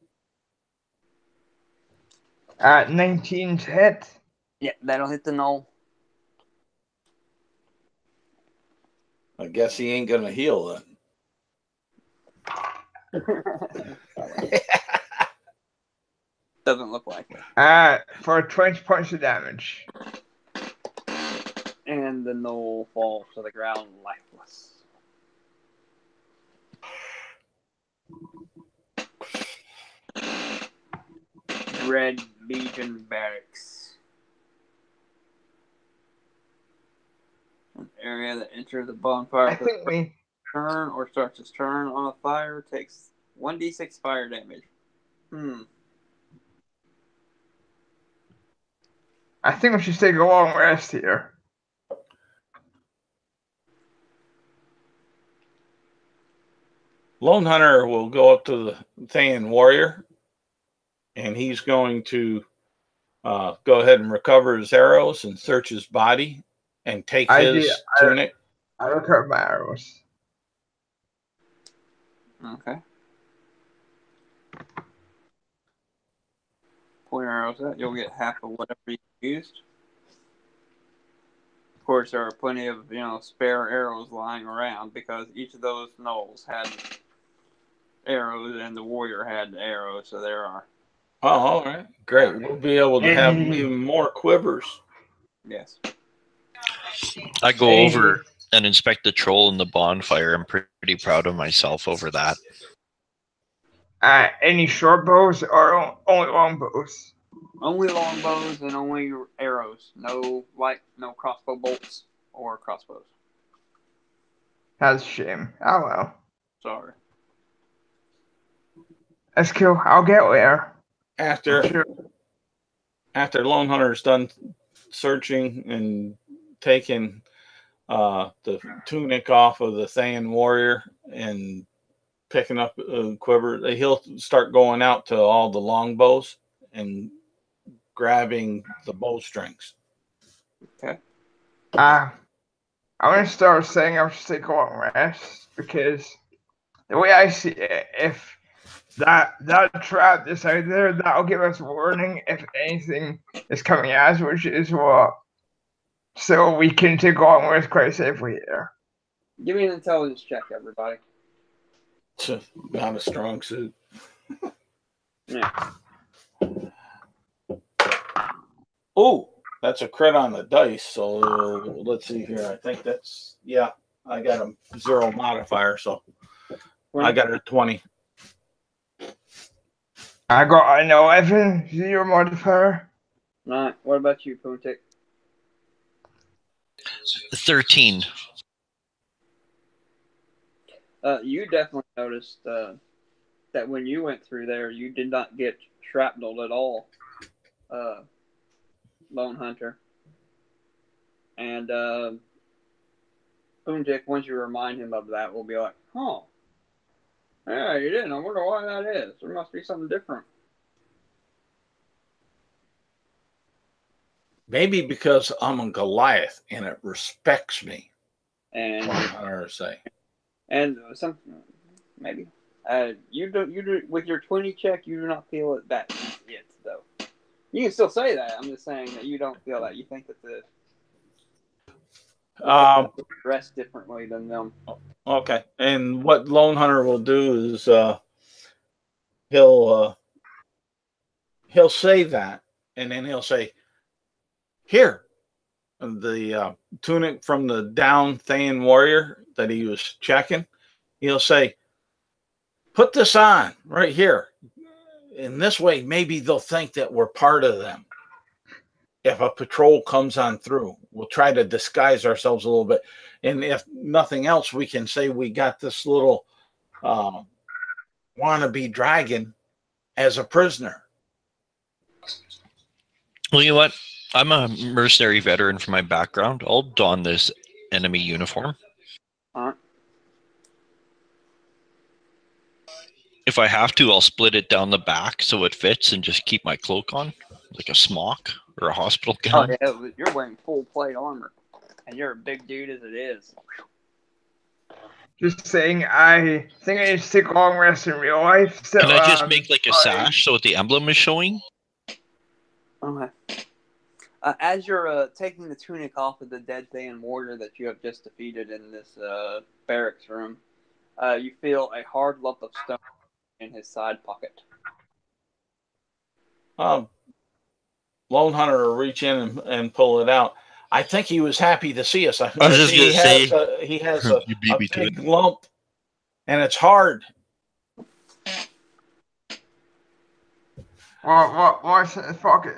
19 to hit. Yeah, that'll hit the gnoll. I guess he ain't gonna heal then. Doesn't look like it. For 20 points of damage. And the gnoll falls to the ground lifeless. Red Legion Barracks. An area that enters the bonfire I think we. turn or starts its turn on a fire takes 1d6 fire damage. I think we should take a long rest here. Lone Hunter will go up to the Thayan warrior, and he's going to go ahead and recover his arrows and search his body and take his tunic. I recovered my arrows. Okay. Pull your arrows out. You'll get half of whatever you used. Of course, there are plenty of spare arrows lying around because each of those gnolls had arrows and the warrior had arrows, so there are. Oh, all right, great. We'll be able to have even more quivers. Yes. I go over and inspect the troll in the bonfire. I'm pretty proud of myself over that. Any short bows or only long bows? Only longbows and only arrows. No crossbow bolts or crossbows. That's a shame. Oh well. Sorry. That's cool. I'll get there. After Lone Hunter's done searching and taking the tunic off of the Thayan warrior and picking up a quiver, he'll start going out to all the longbows and grabbing the bowstrings. Okay. I'm gonna start saying I should take a long rest because the way I see it, if that trap is out there, that'll give us warning if anything is coming at us, which is what. So we can take a long rest quite safely here. Give me an intelligence check, everybody. Not a strong suit. Yeah. Oh, that's a crit on the dice. So let's see here. I think that's, I got a 0 modifier. So 20. I got a 20. I got an 11, 0 modifier. Right. What about you, Puntik? 13. You definitely noticed that when you went through there, you did not get shrapnel at all, Lone Hunter. And Puntik, once you remind him of that, will be like, huh. Yeah, you didn't. I wonder why that is. There must be something different. Maybe because I'm a Goliath and it respects me. And I say. And maybe. You do with your 20 check. You do not feel it that yet, though. You can still say that. I'm just saying that you don't feel that. You think that the dress differently than them. Okay. And what Lone Hunter will do is he'll say that, and then he'll say, "Here, the tunic from the down Thayan warrior that he was checking." He'll say, "Put this on right here. In this way, maybe they'll think that we're part of them. If a patrol comes on through, we'll try to disguise ourselves a little bit. And if nothing else, we can say we got this little wannabe dragon as a prisoner." Well, you know what? I'm a mercenary veteran from my background. I'll don this enemy uniform. If I have to, I'll split it down the back so it fits and just keep my cloak on, like a smock or a hospital gown. Oh, yeah, you're wearing full plate armor, and you're a big dude as it is. Just saying, I think I need to take a long rest in real life. So, can I just make like a sash so the emblem is showing? Okay. As you're taking the tunic off of the dead Thayan warrior that you have just defeated in this barracks room, you feel a hard lump of stone in his side pocket. Lone Hunter will reach in and pull it out. I think he was happy to see us. I was just going to say, he has a big lump, and it's hard. What's in his pocket?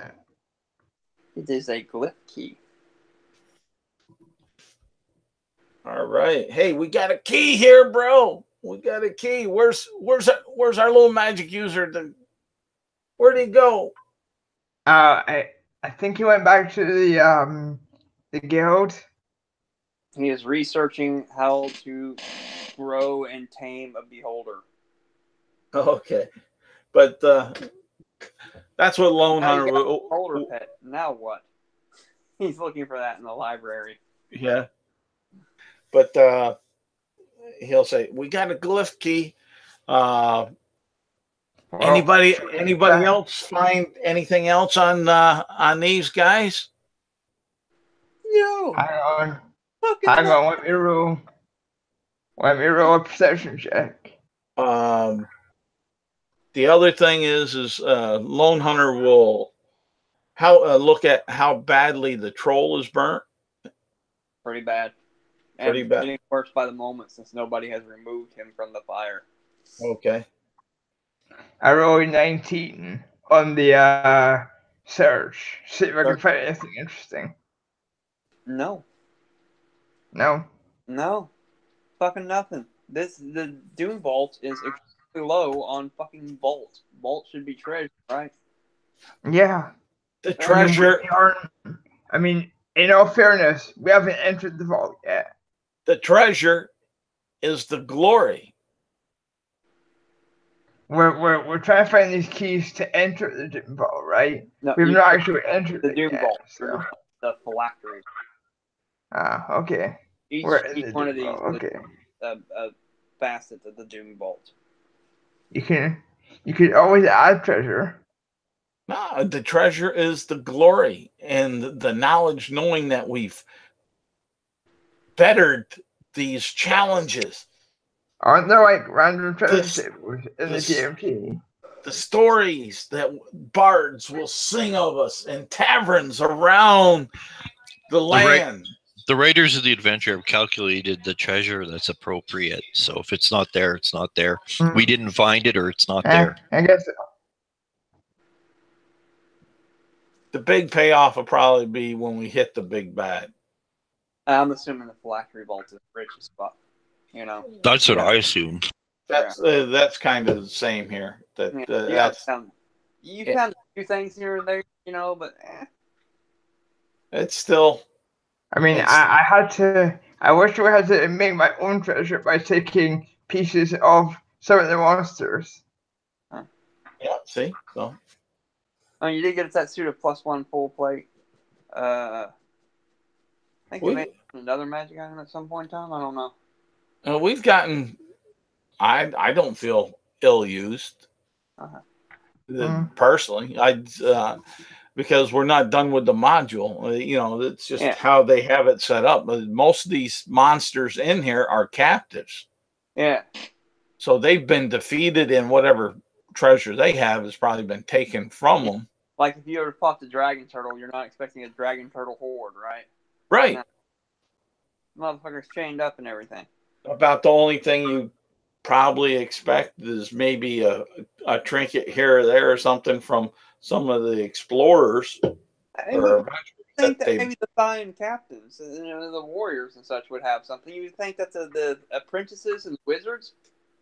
It is a glyph key. All right. Hey, we got a key here, bro. We got a key. Where's our little magic user? Where'd he go? I think he went back to the guild. He is researching how to grow and tame a beholder. Okay, but that's what Lone Hunter will. Beholder pet. Now what? He's looking for that in the library. Yeah, but he'll say, "We got a glyph key." Anybody else find anything else on these guys? No. Hang on. Let me roll a perception check. The other thing is Lone Hunter will look at how badly the troll is burnt. Pretty bad. And getting worse by the moment since nobody has removed him from the fire. Okay. I rolled 19 on the search. See if I can find anything interesting. No. Fucking nothing. The Doom Vault is extremely low on fucking Vault. Vault should be treasure, right? Yeah. The treasure. I mean, in all fairness, we haven't entered the vault yet. The treasure is the glory. We're trying to find these keys to enter the Doom Vault, right? No, we've not actually entered the Doom Vault. So. The phylactery. Okay. Each one of these is a facet of the Doom Vault. You could always add treasure. No, the treasure is the glory and the knowledge, knowing that we've bettered these challenges. Aren't there like random treasure tables in the DMT? The stories that bards will sing of us in taverns around the land. The writers of the adventure have calculated the treasure that's appropriate. So if it's not there, it's not there. We didn't find it, or it's not there. I guess so. The big payoff will probably be when we hit the big bad. I'm assuming the phylactery vault is the richest spot. You know, that's what I assume. That's kind of the same here. You found a few things here and there, you know, but it's still. I mean, I wish I had to make my own treasure by taking pieces of some of the monsters. Huh. Yeah, see, so. Oh, you did get that suit of +1 full plate. I think you made another magic item at some point in time. I don't know. We've gotten. I don't feel ill-used. Personally, because we're not done with the module. You know, it's just how they have it set up. Most of these monsters in here are captives. Yeah. So they've been defeated, and whatever treasure they have has probably been taken from them. Like if you ever fought the dragon turtle, you're not expecting a dragon turtle horde, right? Right. Motherfuckers chained up and everything. About the only thing you probably expect is maybe a trinket here or there or something from some of the explorers. I think that maybe the Thayan captains, you know, the warriors and such would have something. You would think that the apprentices and wizards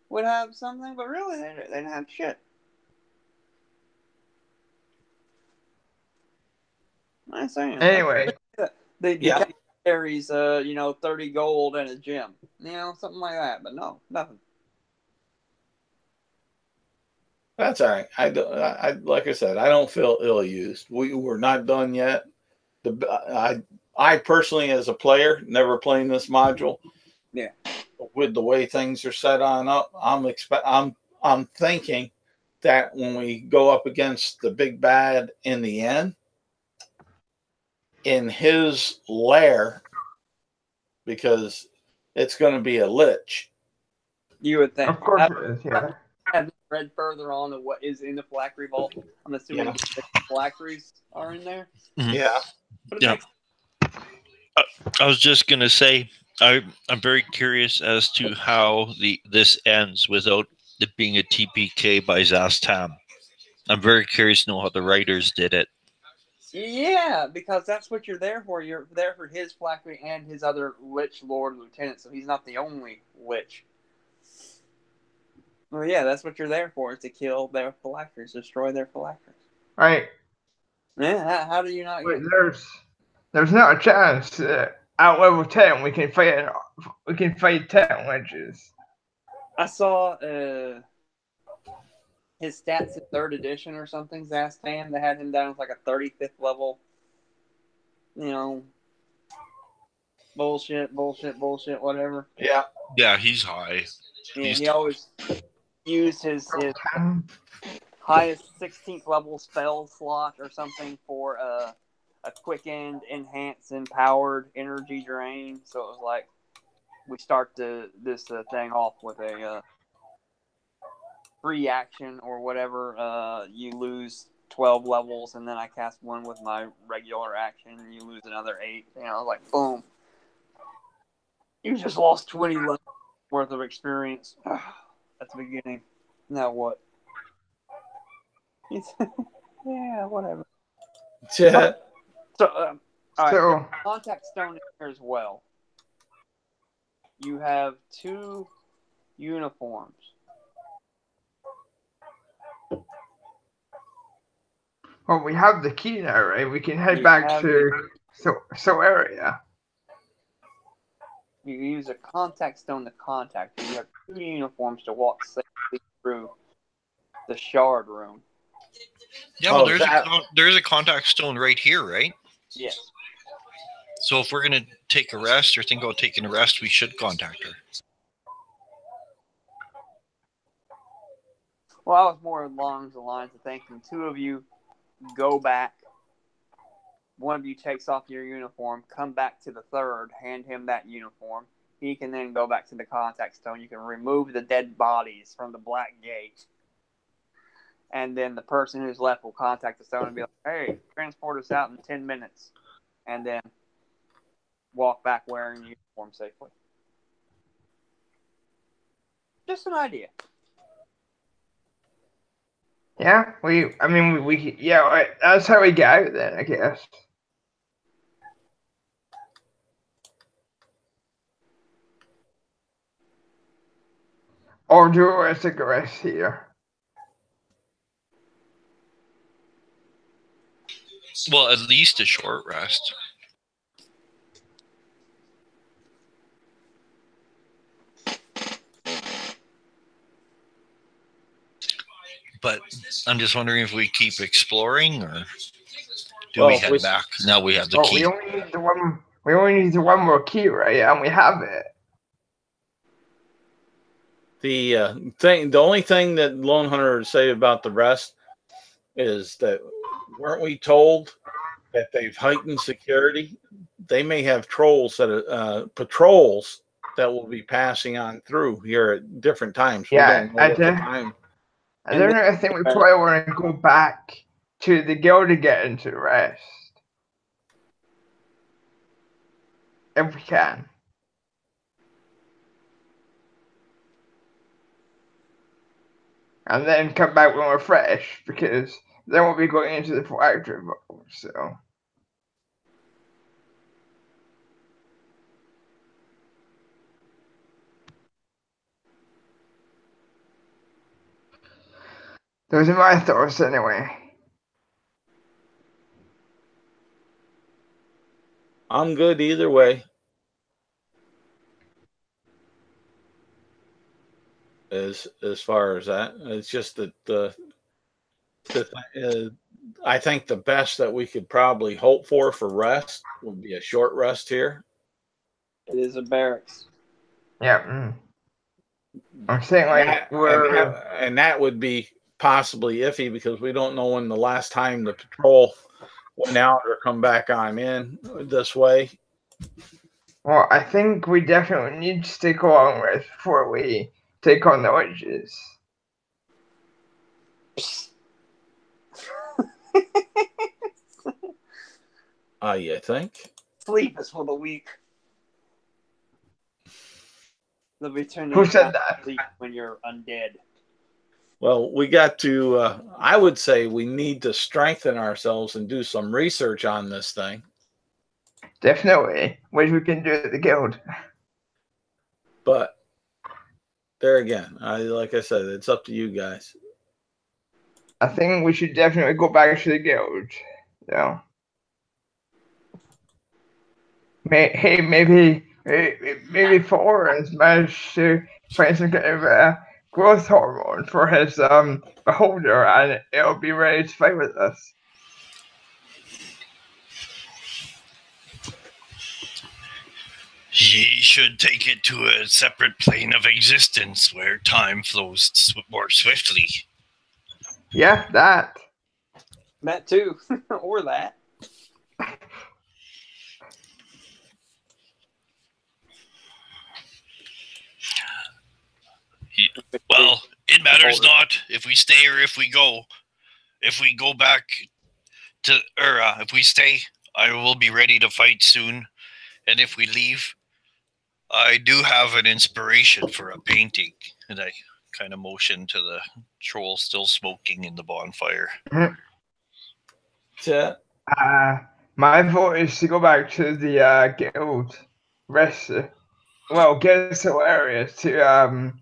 would have something, but really they didn't have shit. I'm saying. Anyway. The carries, 30 gold and a gem. You know, something like that. But no, nothing. That's all right. I like I said, I don't feel ill-used. We're not done yet. I personally, as a player, never playing this module. Yeah. With the way things are set on up, I'm thinking that when we go up against the big bad in the end, in his lair, because it's going to be a lich. You would think. Of course it is, yeah. I haven't read further on to what is in the Phylactery Vault. I'm assuming the phylacteries are in there. Yeah. Yeah. I was just going to say, I'm very curious as to how this ends without it being a TPK by Zastam. I'm very curious to know how the writers did it. Yeah, because that's what you're there for. You're there for his phylactery and his other Lich Lord Lieutenant, so he's not the only Lich. Well, yeah, that's what you're there for, is to kill their phylacteries, destroy their phylacteries. Right. Yeah, how do you not get... There's not a chance that at level 10 we can fight 10 Liches. I saw his stats in 3rd edition or something, Zastam, they had him down with like a 35th level. You know, bullshit, whatever. Yeah. Yeah, he's high. Yeah, he always used his highest 16th level spell slot or something for a quickened, enhanced, empowered energy drain. So it was like we start this thing off with a free action or whatever. You lose 12 levels, and then I cast one with my regular action, and you lose another 8. You know, like boom. You just lost 20 levels worth of experience. At the beginning. Now what? Yeah, whatever. Yeah. So, all right. Contact stone here as well. You have 2 uniforms. Well, we have the key now, right? We can head back to so area. You use a contact stone to contact. You have 2 uniforms to walk safely through the shard room. Yeah, well, there's a contact stone right here, right? Yes. So if we're going to take a rest or think about taking a rest, we should contact her. Well, I was more along the lines of thinking 2 of you go back. One of you takes off your uniform, come back to the 3rd, hand him that uniform. He can then go back to the contact stone. You can remove the dead bodies from the black gate. And then the person who's left will contact the stone and be like, hey, transport us out in 10 minutes. And then walk back wearing your uniform safely. Just an idea. Yeah, that's how we get out then, I guess. Or do I take a rest here? Well, at least a short rest. But I'm just wondering if we keep exploring or do we head back? Now we have the key. We only need the one more key, right? And we have it. The only thing that Lone Hunter would say about the rest is that weren't we told that they've heightened security? They may have patrols that will be passing on through here at different times. We Yeah, don't know what the time. I don't know. I think we probably want to go back to the guild to get into rest. If we can. And then come back when we're fresh, because then we'll be going into the factory mode, so. Those are my thoughts anyway. I'm good either way. As far as that, it's just that I think the best that we could probably hope for rest would be a short rest here. It is a barracks. Yeah. I'm saying like and that would be possibly iffy because we don't know when the last time the patrol went out or come back on in this way. Well, I think we definitely need to stick along with before we take on the witches. You think? Sleep is for the weak. They'll be turning Who said that? Sleep when you're undead. Well, we got to, I would say we need to strengthen ourselves and do some research on this thing. Definitely, which we can do at the guild. But there again, like I said, it's up to you guys. I think we should definitely go back to the guild. Yeah. Maybe Florence managed to find some kind of growth hormone for his beholder, and it'll be ready to fight with us. He should take it to a separate plane of existence where time flows more swiftly. Yeah, that. That too, or that. Well, it matters not if we stay or if we go. If we go back to, if we stay, I will be ready to fight soon. And if we leave, I do have an inspiration for a painting. And I kind of motion to the troll still smoking in the bonfire. Yeah. My vote is to go back to the guild. Rest. Well, get us hilarious to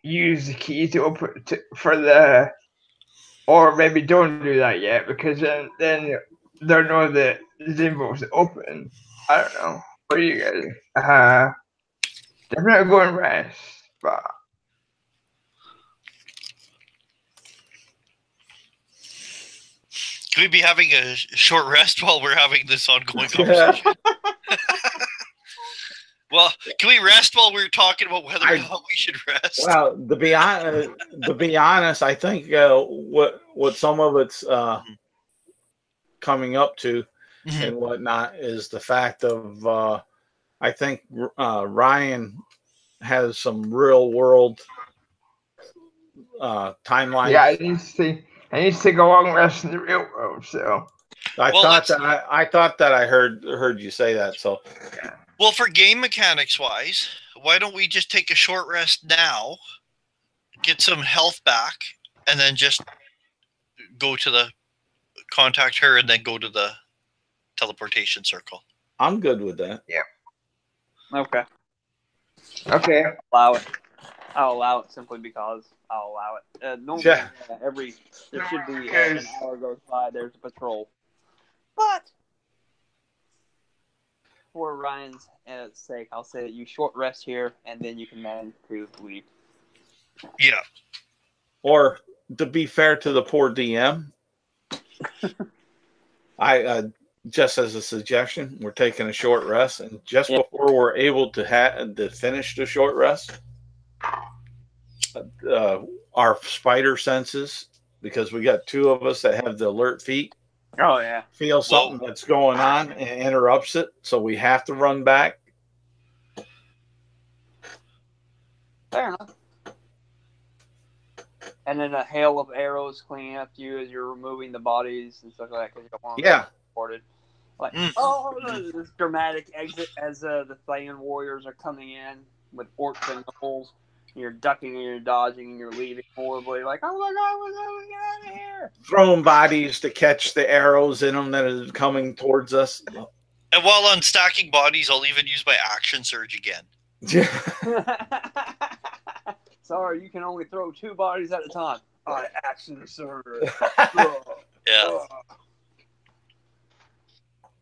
use the key to open for the, or maybe don't do that yet because then they'll know that the invo's open. I don't know. What do you guys? Definitely go and rest, but. Could we be having a short rest while we're having this ongoing conversation? Well, can we rest while we're talking about whether or not we should rest? Well, to be honest, I think what some of it's coming up to and whatnot is the fact of I think Ryan has some real world timeline. Yeah, I need to go long rest in the real world. So I thought that I heard you say that. So. Yeah. Well, for game mechanics wise, why don't we just take a short rest now, get some health back, and then just go to contact her and then go to the teleportation circle? I'm good with that. Yeah. Okay. I'll allow it simply because I'll allow it. Normally, there should be an hour goes by, there's a patrol. But for Ryan's sake, I'll say that you short rest here, and then you can manage to leave. Yeah. Or to be fair to the poor DM, I just as a suggestion, we're taking a short rest, and just before we're able to finish the short rest, our spider senses, because we got two of us that have the alert feet, Oh yeah. feel something that's going on and interrupts it, so we have to run back. Fair enough. And then a hail of arrows cleaning up to you as you're removing the bodies and stuff like that because you don't want them to be reported. Like, this dramatic exit as the Thayan warriors are coming in with orcs and gnolls. You're ducking and you're dodging and you're leaving horribly. Like, oh my god, what's get out of here? Throwing bodies to catch the arrows in them that is coming towards us. And while unstacking bodies, I'll even use my action surge again. Sorry, you can only throw 2 bodies at a time. I action surge. Yeah.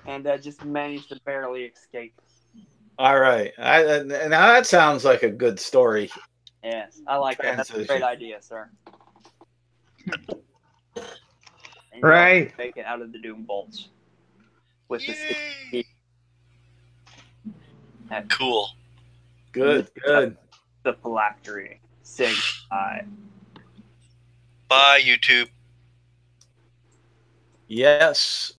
And just managed to barely escape. All right. Now that sounds like a good story. Yes, I like that. That's a great idea, sir. Right. Make it out of the doom bolts with the Cool. Good. The phylactery. Sig. Bye, YouTube. Yes.